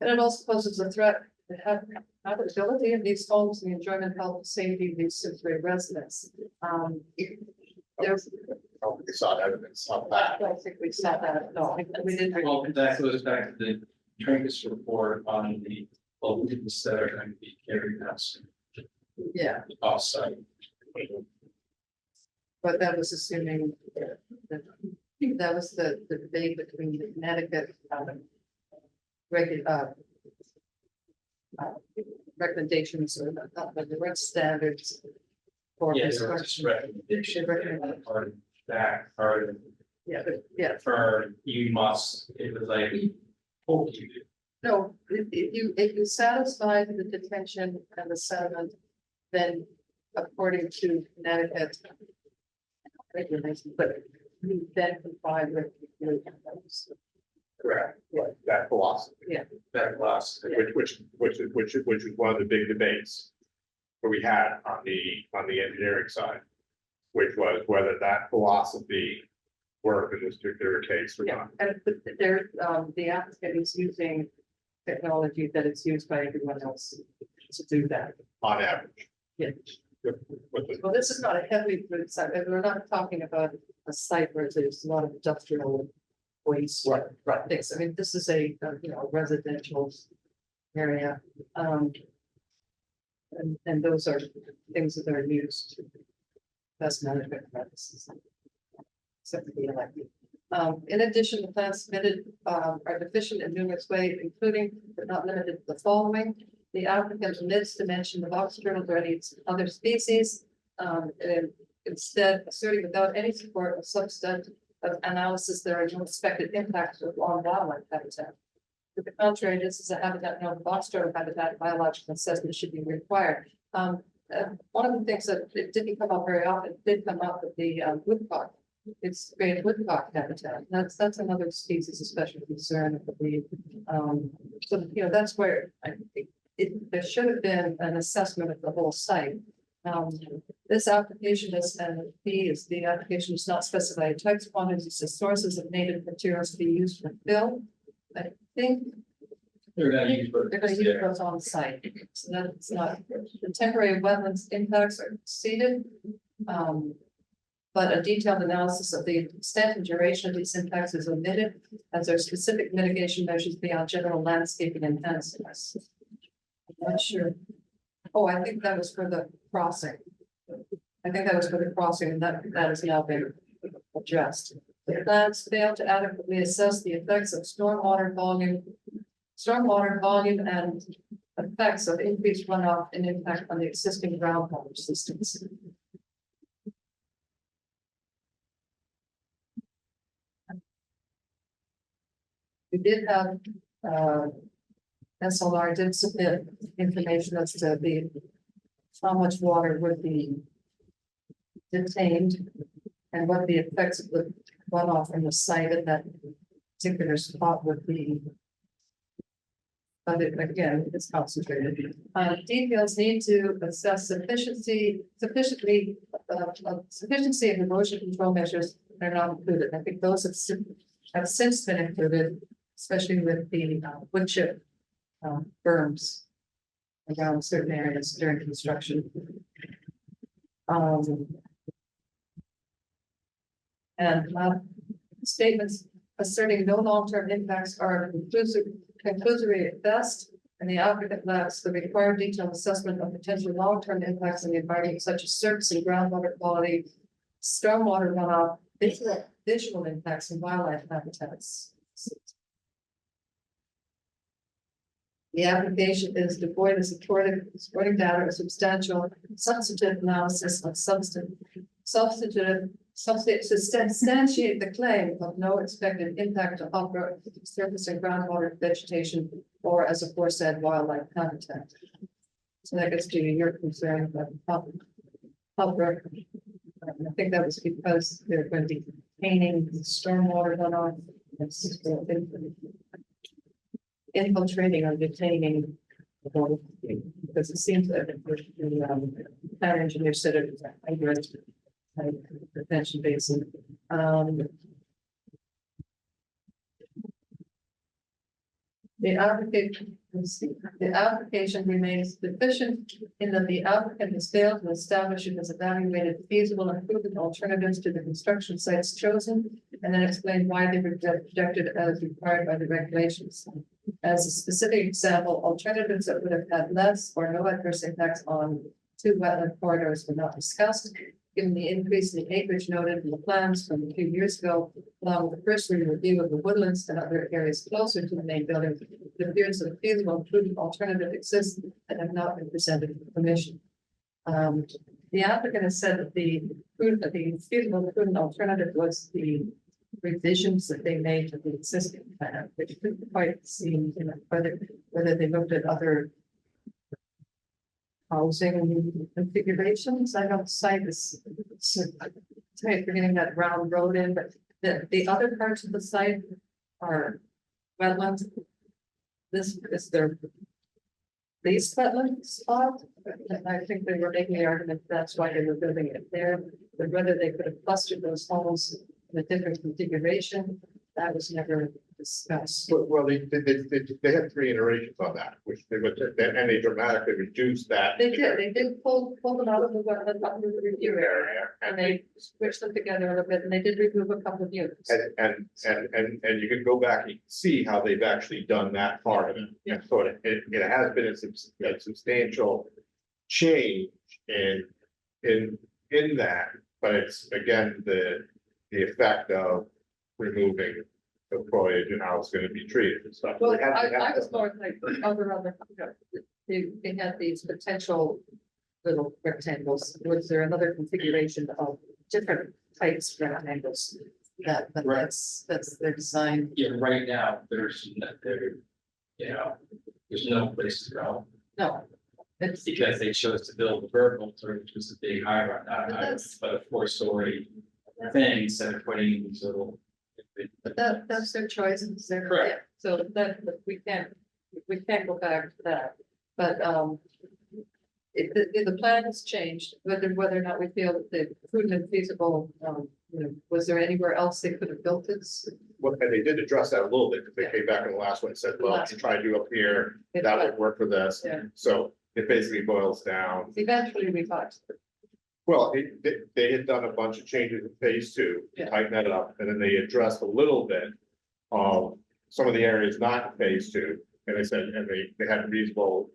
Speaker 2: And it also poses a threat to have habitability of these homes and the enjoyment, health, and safety of these Simsbury residents. There's,
Speaker 8: I don't think they saw evidence of
Speaker 2: I
Speaker 8: that.
Speaker 2: don't think we saw that, no, we didn't.
Speaker 1: well, that goes back to the Trinkus report on the pollutants that are going to be carried out
Speaker 2: Yeah,
Speaker 1: off-site.
Speaker 2: but that was assuming that was the debate between the Connecticut, recommendations or the red standards. For
Speaker 1: Yeah, there was
Speaker 2: construction.
Speaker 1: recommendation,
Speaker 2: Recommendation.
Speaker 1: part of that, part of
Speaker 2: Yeah, but yeah,
Speaker 1: for you must, it was like, hope you do.
Speaker 2: no, if you satisfy the detention and the sediment, then according to Connecticut. Regulations, but you then comply with.
Speaker 8: Correct, right, that philosophy.
Speaker 1: That last,
Speaker 8: Which is one of the big debates. That we had on the engineering side. Which was whether that philosophy worked in this particular case or
Speaker 2: Yeah,
Speaker 8: not.
Speaker 2: and there, the applicant is using technology that is used by everyone else to do that.
Speaker 8: On average.
Speaker 2: Yeah.
Speaker 8: With the-
Speaker 2: Well, this is not a heavy food site, and we're not talking about a site where there's a lot of industrial waste. Right, things, I mean, this is a, you know, residential area, and those are things that are used. Best management practices. Except for the elected. In addition, the plans submitted, are deficient in numerous ways, including but not limited to the following. The applicant omits to mention the box turtles or any other species, and instead asserting without any support of substantive analysis, there are no expected impacts on wildlife habitat. To the contrary, this is a habitat, no box turtle habitat, biological assessment should be required. One of the things that it didn't come up very often, did come up with the woodcock. It's great woodcock habitat. That's another species of special concern, I believe. So, you know, that's where I think there should have been an assessment of the whole site. This application is, and B is the application does not specify types, quantities, or sources of native materials to be used for fill. I think
Speaker 1: They're gonna use what
Speaker 2: They're gonna use
Speaker 1: there.
Speaker 2: those on site, so that's not, the temporary wetlands impacts are exceeded. But a detailed analysis of the extent and duration of these impacts is omitted, as there are specific mitigation measures beyond general landscaping enhancements. I'm not sure. Oh, I think that was for the crossing. I think that was for the crossing, and that has now been addressed. The plans failed to adequately assess the effects of stormwater volume and effects of increased runoff and impact on the existing groundwater systems. We did have, SLR did submit information as to the, how much water would be detained and what the effects of the runoff from the site at that particular spot would be. But it, again, it's concentrated. Details need to assess sufficiency of erosion control measures that are not included. I think those have since been included, especially with the wood chip berms around certain areas during construction. And statements asserting no long-term impacts are conclusory at best, and the applicant lacks the required detailed assessment of potential long-term impacts on the environment, such as surface and groundwater quality, stormwater runoff, visual impacts, and wildlife habitats. The application is devoid of supporting data or substantial substantive analysis of substantiate the claim of no expected impact to upper surface and groundwater vegetation, or as aforesaid wildlife habitat. So that gets to your concern about upper. I think that was because they're going to be painting stormwater runoff. Infiltrating or detaining the water, because it seems that the town engineer said it was a hybrid type retention basin. The application remains deficient in that the applicant has failed to establish and has evaluated feasible and proven alternatives to the construction sites chosen, and then explain why they were rejected as required by the regulations. As a specific example, alternatives that would have had less or no adverse impacts on two wetland corridors were not discussed. Given the increase in the acreage noted in the plans from a few years ago, along with the cursory review of the woodlands and other areas closer to the main building, it appears that a feasible and prudent alternative exists that have not been presented to the commission. The applicant has said that the feasible and prudent alternative was the revisions that they made to the existing plan, which couldn't quite seem, whether they looked at other housing configurations. I don't cite this, we're getting that round road in, but the other parts of the site are wetlands. This is their least wetland spot. And I think they were making the argument that's why they were building it there, but whether they could have clustered those homes in a different configuration, that was never discussed.
Speaker 4: Well, they had 3 iterations on that, which they would, and they dramatically reduced that.
Speaker 2: They did pull them out of the wetland, up into the review area, and they switched them together a little bit, and they did remove a couple of units.
Speaker 4: And you can go back and see how they've actually done that part of it. And so it has been a substantial change in that, but it's again, the effect of removing the foliage and how it's gonna be treated and stuff.
Speaker 2: Well,
Speaker 4: They have- they
Speaker 2: I
Speaker 4: have
Speaker 2: was
Speaker 4: to-
Speaker 2: more like other, they had these potential little rectangles. Was there another configuration of different types of rectangles? But
Speaker 1: Right.
Speaker 2: that's their design.
Speaker 1: Yeah, right now, there's no place to go,
Speaker 2: No. It's,
Speaker 1: because they chose to build the vertical, which was a big high, not
Speaker 2: But
Speaker 1: high,
Speaker 2: that's-
Speaker 1: but a 4-story thing instead of putting these little.
Speaker 2: but that's their choice. It's their.
Speaker 1: Correct.
Speaker 2: So that, we can't go back to that, but, if the plan has changed, whether or not we feel that the prudent and feasible,
Speaker 5: Was there anywhere else they could have built this?
Speaker 4: What, and they did address that a little bit, because they came back in the last one and said, well, you try to do up here, that would work for this.
Speaker 5: Yeah.
Speaker 4: So it basically boils down,
Speaker 5: Eventually we got,
Speaker 4: well, they had done a bunch of changes in phase two, to
Speaker 5: Yeah.
Speaker 4: tighten that up, and then they addressed a little bit of some of the areas not in phase two. And they said, and they had reasonable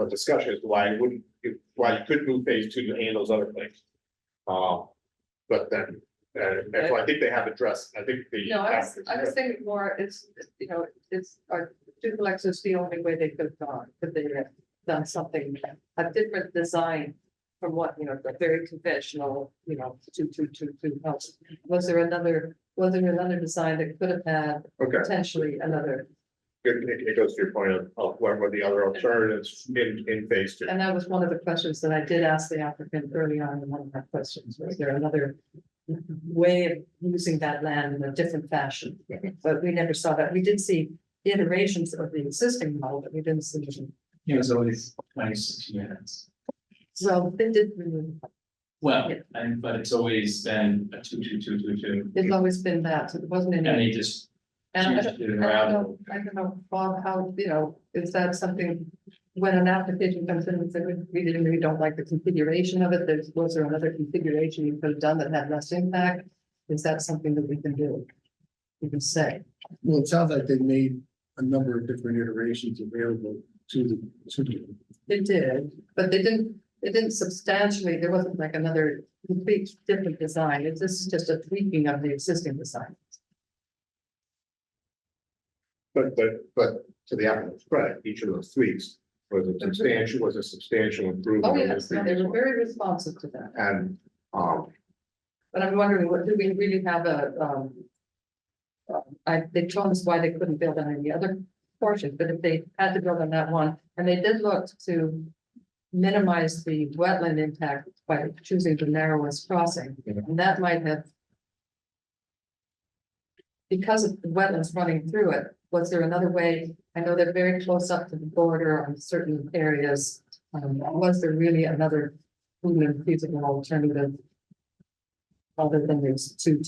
Speaker 4: discussion as to why it wouldn't, why you couldn't move phase two and those other things. But then, and so I think they have addressed, I think the.
Speaker 5: no, I was thinking more, it's, you know, it's, our duplex is the only way they could have gone, but they have done something, a different design from what, you know, the very conventional, you know, two house. Was there another design that could have had
Speaker 4: Okay,
Speaker 5: potentially another,
Speaker 4: it goes to your point of what were the other alternatives in phase two.
Speaker 5: and that was one of the questions that I did ask the applicant early on in one of my questions, was there another way of using that land in a different fashion? But we never saw that. We did see iterations of the existing model, but we didn't see.
Speaker 1: It was always 26 units.
Speaker 5: So they did remove,
Speaker 1: Well, and, but it's always been a 2.
Speaker 5: it's always been that, so there wasn't
Speaker 1: And
Speaker 5: any.
Speaker 1: they just
Speaker 5: And I
Speaker 1: changed
Speaker 5: don't,
Speaker 1: it
Speaker 5: I don't
Speaker 1: around.
Speaker 5: know, I don't know, Bob, how, you know, is that something, when an application comes in and says, we don't like the configuration of it, was there another configuration you could have done that had less impact? Is that something that we can do? We can say,
Speaker 6: Well, it sounds like they made a number of different iterations available to the.
Speaker 5: they did, but they didn't substantially, there wasn't like another complete different design, it's just a tweaking of the existing design.
Speaker 4: But to the applicant's credit, each of those tweaks was a substantial improvement.
Speaker 5: Oh,
Speaker 4: over the
Speaker 5: yes, no, they
Speaker 4: previous
Speaker 5: were
Speaker 4: one.
Speaker 5: very responsive to that.
Speaker 4: And,
Speaker 5: But I'm wondering, what, do we really have they told us why they couldn't build on any other portion, but if they had to build on that one, and they did look to minimize the wetland impact by choosing the narrowest crossing, and that might have, because of the wetlands running through it, was there another way? I know they're very close up to the border on certain areas. Was there really another feasible alternative? Other than these two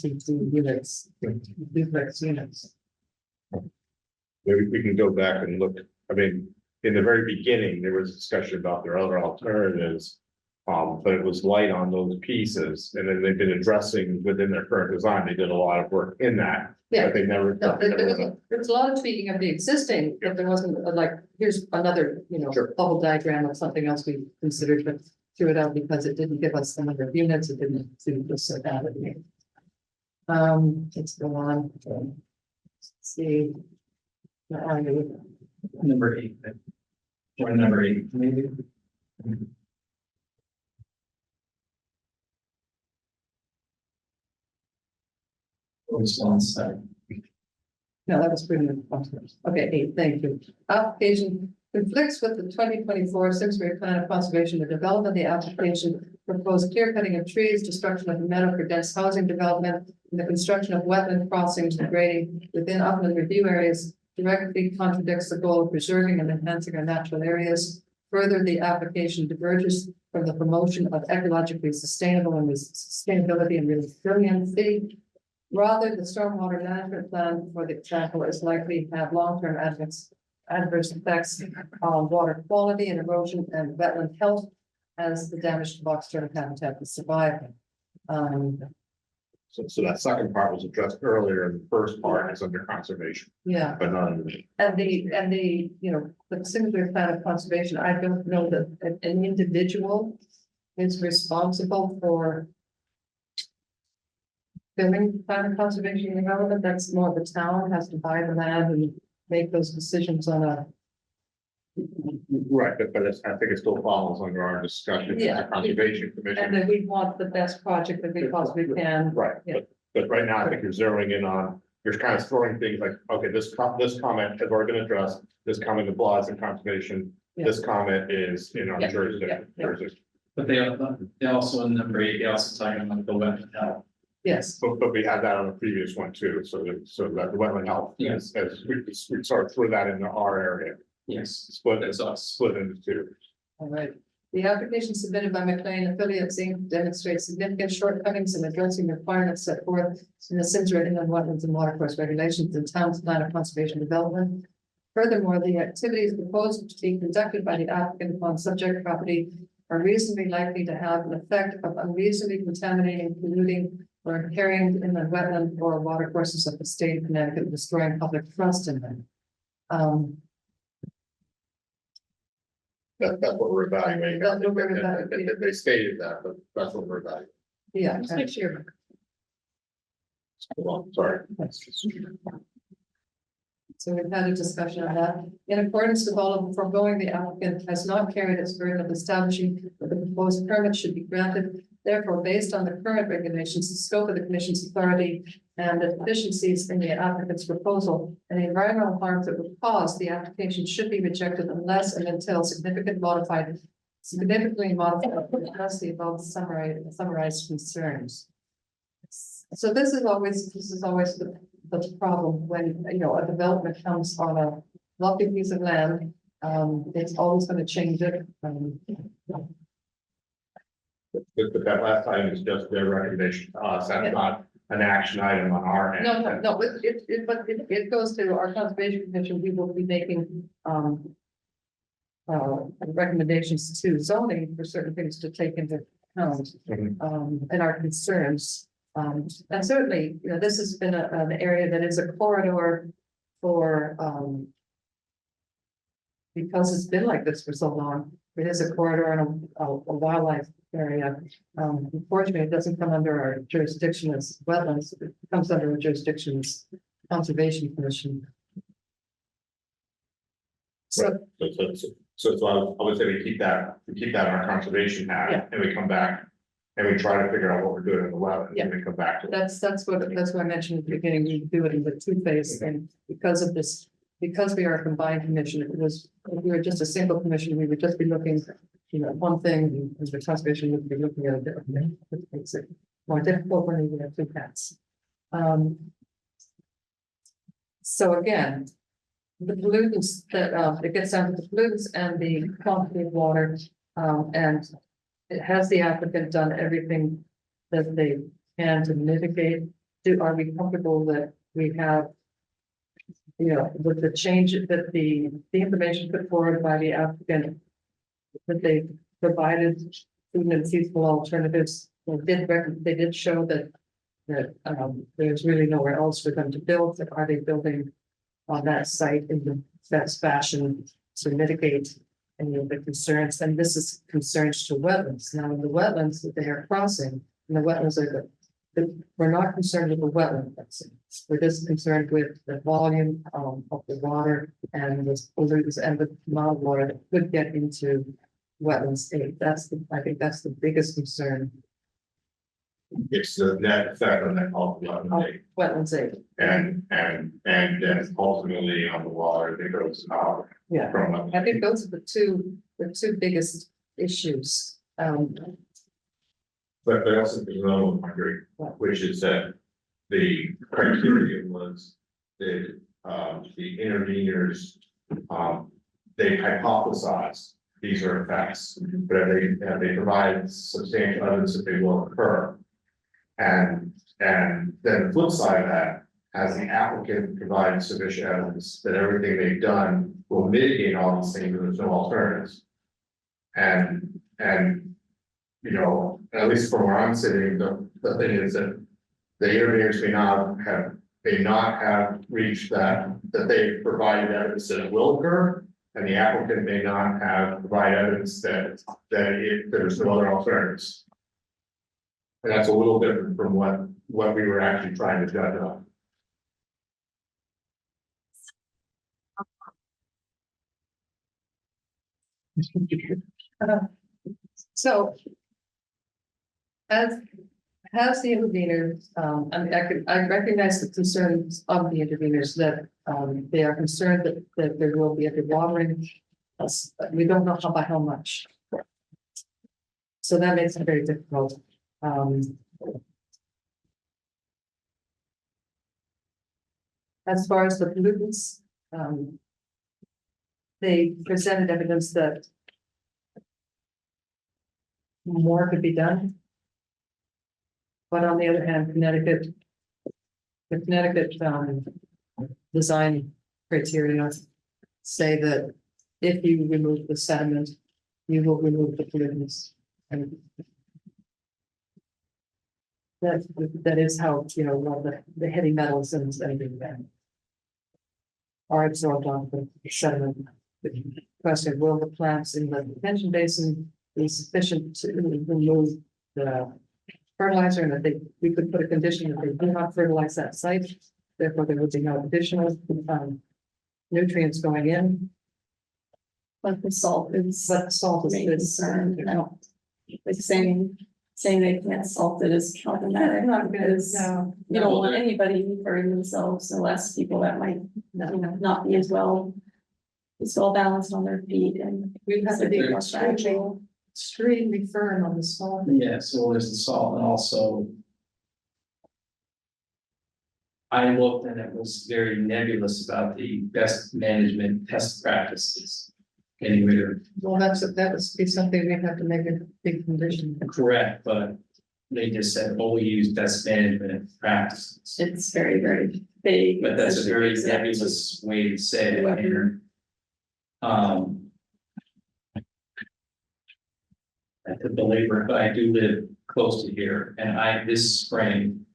Speaker 5: units, duplex units.
Speaker 4: maybe we can go back and look, I mean, in the very beginning, there was discussion about their other alternatives. But it was light on those pieces, and then they've been addressing within their current design, they did a lot of work in that.
Speaker 5: Yeah.
Speaker 4: But they never.
Speaker 5: No, there was a lot of tweaking of the existing, if there wasn't like, here's another, you know,
Speaker 4: Sure.
Speaker 5: bubble diagram of something else we considered, but threw it out because it didn't give us the number of units, it didn't do this or that. Let's go on. Let's see. Where are you?
Speaker 1: Number 8. Or number 8, maybe. Which one's that?
Speaker 5: No, that was pretty much. Okay, 8, thank you. Application conflicts with the 2024 Simsbury Plan of Conservation and Development. The application proposed clear cutting of trees, destruction of the meadow for dense housing development, and the construction of wetland crossings and grading within upland review areas directly contradicts the goal of preserving and enhancing our natural areas. Further, the application diverges from the promotion of ecologically sustainable and sustainability and resiliency. Rather, the stormwater management plan, for example, is likely to have long-term adverse effects on water quality and erosion and wetland health as the damage to box turtle habitat is surviving.
Speaker 4: So that second part was addressed earlier, and the first part is under conservation,
Speaker 5: Yeah,
Speaker 4: but not under.
Speaker 5: and the, you know, the Simsbury Plan of Conservation, I don't know that an individual is responsible for filling plan of conservation and development. That's more the town has to buy the land and make those decisions on a.
Speaker 4: Right, but I think it still follows under our discussion as
Speaker 5: Yeah.
Speaker 4: a conservation
Speaker 5: And
Speaker 4: commission.
Speaker 5: then we want the best project that we possibly can.
Speaker 4: Right,
Speaker 5: Yeah.
Speaker 4: but right now, I think you're zeroing in on, you're kind of throwing things like, okay, this comment has already been addressed, this comment applies in conservation.
Speaker 5: Yeah.
Speaker 4: This comment is in our
Speaker 5: Yeah,
Speaker 4: jurisdiction.
Speaker 5: yeah.
Speaker 1: But they also in number 8, they also talking about the wetland health.
Speaker 5: Yes,
Speaker 4: But we had that on the previous one too, so that the wetland health,
Speaker 1: Yes.
Speaker 4: as we sort of threw that into our area,
Speaker 1: Yes,
Speaker 4: split
Speaker 1: that's us.
Speaker 4: split into two.
Speaker 5: all right.
Speaker 2: The application submitted by McLean Affiliates Inc. demonstrates significant shortcomings in addressing requirements set forth in the Simsbury Inland Wetlands and Watercourse Regulations and Town's Plan of Conservation Development. Furthermore, the activities proposed to be conducted by the applicant upon subject property are reasonably likely to have an effect of unreasonably contaminating, polluting, or impairing in the wetland or watercourses of the state of Connecticut, destroying public trust in them.
Speaker 4: That's what we're evaluating.
Speaker 2: That's what we're evaluating.
Speaker 4: They stated that, but that's what we're evaluating.
Speaker 2: Yeah.
Speaker 4: Sorry.
Speaker 2: So we've had a discussion on that. In accordance with all of the foregoing, the applicant has not carried its burden of establishing that the proposed permit should be granted. Therefore, based on the current regulations, the scope of the commission's authority and the deficiencies in the applicant's proposal and the environmental harms that would cause, the application should be rejected unless and until significantly modified to address the above summarized concerns. So this is always the problem when, you know, a development comes on a lovely piece of land. It's always going to change it.
Speaker 4: But that last item is just their recommendation to us, that's not an action item on our end.
Speaker 2: No, it goes to our conservation commission. We will be making, recommendations to zoning for certain things to take into account, and our concerns. And certainly, you know, this has been an area that is a corridor for, because it's been like this for so long, it is a corridor and a wildlife area. Unfortunately, it doesn't come under our jurisdiction as wetlands, it comes under our jurisdiction as conservation commission. So,
Speaker 4: So I would say we keep that in our conservation
Speaker 2: Yeah.
Speaker 4: hat, and we come back. And we try to figure out what we're doing in the wetlands,
Speaker 2: Yeah.
Speaker 4: and we come back to it.
Speaker 2: that's what I mentioned at the beginning, we do it in the two-phase, and because of this, because we are a combined commission, if we were just a single commission, we would just be looking, you know, at one thing, and the conservation would be looking at a different thing, which makes it more difficult when we have two hats. So again, the pollutants that, it gets down to the pollutants and the quantity of water, and has the applicant done everything that they can to mitigate? Are we comfortable that we have, you know, with the change that the information put forward by the applicant, that they provided food and feasible alternatives, they did show that there's really nowhere else for them to build. Are they building on that site in the best fashion to mitigate any of the concerns? And this is concerns to wetlands. Now, in the wetlands that they are crossing, and the wetlands are we're not concerned with the wetland crossing. We're just concerned with the volume of the water and the pollutants and the amount of water that could get into wetlands 8. I think that's the biggest concern.
Speaker 4: It's the net effect on that whole wetland,
Speaker 2: Wetlands 8.
Speaker 4: and then ultimately on the water that goes out
Speaker 2: Yeah.
Speaker 4: from.
Speaker 2: I think those are the two biggest issues.
Speaker 4: But also there's another one, Marguerite, which is that the criteria was that, the interveners, they hypothesized these are effects, but they provide substantial evidence that they will occur. And then the flip side of that, as the applicant provides sufficient evidence that everything they've done will mitigate all these things, and there's no alternatives. And, you know, at least from where I'm sitting, the thing is that the interveners may not have reached that they provided evidence that it will occur. And the applicant may not have provided evidence that there's no other alternatives. And that's a little different from what we were actually trying to judge on.
Speaker 2: So. Has the interveners, I mean, I recognize the concerns of the interveners that, they are concerned that there will be a dewatering. We don't know by how much. So that makes it very difficult. As far as the pollutants, they presented evidence that
Speaker 5: more could be done. But on the other hand, the Connecticut, design criteria say that if you remove the sediment, you will remove the pollutants. And that is how, you know, all the heavy metals and everything that are absorbed on the sediment. The question, will the plants in the detention basin be sufficient to remove the fertilizer? And that we could put a condition that they do not fertilize that site, therefore there would be no additional nutrients going in.
Speaker 2: But the salt is.
Speaker 5: But salt is.
Speaker 2: Main concern, I don't, like saying they can't salt it is problematic, because you don't want anybody hurting themselves unless people that might, you know, not be as well balanced on their feet, and
Speaker 5: We'd have to be
Speaker 2: more
Speaker 5: extremely,
Speaker 2: fragile.
Speaker 5: extremely firm on the salt.
Speaker 1: Yeah, so there's the salt and also. I looked and it was very nebulous about the best management test practices. Getting rid of.
Speaker 5: Well, that would be something we'd have to make a big condition.
Speaker 1: Correct, but they just said, oh, we use best management practices.
Speaker 2: It's very, very vague.
Speaker 1: But that's a very nebulous way to say it here. I could belabor it, but I do live close to here, and this spring.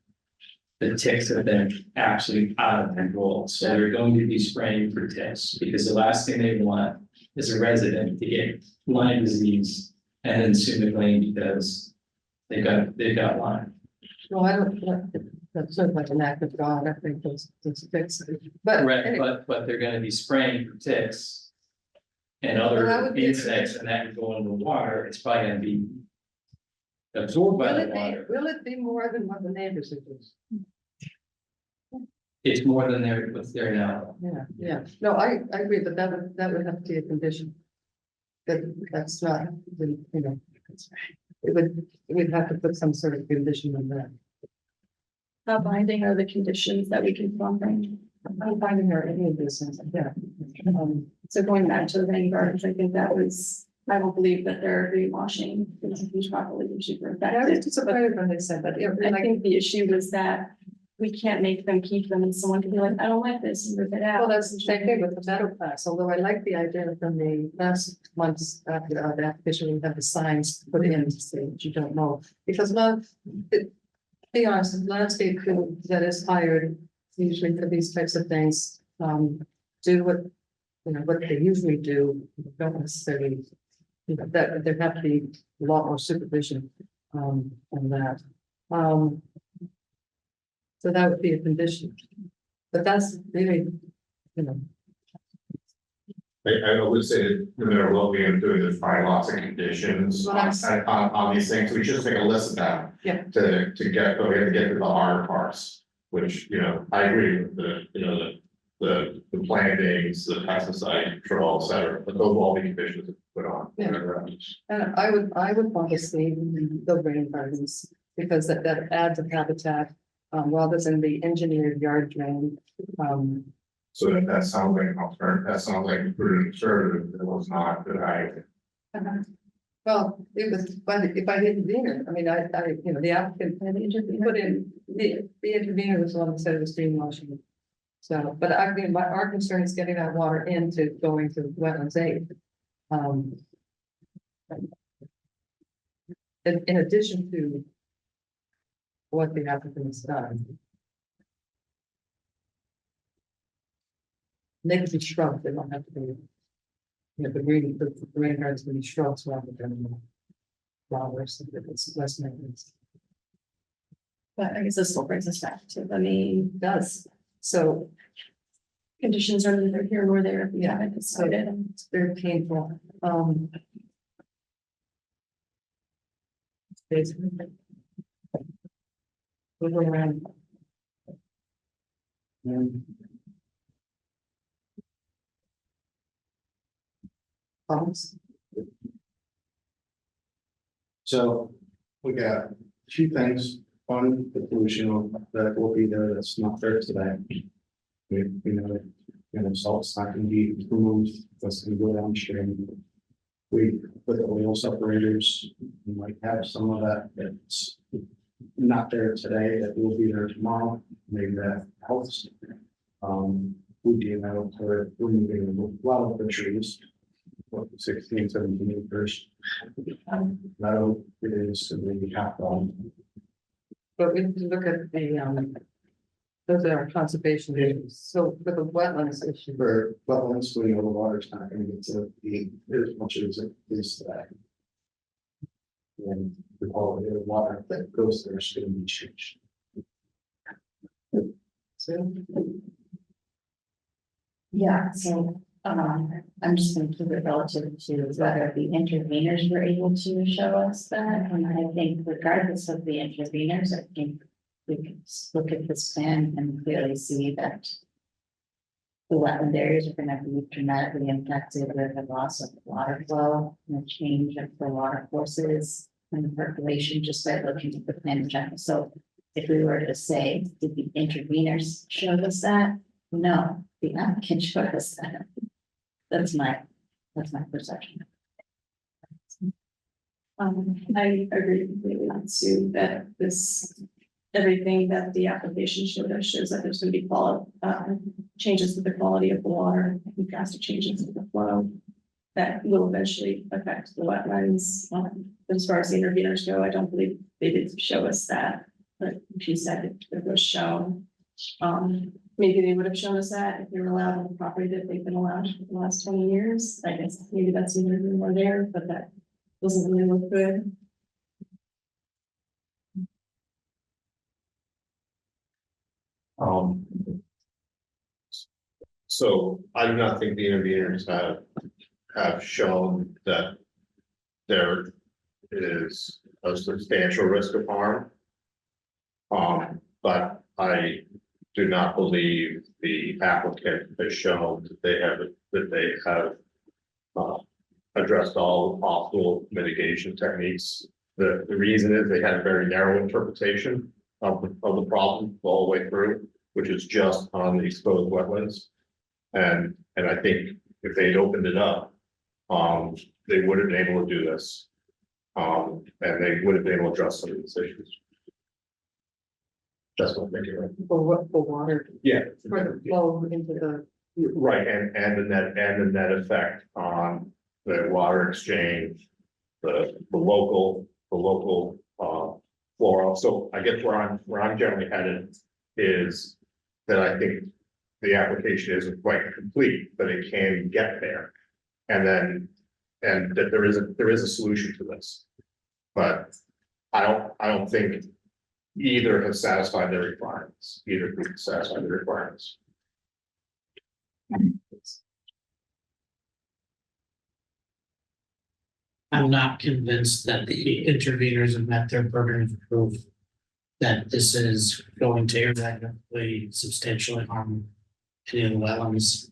Speaker 1: The ticks have been absolutely out of control, so they're going to be spraying for ticks, because the last thing they want is a resident to get Lyme disease and then sue McLean because they've got Lyme.
Speaker 5: Well, I don't, that's sort of like an act of God, I think those fix it. But
Speaker 1: Correct,
Speaker 5: anyway,
Speaker 1: but they're gonna be spraying for ticks and
Speaker 5: Well, that
Speaker 1: other
Speaker 5: would be-
Speaker 1: insects, and that can go into the water, it's probably gonna be absorbed by the water.
Speaker 5: will it be more than what the neighbors are doing?
Speaker 1: It's more than what's there now.
Speaker 5: Yeah, no, I agree, but that would have to be a condition. That's not, you know, we'd have to put some sort of condition on that.
Speaker 2: How binding are the conditions that we can find?
Speaker 5: I'm finding there any of this, yeah.
Speaker 2: So going back to the rain gardens, I think that was, I don't believe that they're greenwashing, it's a huge properly super
Speaker 5: I was
Speaker 2: effective.
Speaker 5: disappointed when they said that.
Speaker 2: I think the issue was that we can't make them keep them, and someone could be like, I don't like this, and rip it out.
Speaker 5: Well, that's the same thing with the meadow class, although I like the idea from the last month's after the application, we have the signs put in to say that you don't know. Because to be honest, the landscape crew that is hired usually for these types of things, do what, you know, what they usually do, don't necessarily, you know, that there have to be a lot more supervision, on that. So that would be a condition, but that's really, you know,
Speaker 8: I would say that no matter what we end up doing, there's probably lots of conditions
Speaker 5: Well,
Speaker 8: on these things, we should just make a list of them.
Speaker 5: Yeah.
Speaker 8: To get, we have to get to the harder parts, which, you know, I agree with the plantings, the pesticide control, et cetera, but those will all be conditions to put on.
Speaker 5: Yeah.
Speaker 8: whatever else.
Speaker 5: and I would want to see the rain gardens, because that adds a habitat. Rather than the engineered yard drain,
Speaker 8: So that sounds like an alternative, that sounds like a pretty conservative, it was not that
Speaker 5: well, it was, but if I didn't mean it, I mean, you know, the applicant, put in, the intervener was the one that said it was greenwashing. So, but I mean, our concern is getting that water into going to wetlands aid. In addition to what the applicant has done. They could be shrubs, they don't have to be. You know, the green gardens can be shrubs rather than flowers, if it's less maintenance.
Speaker 2: But I guess this still brings us back to the main
Speaker 5: It does, so,
Speaker 2: conditions are neither here nor there. We
Speaker 5: Yeah,
Speaker 2: haven't decided.
Speaker 5: it's very painful, basically. We'll go around. Thoughts?
Speaker 6: So we got a few things. One, the pollution that will be there, that's not there today. Salt's not gonna be removed, that's gonna go downstream. We put the oil separators We might have some of that that's not there today, that will be there tomorrow, maybe that helps. We do know for removing a lot of the trees, what, 16, 17 acres. Now it is maybe half on.
Speaker 5: But we need to look at those are our conservation issues. So for the wetlands issue,
Speaker 6: For wetlands, we know the water's not gonna get to be as much as it is today. And the quality of the water that goes there is gonna be changed.
Speaker 5: so
Speaker 7: Yeah, so, I'm just gonna keep it relative to whether the interveners were able to show us that, and I think regardless of the interveners, I think. We can look at this plan and clearly see that. The wetland areas are gonna be dramatically impacted with the loss of water flow and the change of the water courses. And the percolation just by looking at the plan in general, so if we were to say, did the interveners show us that? No, the applicant showed us that. That's my perception.
Speaker 9: I agree completely with Sue that this, everything that the application showed us shows that there's gonna be changes to the quality of the water, and drastic changes to the flow. That will eventually affect the wetlands. As far as the interveners go, I don't believe they did show us that, but she said it was shown. Maybe they would have shown us that if they were allowed on the property that they've been allowed for the last 20 years. I guess maybe that's either more there, but that doesn't really look good.
Speaker 8: So I do not think the interveners have shown that there is a substantial risk of harm. But I do not believe the applicant has shown that they have addressed all possible mitigation techniques. The reason is they had a very narrow interpretation of the problem all the way through, which is just on the exposed wetlands. And I think if they'd opened it up, they would have been able to do this. And they would have been able to address some of these issues. That's what I'm thinking.
Speaker 5: for what, for water,
Speaker 8: Yeah.
Speaker 5: for the flow into the,
Speaker 8: Right, and the net effect on the water exchange, the local flora. So I guess where I'm generally headed is that I think the application isn't quite complete, but it can get there. And that there is a solution to this. But I don't think either has satisfied their requirements, either group has satisfied the requirements.
Speaker 10: I'm not convinced that the interveners have met their burden of proof. That this is going to irreparably substantially harm any of the wetlands.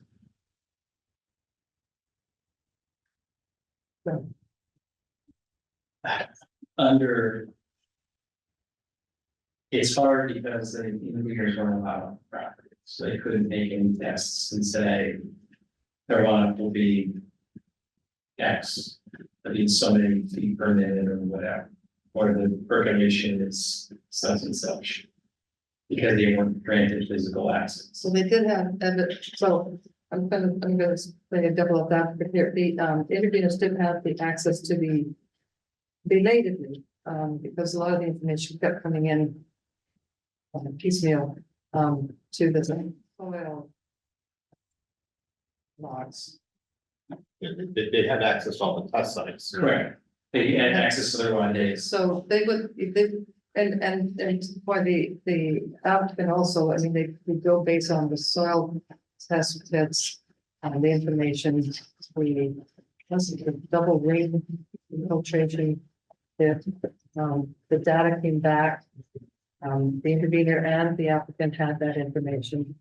Speaker 1: Under. It's hard because the interveners weren't allowed on the property, so they couldn't make any tests and say. Their runoff will be. X, I mean, so many feet per minute or whatever, or the percolation is such and such. Because they weren't granted physical access.
Speaker 5: so they did have, so I'm gonna play a double advocate here. The interveners did have the access to the belatedly, because a lot of the information kept coming in piecemeal, to the soil logs.
Speaker 8: They had access to all the test sites.
Speaker 1: Correct. They had access to their 1 days.
Speaker 5: So they would, if they, and for the applicant also, I mean, they go based on the soil test that's the information, the double ring infiltration. The data came back, the intervener and the applicant had that information.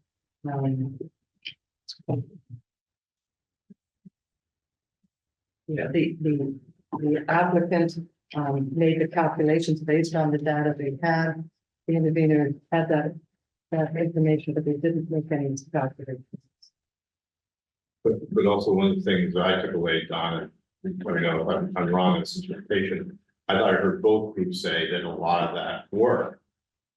Speaker 5: Yeah, the applicant made the calculations based on the data they had. The intervener had that information, but they didn't make any calculations.
Speaker 8: But also one of the things that I took away, Don, and let me know if I'm wrong in this interpretation, I heard both groups say that a lot of that work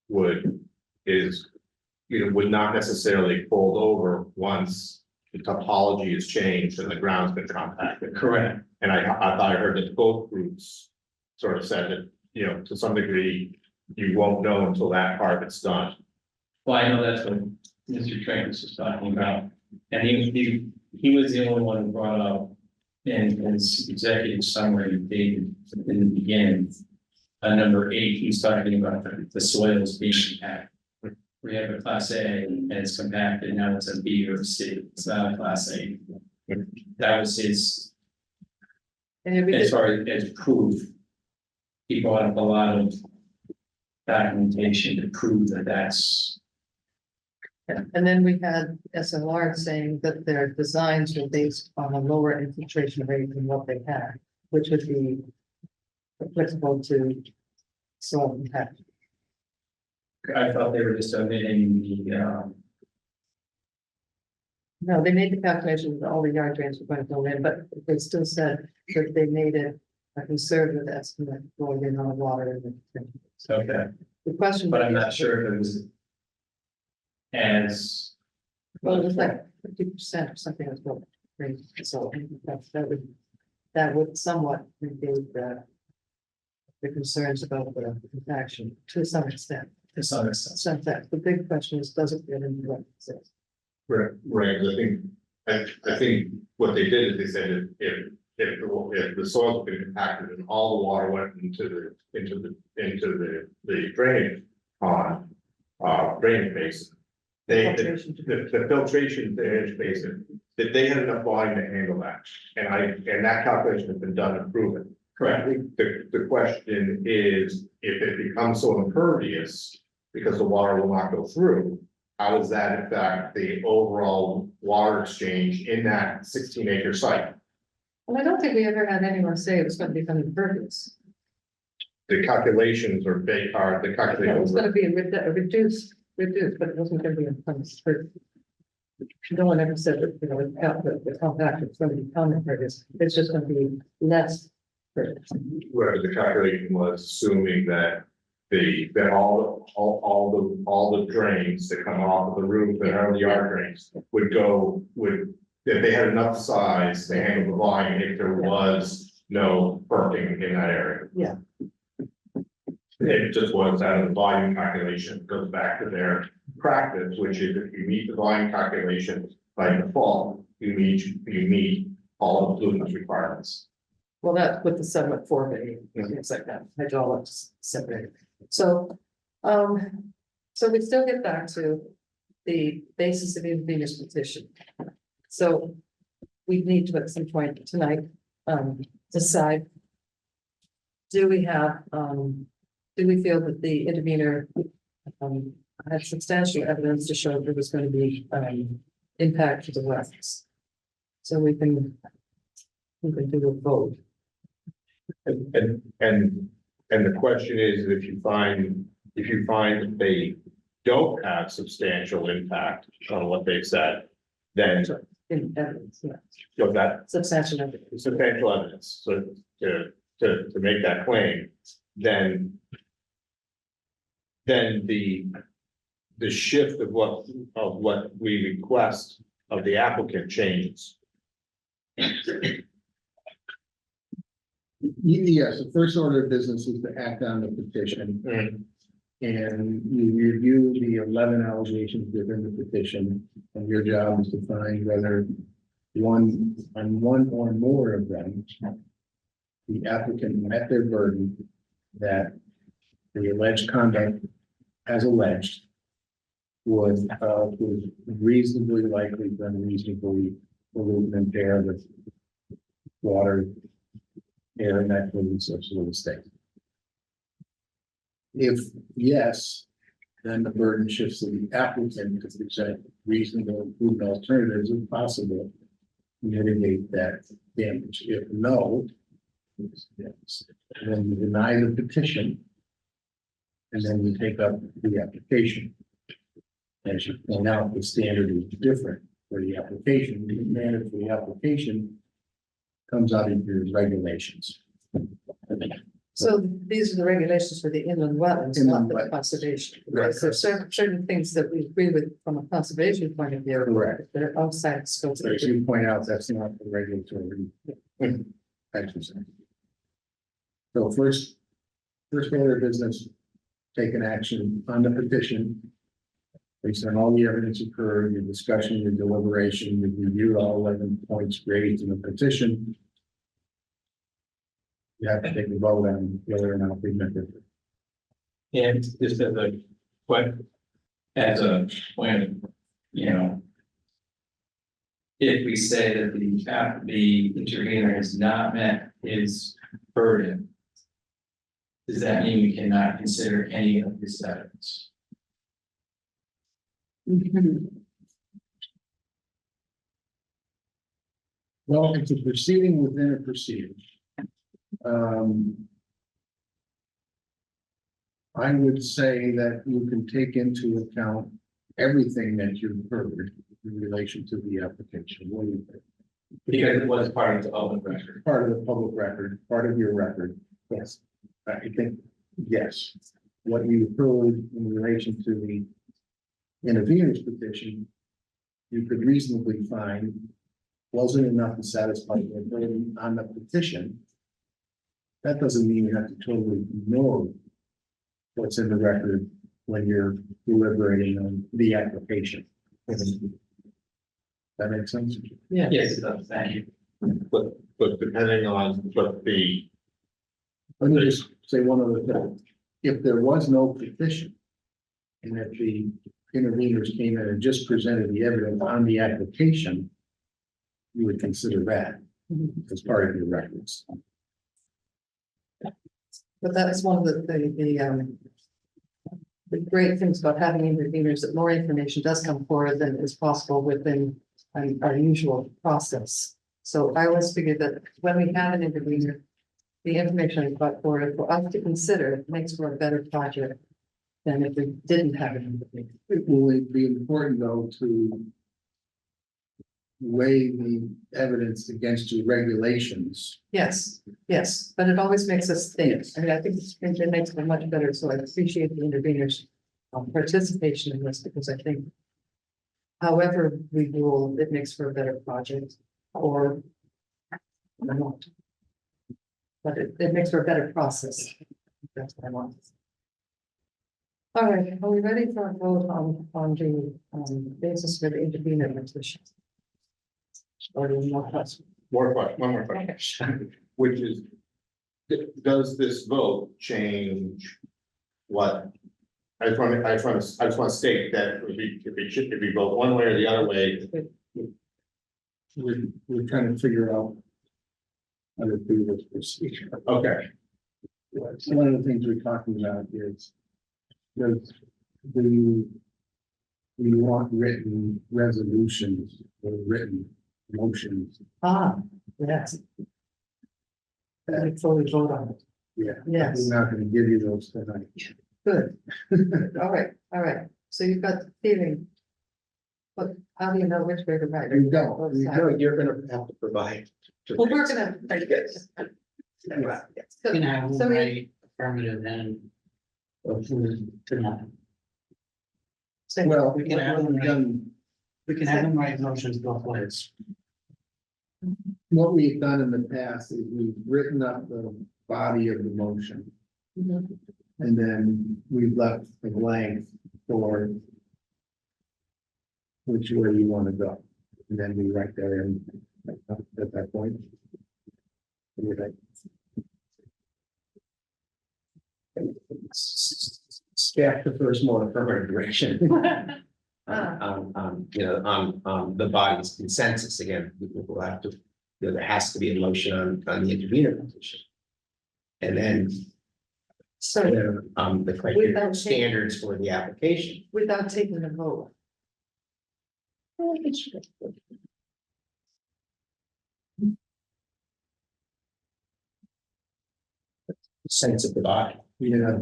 Speaker 8: would, would not necessarily fold over once the topology is changed and the ground's been compacted.
Speaker 1: Correct.
Speaker 8: And I thought I heard that both groups sort of said that, to some degree, you won't know until that part is done.
Speaker 1: Well, I know that's what Mr. Travis was talking about, and he was the only one who brought up in his executive summary, David, in the beginning. Number 8, he's talking about the soils being compacted. We have a class A and it's compacted, now it's a B or a C, it's not a class A. That was his,
Speaker 2: And
Speaker 1: as far as proof. He brought up a lot of documentation to prove that that's.
Speaker 5: And then we had SLR saying that their designs were based on a lower infiltration rate than what they had, which would be applicable to soil impact.
Speaker 1: I thought they were just omitting the,
Speaker 5: No, they made the calculation that all the yard drains were going to go in, but they still said that they made it a conservative estimate going in on water.
Speaker 1: okay,
Speaker 5: The question.
Speaker 1: but I'm not sure if it was. As,
Speaker 5: Well, it was like 50% or something as well. So that would somewhat negate the concerns about the compaction to some extent.
Speaker 1: to some extent.
Speaker 5: Some fact, the big question is, does it get into what it says?
Speaker 8: Right, I think what they did is they said if the soil's been compacted and all the water went into the drainage pond, drainage basin. The filtration drainage basin, that they had enough volume to handle that, and that calculation has been done and proven.
Speaker 1: Correct.
Speaker 8: The question is, if it becomes so impervious, because the water will not go through, how does that affect the overall water exchange in that 16-acre site?
Speaker 5: Well, I don't think we ever had anyone say it was going to become impervious.
Speaker 8: The calculations are big, the
Speaker 5: It
Speaker 8: calculations.
Speaker 5: was going to be reduced, but it wasn't going to be impervious. No one ever said that, the compact is going to become impervious. It's just going to be less.
Speaker 8: Where the calculation was assuming that all the drains that come off of the roof that are the yard drains if they had enough size to handle the volume if there was no perking in that area.
Speaker 5: Yeah.
Speaker 8: It just was out of the volume calculation, it goes back to their practice, which is if you meet the volume calculation by default, you meet all the fluidness requirements.
Speaker 5: Well, that's with the sediment forming, things like that, hydraulics separated. So we still get back to the basis of interveners petition. So we need to at some point tonight, decide. Do we feel that the intervener, had substantial evidence to show there was going to be, impact to the wetlands? So we can do a vote.
Speaker 8: And the question is, if you find that they don't have substantial impact on what they've said, then
Speaker 5: In evidence, yeah,
Speaker 8: you that
Speaker 5: substantial evidence.
Speaker 8: substantial evidence, so to make that claim, then the shift of what we request of the applicant changes.
Speaker 6: Yes, the first order of business is to act on the petition. And you review the 11 allegations within the petition, and your job is to find whether one or more of them, the applicant met their burden that the alleged conduct as alleged was reasonably likely to unreasonably pollute and impair the water, air, and that of the state. If yes, then the burden shifts to the applicant because there's a reasonable proven alternatives if possible to mitigate that damage. If no, then you deny the petition and then you take up the application. As you point out, the standard is different for the application. The standard for the application comes out in your regulations.
Speaker 5: So these are the regulations for the inland wetlands, not
Speaker 6: Inland
Speaker 5: the
Speaker 6: wetlands.
Speaker 5: conservation.
Speaker 6: Right.
Speaker 5: So certain things that we agree with from a conservation point of view.
Speaker 6: Correct.
Speaker 5: They're outside the scope.
Speaker 6: So as you point out, that's not the regulatory exercise. So first order of business, take an action on the petition. Based on all the evidence occurred, your discussion, your deliberation, you reviewed all 11 points raised in the petition. You have to take a vote on whether or not we met it.
Speaker 1: And just as a, what, as a point, you know. If we say that the intervener has not met his burden. Does that mean we cannot consider any of this evidence?
Speaker 6: Well, it's a proceeding within a proceeding. I would say that you can take into account everything that you've heard in relation to the application. What do you think?
Speaker 1: Because it was part of the public record.
Speaker 6: Part of the public record, part of your record, yes. I think, yes. What you heard in relation to the intervener's petition, you could reasonably find wasn't enough to satisfy the burden on the petition. That doesn't mean you have to totally ignore what's in the record when you're deliberating on the application. That makes sense?
Speaker 5: Yeah.
Speaker 1: Yes, it does, thank you.
Speaker 8: But depending on what the,
Speaker 6: Let me just say one other thing. If there was no petition, and if the interveners came in and just presented the evidence on the application, you would consider that as part of your records.
Speaker 5: But that's one of the great things about having interveners, that more information does come forward than is possible within our usual process. So I always figured that when we have an intervener, the information brought forward for us to consider makes for a better project than if we didn't have an intervener.
Speaker 6: It will be important, though, to weigh the evidence against your regulations.
Speaker 5: Yes, yes, but it always makes us think. I mean, I think it makes it much better, so I appreciate the interveners' participation in this, because I think however we rule, it makes for a better project, or not. But it makes for a better process. That's what I want. All right, are we ready for a vote on the basis for the intervener petition? Or do we more questions?
Speaker 8: one more question, which is, does this vote change what? I just want to state that if we vote one way or the other way,
Speaker 6: We're trying to figure out how to do this procedure.
Speaker 8: okay.
Speaker 6: So one of the things we're talking about is, do we want written resolutions or written motions?
Speaker 5: Yes. Before we vote on it,
Speaker 6: Yeah.
Speaker 5: yes,
Speaker 6: We're not gonna give you those tonight.
Speaker 5: good. All right, so you've got the feeling. But how do you know which way to write?
Speaker 6: You don't.
Speaker 5: You
Speaker 3: No, you're gonna have to provide.
Speaker 5: Well, we're gonna.
Speaker 10: You can have
Speaker 5: So
Speaker 10: them
Speaker 5: we-
Speaker 10: write affirmative and. Tonight.
Speaker 6: Well,
Speaker 10: We can have them
Speaker 6: we've
Speaker 10: write-
Speaker 6: done,
Speaker 10: We can have them write motions both ways.
Speaker 6: what we've done in the past is we've written up the body of the motion.
Speaker 5: Mhm.
Speaker 6: And then we've left the blank for which way you want to go. And then we write there in at that point. You're right.
Speaker 3: Staff prefers more affirmative direction. On the body's consensus, again, we'll have to, there has to be a motion on the intervener petition. And then,
Speaker 5: So
Speaker 3: the criteria
Speaker 5: Without
Speaker 3: standards for the application.
Speaker 5: without taking a vote.
Speaker 3: Sense of the body.
Speaker 6: Yeah.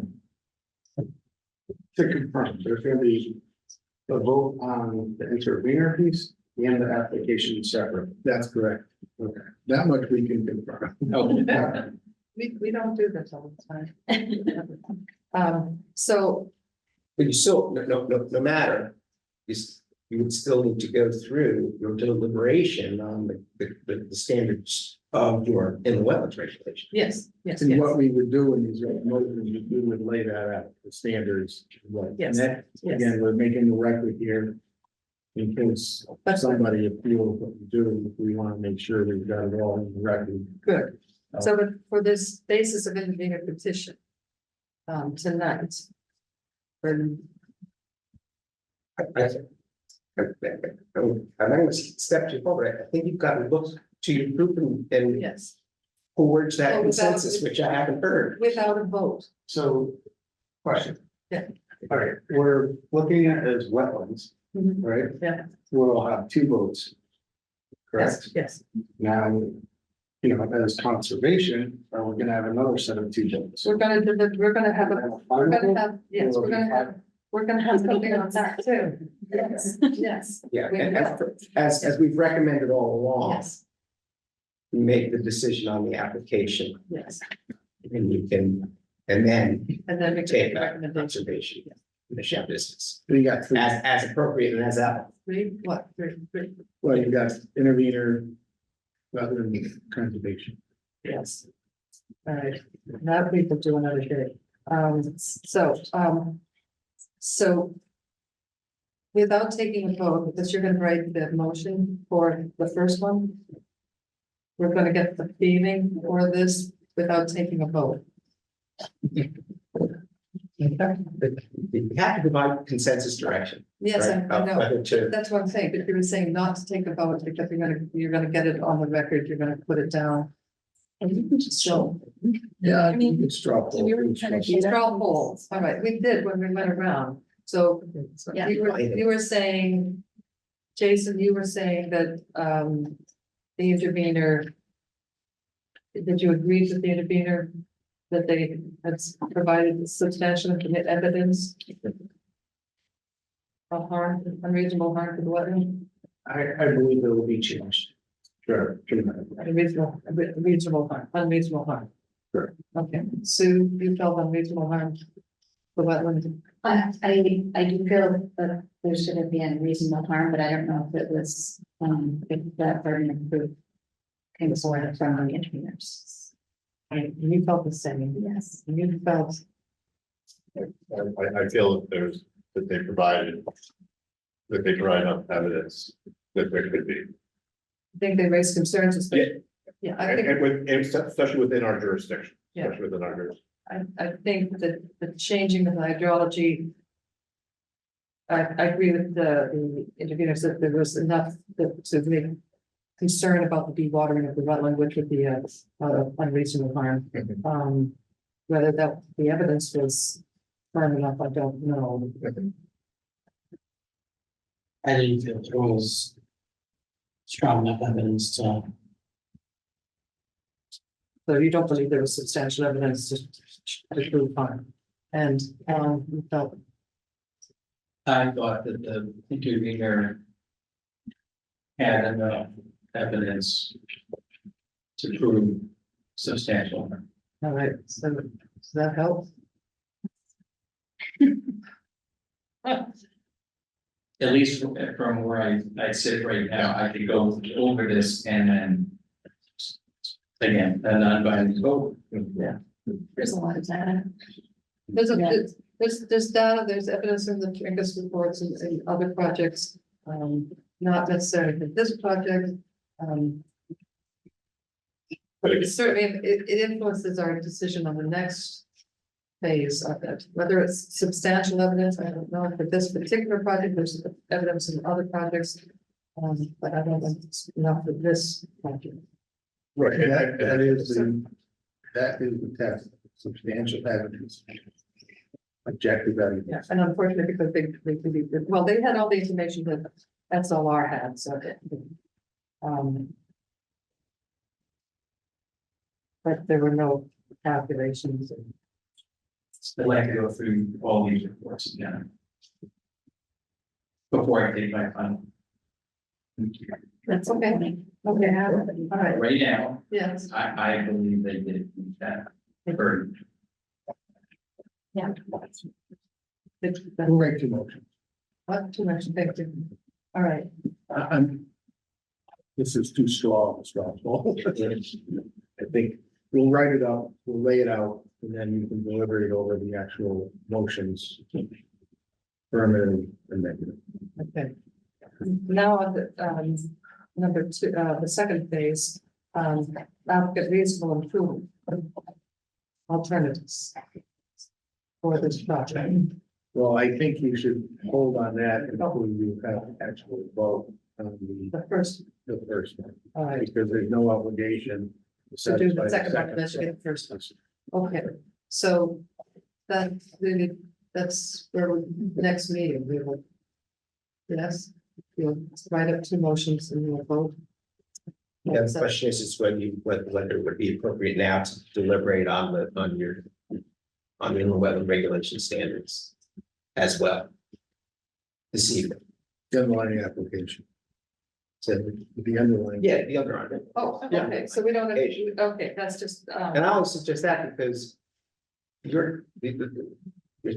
Speaker 6: To confirm, there's gonna be a vote on the intervener piece and the application separate. That's correct. Okay, that much we can confirm.
Speaker 3: Okay.
Speaker 2: we don't do this all the time. So,
Speaker 3: But you still, no matter, you would still need to go through your deliberation on the standards of your inland wetlands regulation.
Speaker 2: yes, yes,
Speaker 6: And
Speaker 2: yes,
Speaker 6: what we would do in these motions, we would lay that out, the standards. Right.
Speaker 2: Yes,
Speaker 6: And that,
Speaker 2: yes.
Speaker 6: again, we're making the record here. In case
Speaker 2: That's
Speaker 6: somebody appeals what we do, we want to make sure we've got it all in the record.
Speaker 2: good. So but for this basis of intervener petition. Tonight. For
Speaker 3: I'm not gonna step too forward. I think you've got to look to your group and
Speaker 2: yes,
Speaker 3: forge that
Speaker 2: Oh, without-
Speaker 3: consensus, which I haven't heard.
Speaker 2: without a vote.
Speaker 6: So, question.
Speaker 2: Yeah.
Speaker 6: All right, we're looking at it as wetlands, right?
Speaker 2: Yeah.
Speaker 6: We'll have two votes. Correct?
Speaker 2: Yes,
Speaker 6: Now, you know, as conservation, are we gonna have another set of two votes?
Speaker 2: we're gonna do that, we're gonna have yes, we're gonna have something on that too. Yes, yes,
Speaker 3: Yeah,
Speaker 2: We
Speaker 3: and
Speaker 2: will.
Speaker 3: as we've recommended all along,
Speaker 2: yes,
Speaker 3: you make the decision on the application
Speaker 2: yes.
Speaker 3: and you can, and then
Speaker 2: And then we
Speaker 3: take
Speaker 2: take the
Speaker 3: that
Speaker 2: recommendation.
Speaker 3: conservation. Commission business
Speaker 6: We got three,
Speaker 3: as appropriate and as out.
Speaker 2: Three, what, three,
Speaker 6: well, you got intervener, wetland conservation.
Speaker 2: yes. All right, now we can do another day. So. Without taking a vote, because you're gonna write the motion for the first one. We're gonna get the feeling for this without taking a vote.
Speaker 3: You have to provide consensus direction.
Speaker 2: Yes,
Speaker 3: right,
Speaker 2: I
Speaker 3: of
Speaker 2: know.
Speaker 3: whether to,
Speaker 2: That's what I'm saying, but you were saying not to take a vote because you're gonna get it on the record, you're gonna put it down.
Speaker 9: And you can just show.
Speaker 6: Yeah,
Speaker 9: I mean,
Speaker 6: you could straw poll.
Speaker 9: we were kind of do that.
Speaker 2: Straw polls, all right, we did when we went around, so
Speaker 9: Yeah.
Speaker 2: you were saying. Jason, you were saying that the intervener. Did you agree with the intervener? That they had provided substantial evidence. Of harm, unreasonable harm to the wetland,
Speaker 6: I believe it will be changed. Sure.
Speaker 2: unreasonable harm, unreasonable harm.
Speaker 6: Sure.
Speaker 2: Okay, Sue, you felt unreasonable harm. To the wetland,
Speaker 7: I do feel that there should have been reasonable harm, but I don't know if it was, if that burden of proof came forward from the interveners.
Speaker 2: and you felt the same,
Speaker 7: Yes.
Speaker 2: you felt,
Speaker 8: I feel that that they provide enough evidence that there could be.
Speaker 2: I think they raised concerns, especially. Yeah, I think.
Speaker 8: Especially within our jurisdiction.
Speaker 2: Yeah.
Speaker 8: Especially within our jurisdiction.
Speaker 2: I think that the changing of the hydrology. I agree with the interveners that there was enough to make concern about the dewatering of the wetland, which would be a unreasonable harm. Whether that the evidence was firm enough, I don't know.
Speaker 10: I didn't feel there was strong enough evidence to.
Speaker 2: So you don't believe there was substantial evidence to prove harm, and you felt.
Speaker 1: I thought that the intervener had enough evidence to prove substantial harm.
Speaker 2: All right, so does that help?
Speaker 1: At least from where I sit right now, I could go over this and then. Again, a non-binding vote.
Speaker 2: Yeah.
Speaker 9: There's a lot of data.
Speaker 2: There's
Speaker 7: Yeah.
Speaker 2: there's data, there's evidence in the Angus reports and other projects, not necessarily for this project. But it certainly, it influences our decision on the next phase of it, whether it's substantial evidence, I don't know, for this particular project, there's evidence in other projects. But I don't think it's enough for this project.
Speaker 6: Right, that is the test, substantial evidence. Objective evidence.
Speaker 2: Yeah, and unfortunately, because they could be, well, they had all the information that SLR had, so. But there were no calculations.
Speaker 1: I'd like to go through all these reports again. Before I take my final.
Speaker 9: That's
Speaker 2: Okay.
Speaker 9: okay.
Speaker 2: Okay, all right,
Speaker 1: Right now,
Speaker 2: yes.
Speaker 1: I believe they did that. Or
Speaker 7: Yeah.
Speaker 6: We'll make two motions.
Speaker 2: What, too much, thank you. All right,
Speaker 6: I'm. This is too strong, I think we'll write it up, we'll lay it out, and then you can deliver it over the actual motions. Affirmative and negative.
Speaker 2: okay. Now, on the, number two, the second phase, applicant reasonable improvement. Alternatives. For this project.
Speaker 6: Well, I think you should hold on that until you have actual vote on
Speaker 2: The first,
Speaker 6: the first one,
Speaker 2: all right,
Speaker 6: because there's no obligation.
Speaker 2: to do the second one, let's get the first one. Okay, so that's where we, next meeting, we will. Yes, you'll write up two motions and you'll vote.
Speaker 3: Yeah, the question is whether it would be appropriate now to deliberate on the inland wetland regulation standards as well. This evening.
Speaker 6: The underlying application. So the underlying.
Speaker 3: Yeah, the other one.
Speaker 2: Oh, okay, so we don't, have- okay, that's just,
Speaker 3: And I would suggest that because your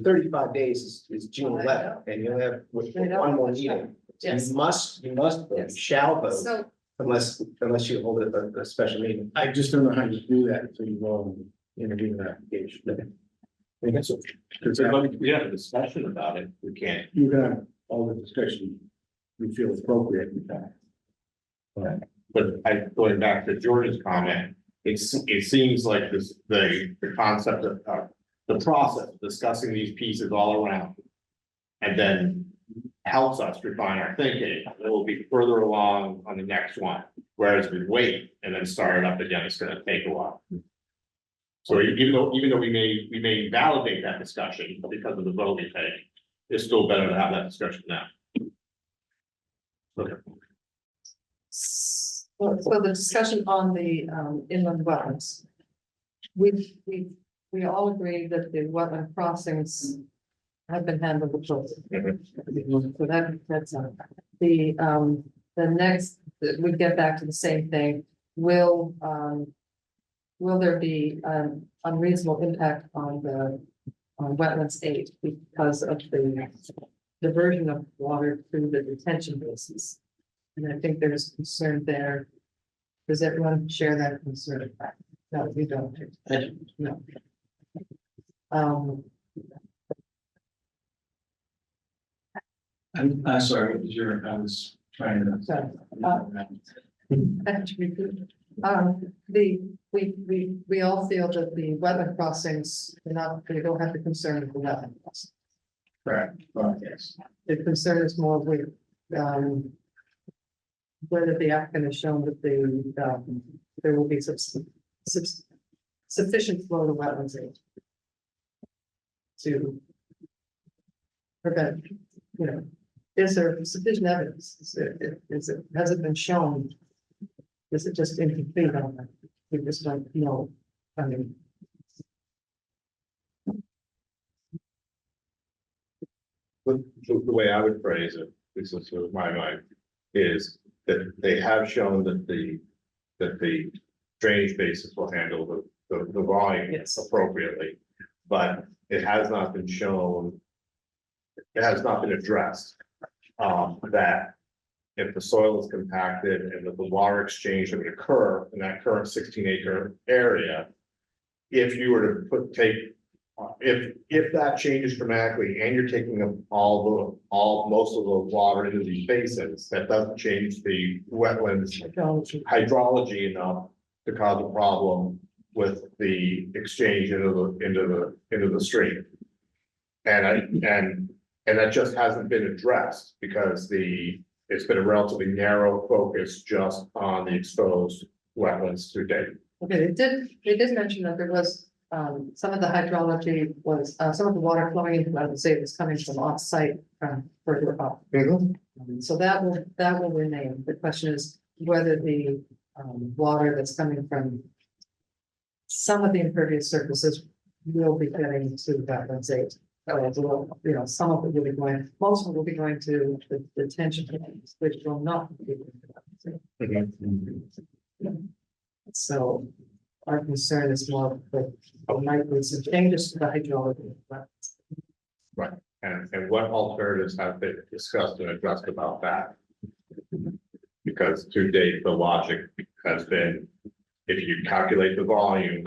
Speaker 3: 35 days is June
Speaker 2: I
Speaker 3: 11th, and you'll have
Speaker 2: I know.
Speaker 3: one more meeting. So
Speaker 2: Yes.
Speaker 3: you must, vote,
Speaker 2: Yes.
Speaker 3: you shall vote,
Speaker 2: so,
Speaker 3: unless you hold a special meeting.
Speaker 6: I just don't know how you do that until you go on the interview application. I guess so. Because
Speaker 8: We have a discussion about it, we can't.
Speaker 6: you can have all the discussion you feel appropriate with that.
Speaker 8: But going back to George's comment, it seems like the concept of, the process, of discussing these pieces all around. And then helps us refine our thinking, it will be further along on the next one, whereas we wait and then start it up again, it's gonna take a while. So even though we may validate that discussion because of the vote we take, it's still better to have that discussion now. Okay.
Speaker 2: so the discussion on the inland wetlands. We all agree that the wetland crossings have been handled appropriately. So that's the next, we get back to the same thing. Will there be unreasonable impact on wetlands 8 because of the diversion of water through the detention basins? And I think there's concern there. Does everyone share that concern? No, we don't. No.
Speaker 1: I'm sorry, what was I was trying to.
Speaker 2: Sorry. We all feel that the wetland crossings, they don't have the concern of the wetland crossing.
Speaker 1: Correct, yes.
Speaker 2: The concern is more with, whether the applicant has shown that there will be sufficient flow to wetlands aid to prevent, is there sufficient evidence? Has it been shown? Is it just incomplete on that? We just don't know. I mean,
Speaker 8: The way I would phrase it, this is my mind, is that they have shown that the drainage basis will handle the volume
Speaker 2: Yes.
Speaker 8: appropriately. But it has not been shown, it has not been addressed, that if the soil is compacted and that the water exchange that would occur in that current 16-acre area, if you were to if that changes dramatically and you're taking up most of the water into these basins, that doesn't change the wetlands hydrology enough to cause a problem with the exchange into the stream. And that just hasn't been addressed because it's been a relatively narrow focus just on the exposed wetlands to date.
Speaker 2: okay, they did mention that there was, some of the hydrology was, some of the water flowing into, I would say, was coming from off-site from further up. So that will remain. The question is whether the, water that's coming from some of the impervious surfaces will be getting to wetlands 8.
Speaker 5: You know, some of it will be going, most of it will be going to the detention, camps, which will not be. So our concern is more that there might be some changes to the hydrology.
Speaker 4: And what alternatives have been discussed and addressed about that? Because to date, the logic has been, if you calculate the volume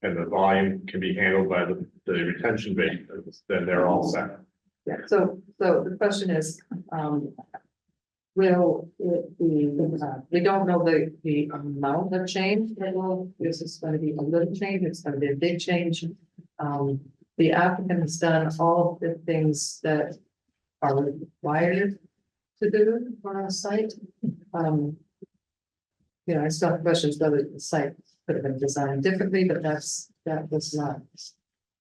Speaker 4: and the volume can be handled by the retention basins, then they're all set.
Speaker 5: Yeah, so the question is, will it be, we don't know the amount of change that will, this is gonna be a little change, it's gonna be a big change. The applicant has done all of the things that are required to do for a site. You know, I still have questions whether the site could have been designed differently, but that was not.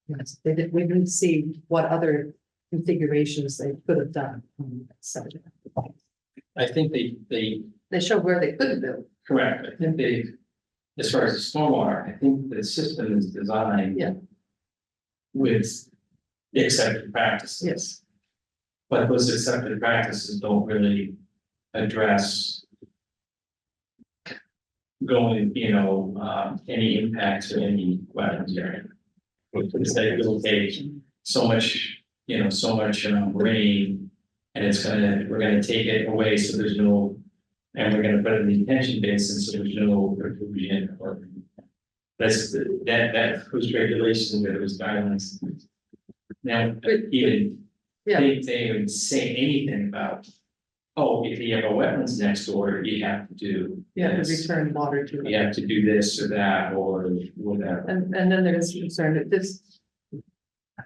Speaker 5: Yes, we didn't see what other configurations they could have done. On that site.
Speaker 1: I think they
Speaker 5: They showed where they could have built.
Speaker 1: correct, I think they, as far as the stormwater, I think the system is designed.
Speaker 5: Yeah.
Speaker 1: With accepted practices.
Speaker 5: Yes.
Speaker 1: But those accepted practices don't really address. Going, any impacts or any wetlands area. It's that it will take so much, rain. And we're gonna take it away, so there's no, and we're gonna put it in the detention basin, so there's no perfusion or. That was regulations, that it was guidelines. Now, even,
Speaker 5: Yeah.
Speaker 1: they didn't say anything about, oh, if you have a wetlands next door, you have to do.
Speaker 5: Yeah, to
Speaker 1: this.
Speaker 5: return water to.
Speaker 1: You have to do this or that, or whatever.
Speaker 5: And then there is concern that this.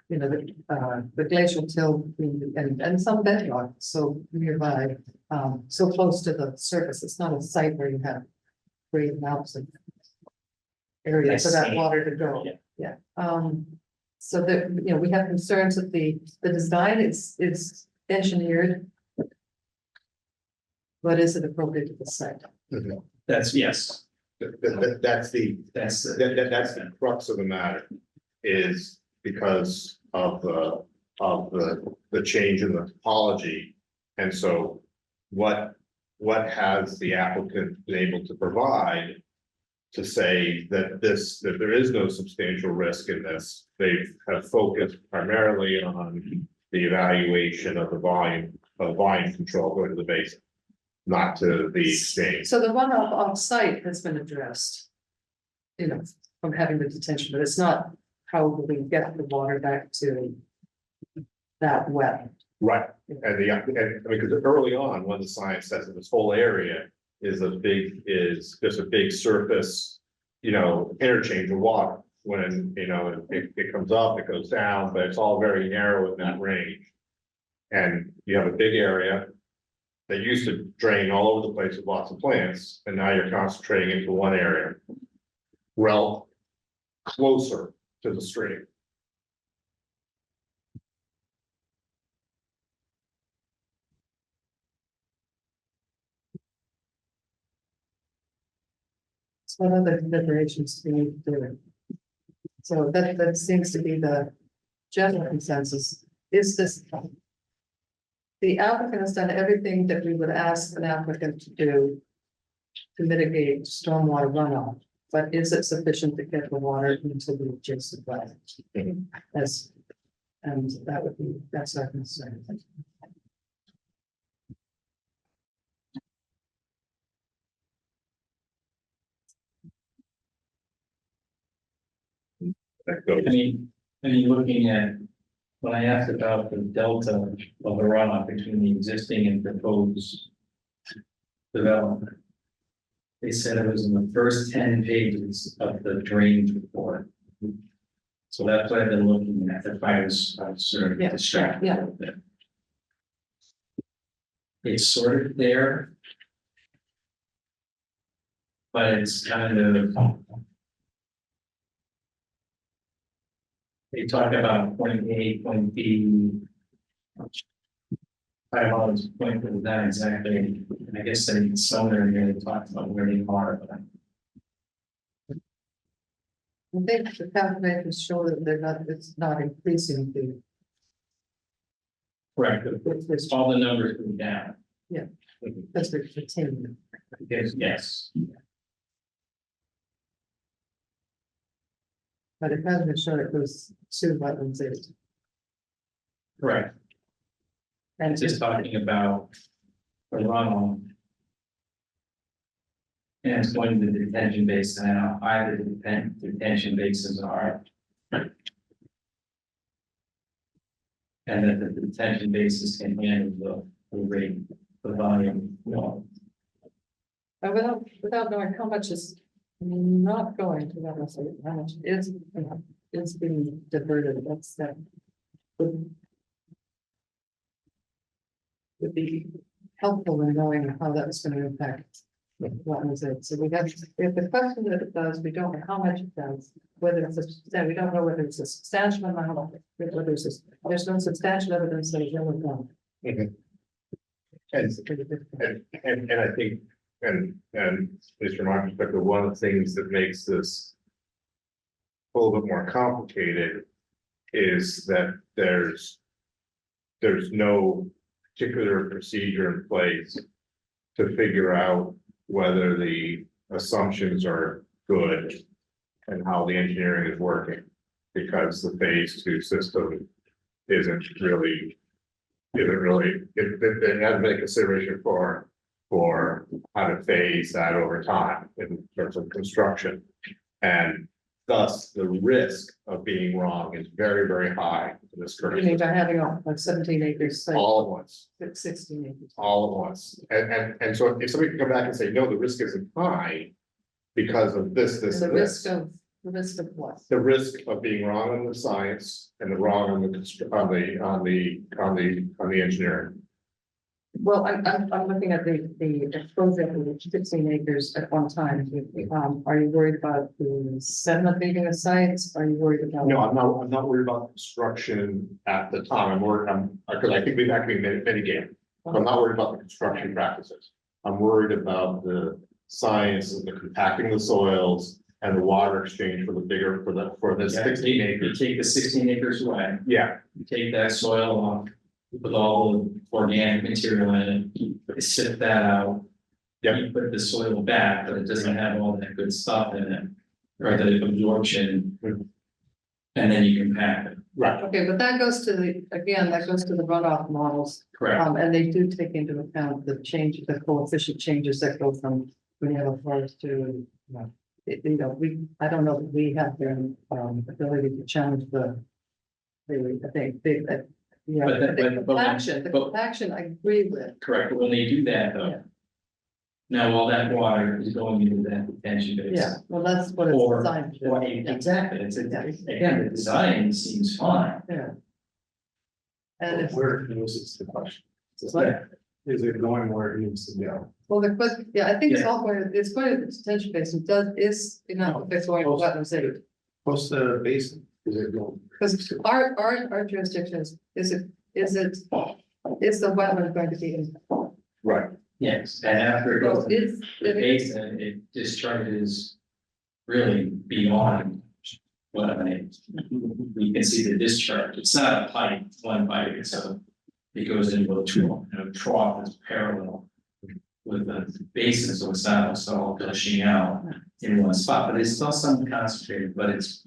Speaker 5: The glacial till and some bedrock so nearby, so close to the surface. It's not a site where you have great amounts of area for that water to go.
Speaker 1: Yeah.
Speaker 5: So that, we have concerns that the design is engineered. But is it appropriate to the site?
Speaker 1: That's, yes,
Speaker 4: That's the
Speaker 1: that's,
Speaker 4: that's the crux of the matter, is because of the change in the topology. And so what has the applicant been able to provide to say that there is no substantial risk in this? They have focused primarily on the evaluation of the volume control going to the basin, not to the exchange.
Speaker 5: So the runoff off-site has been addressed. From having the detention, but it's not how we get the water back to that well.
Speaker 4: Right, because early on, when the science says that this whole area is just a big surface, interchange of water. When, it comes up, it goes down, but it's all very narrow in that range. And you have a big area that used to drain all over the place with lots of plants, and now you're concentrating into one area. Well, closer to the stream.
Speaker 5: So what other deliberations do we need to do? So that seems to be the general consensus. Is this? The applicant has done everything that we would ask an applicant to do. To mitigate stormwater runoff, but is it sufficient to get the water into the adjacent wetlands? That's, and that's our concern.
Speaker 4: That goes.
Speaker 1: Looking at, when I asked about the delta of the runoff between the existing and proposed development. They said it was in the first 10 pages of the drainage report. So that's what I've been looking at, if I was sort of distracted a little bit. It's sort of there. But it's kind of. They talk about point A, point B. I was pointing to that exactly, and I guess they somewhere here they talked about where they are, but.
Speaker 5: I think the calculators show that it's not increasing the
Speaker 1: Correct, it's all the numbers go down,
Speaker 5: Because we're continuing.
Speaker 1: because, yes,
Speaker 5: But it hasn't shown it goes to wetlands eight.
Speaker 1: correct.
Speaker 5: And
Speaker 1: It's just talking about the runoff. And it's going to the detention basin, and how high the detention basins are. And that the detention basis can handle the rate, the volume,
Speaker 5: without knowing how much is not going to wetlands eight, how much is being diverted, that. Would be helpful in knowing how that's gonna impact what was it. So we have the question that it does, we don't know how much it does, whether it's we don't know whether it's a substantial amount, whether there's no substantial evidence that it's ever done.
Speaker 4: And,
Speaker 5: It's pretty difficult.
Speaker 4: and I think, and at least from my perspective, one of the things that makes this a little bit more complicated is that there's no particular procedure in place to figure out whether the assumptions are good and how the engineering is working, because the phase two system isn't really, it hasn't been a consideration for how to phase that over time in terms of construction. And thus, the risk of being wrong is very, very high in this current
Speaker 5: You mean
Speaker 4: system.
Speaker 5: by having like 17 acres, like
Speaker 4: All at once.
Speaker 5: 16 acres.
Speaker 4: All at once. And so if somebody can come back and say, no, the risk isn't high because of this,
Speaker 5: The
Speaker 4: and
Speaker 5: risk
Speaker 4: this.
Speaker 5: of, the risk of what?
Speaker 4: The risk of being wrong on the science and the wrong on the engineering.
Speaker 5: Well, I'm looking at the exposure of 16 acres at one time. Are you worried about the sediment leaving the sites? Are you worried about?
Speaker 4: No, I'm not worried about construction at the time. Because I think that can be mitigated. I'm not worried about the construction practices. I'm worried about the science of the compacting the soils and the water exchange for the bigger, for the 16
Speaker 1: You
Speaker 4: acres.
Speaker 1: take the 16 acres away,
Speaker 4: Yeah,
Speaker 1: you take that soil off, with all the organic material in it, you sift that out.
Speaker 4: Yep.
Speaker 1: You put the soil back, but it doesn't have all that good stuff in it, or the absorption.
Speaker 4: Mhm.
Speaker 1: And then you compact it,
Speaker 4: right.
Speaker 5: Okay, but that goes to that goes to the runoff models.
Speaker 1: correct?
Speaker 5: And they do take into account the coefficient changes that go from when you have a forest to, I don't know, if we have the ability to challenge I think, yeah,
Speaker 1: But that-
Speaker 5: the
Speaker 1: but-
Speaker 5: compaction, I agree with.
Speaker 1: Correct, but when they do that
Speaker 5: Yeah.
Speaker 1: though. Now, all that water is going into that detention basin.
Speaker 5: Yeah, well, that's what it's
Speaker 1: Or-
Speaker 5: designed to do.
Speaker 1: Or,
Speaker 5: Yeah.
Speaker 1: exactly,
Speaker 5: Yeah.
Speaker 1: again, the design seems fine.
Speaker 5: Yeah. And it's,
Speaker 6: Where is the question?
Speaker 1: Yeah.
Speaker 6: Is it going where it needs to go?
Speaker 5: well, I think it's
Speaker 1: Yeah.
Speaker 5: all going, it's going to the detention basin, it's going to wetlands eight.
Speaker 6: What's the basin? Is it going?
Speaker 5: Because our jurisdiction is the wetland going to be in?
Speaker 4: Right.
Speaker 1: Yes, and after it goes to
Speaker 5: It's,
Speaker 1: the basin, it discharges really beyond what I mean. You can see the discharge, it's not a pipe, one pipe, it goes into a trough that's parallel with the basin, so it's not all gushing out in one spot, but it's still some concentrated, but it's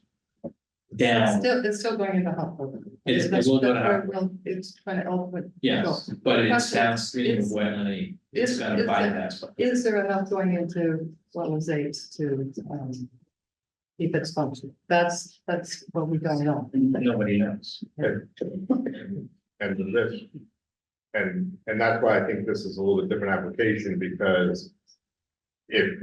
Speaker 1: down,
Speaker 5: it's still going into Hufford.
Speaker 1: It will go to
Speaker 5: It's kind of ultimate.
Speaker 1: yes, but it's downstream of wetland, it's gonna bypass.
Speaker 5: Is there enough going into wetlands eight to, keep its function? That's what we don't know.
Speaker 1: Nobody knows.
Speaker 4: And this. And that's why I think this is a little bit different application, because if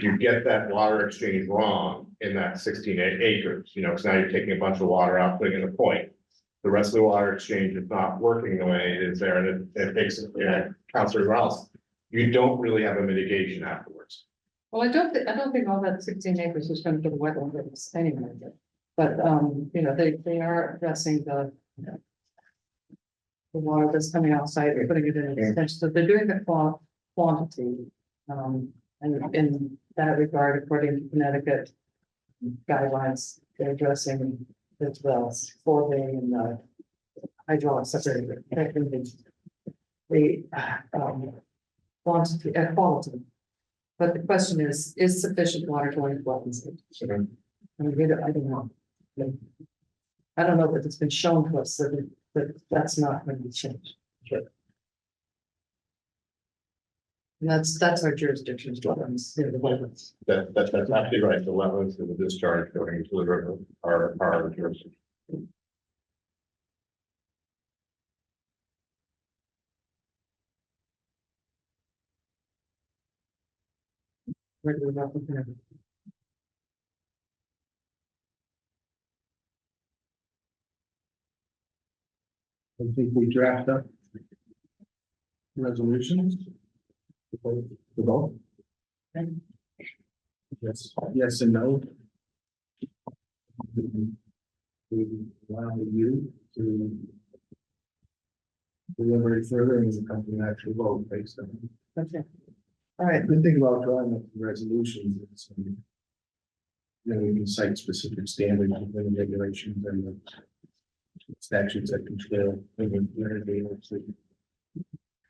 Speaker 4: you get that water exchange wrong in that 16 acres, so now you're taking a bunch of water out, putting in a point. The rest of the water exchange is not working the way it is there, and it makes it, counts everywhere else. You don't really have a mitigation afterwards.
Speaker 5: Well, I don't think all that 16 acres is going to be wetlands anyway, but, they are addressing the water that's coming outside, they're putting it in extension, so they're doing the quantity. And in that regard, according to Connecticut guidelines, they're addressing as well, 4 day and hydraulic separator. The, quantity, quality. But the question is sufficient water going to wetlands? I mean, I don't know. I don't know that it's been shown to us that that's not going to be changed. And that's our jurisdiction, is wetlands, the wetlands.
Speaker 4: That's actually right, the wetlands and the discharge going into the river are jurisdiction.
Speaker 5: Where do we go from here?
Speaker 6: I think we draft up resolutions. The vote. Yes and no. We allow you to deliberate further and come to an actual vote based on.
Speaker 5: Okay. All right,
Speaker 6: Good thing about drawing up the resolutions is, you know, you can cite specific standards and regulations and the statutes that control.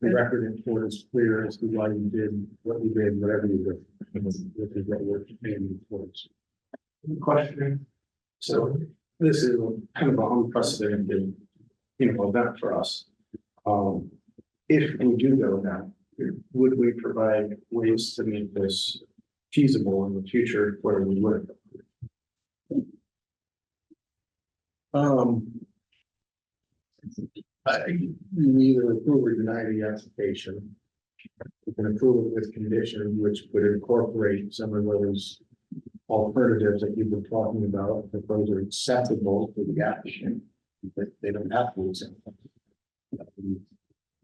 Speaker 6: The record in court is clear as to why you did what you did, whatever you did. This is what we're paying for.
Speaker 1: Question.
Speaker 6: So this is kind of an unprecedented, event for us. If we do go down, would we provide ways to make this feasible in the future where we would? You either approve or deny the application. You can approve it with condition, which would incorporate some of those alternatives that you've been talking about, if those are acceptable to the applicant, but they don't have to accept them.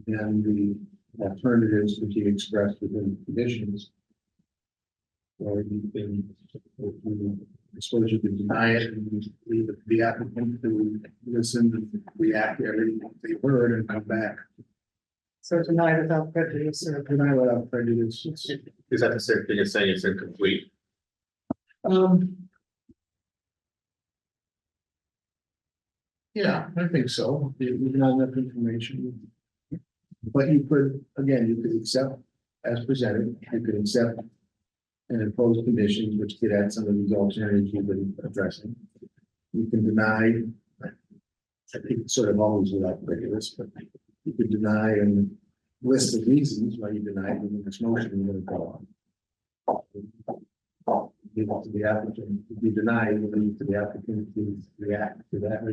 Speaker 6: And the alternatives to be expressed within the conditions. Or you can, I suppose you can deny it and leave it to the applicant to listen and react to everything they heard and come back.
Speaker 5: so deny without prejudice or.
Speaker 6: Deny without prejudice.
Speaker 4: Is that the same thing as saying it's incomplete?
Speaker 6: Yeah, I think so. You can have enough information. But you could, again, you could accept as presented, you could accept and impose conditions which could add some of these alternatives you've been addressing. You can deny, I think it's sort of always without prejudice, but you could deny and list the reasons why you deny it in this motion you're gonna go on. Leave it to the applicant, if you deny, you leave it to the applicant to react to that,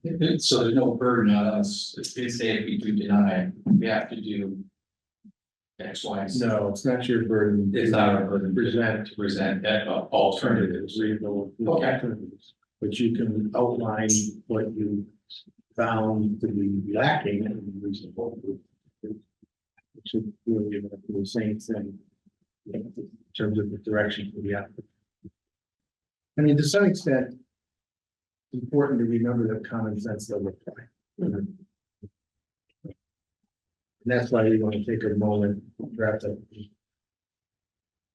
Speaker 6: if it's.
Speaker 1: So there's no burden on us, they say if we do deny, we have to do X, Y, and Z.
Speaker 6: No, it's not your burden.
Speaker 1: It's not our burden
Speaker 6: Present.
Speaker 1: to present that alternatives.
Speaker 6: Reasonable
Speaker 1: Okay.
Speaker 6: alternatives, but you can outline what you found to be lacking and reasonable. It should really be the same thing in terms of the direction for the applicant. I mean, to some extent, it's important to remember that common sense doesn't apply. And that's why we want to take a moment, draft up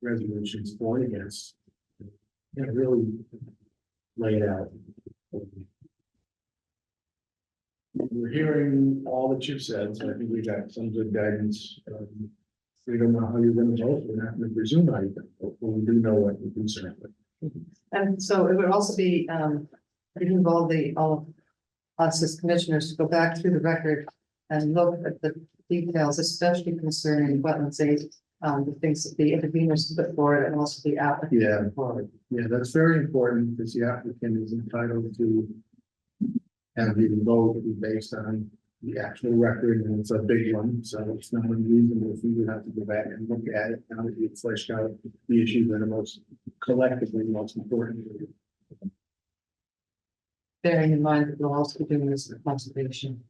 Speaker 6: resolutions for and against, and really lay it out. We're hearing all that you've said, so I think we got some good guidance. We don't know how you're gonna vote, we're not gonna presume how you're gonna vote, but we do know what we're concerned with.
Speaker 5: And so it would also be, it involve all of us as commissioners to go back through the record and look at the details, especially concerning wetlands aid, the things that the interveners put forward and also the applicant.
Speaker 6: Yeah.
Speaker 5: put forward.
Speaker 6: Yeah, that's very important, because the applicant is entitled to have the vote be based on the actual record, and it's a big one, so it's not unreasonable if we would have to go back and look at it now that we've fleshed out the issues that are most collectively most important.
Speaker 5: Bearing in mind that we'll also be doing this for conservation.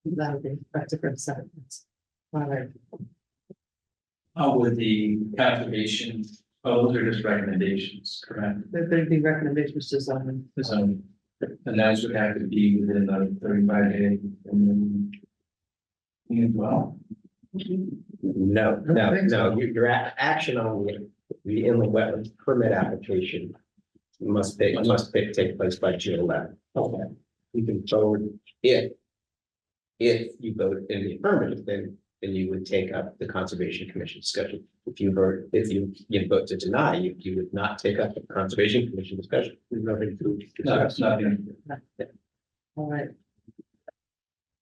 Speaker 5: That'll be a different set of things. All right,
Speaker 1: How would the conservation, those are just recommendations, correct?
Speaker 5: there'd be recommendations to zoning.
Speaker 1: So, and those would have to be within the 35-day and then. Well,
Speaker 3: No, your action on the inland wetlands permit application take place by June 11th.
Speaker 6: Okay.
Speaker 3: You can vote if you vote in the affirmative, then you would take up the Conservation Commission discussion. If you vote to deny, you would not take up the Conservation Commission discussion.
Speaker 6: There's nothing to.
Speaker 1: No, it's nothing.
Speaker 2: All right.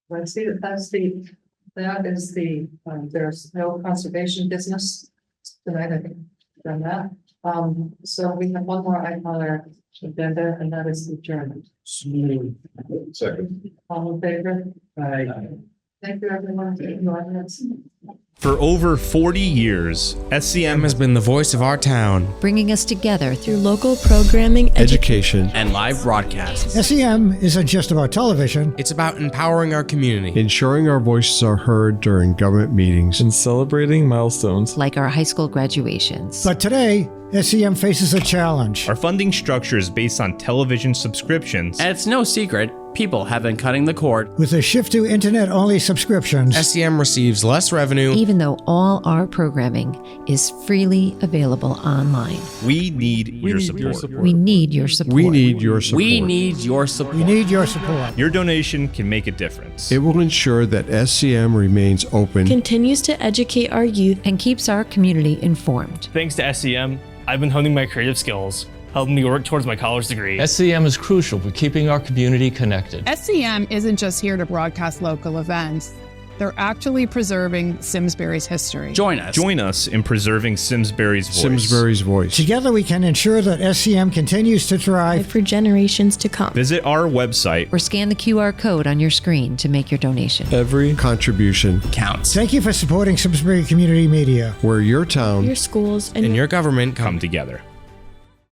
Speaker 2: Well, I see that is the, there's no conservation business tonight, I think, done that. So we have one more item on our agenda, and that is the adjournment.
Speaker 4: Second.
Speaker 2: All in favor? Thank you, everyone, for joining us.
Speaker 11: For over 40 years, SCM has been the voice of our town,
Speaker 12: bringing us together through local programming,
Speaker 11: education, and live broadcasts.
Speaker 13: SEM isn't just about television.
Speaker 11: It's about empowering our community,
Speaker 14: ensuring our voices are heard during government meetings,
Speaker 15: and celebrating milestones
Speaker 12: like our high school graduations.
Speaker 13: But today, SEM faces a challenge.
Speaker 11: Our funding structure is based on television subscriptions, and it's no secret people have been cutting the cord.
Speaker 13: With a shift to internet-only subscriptions,
Speaker 11: SEM receives less revenue,
Speaker 12: even though all our programming is freely available online.
Speaker 11: We need your support.
Speaker 12: We need your support.
Speaker 14: We need your support.
Speaker 11: We need your support.
Speaker 13: We need your support.
Speaker 11: Your donation can make a difference.
Speaker 14: It will ensure that SCM remains open,
Speaker 9: Continues to educate our youth,
Speaker 12: and keeps our community informed.
Speaker 16: Thanks to SCM, I've been honing my creative skills, helping me work towards my college degree.
Speaker 15: SCM is crucial for keeping our community connected.
Speaker 17: SCM isn't just here to broadcast local events. They're actually preserving Simsbury's history.
Speaker 11: Join us in preserving Simsbury's voice.
Speaker 14: Simsbury's voice.
Speaker 13: Together we can ensure that SCM continues to thrive
Speaker 9: for generations to come.
Speaker 11: Visit our website
Speaker 12: or scan the QR code on your screen to make your donation.
Speaker 14: Every contribution
Speaker 11: counts.
Speaker 13: Thank you for supporting Simsbury Community Media,
Speaker 14: where your town,
Speaker 9: your schools,
Speaker 11: and your government come together.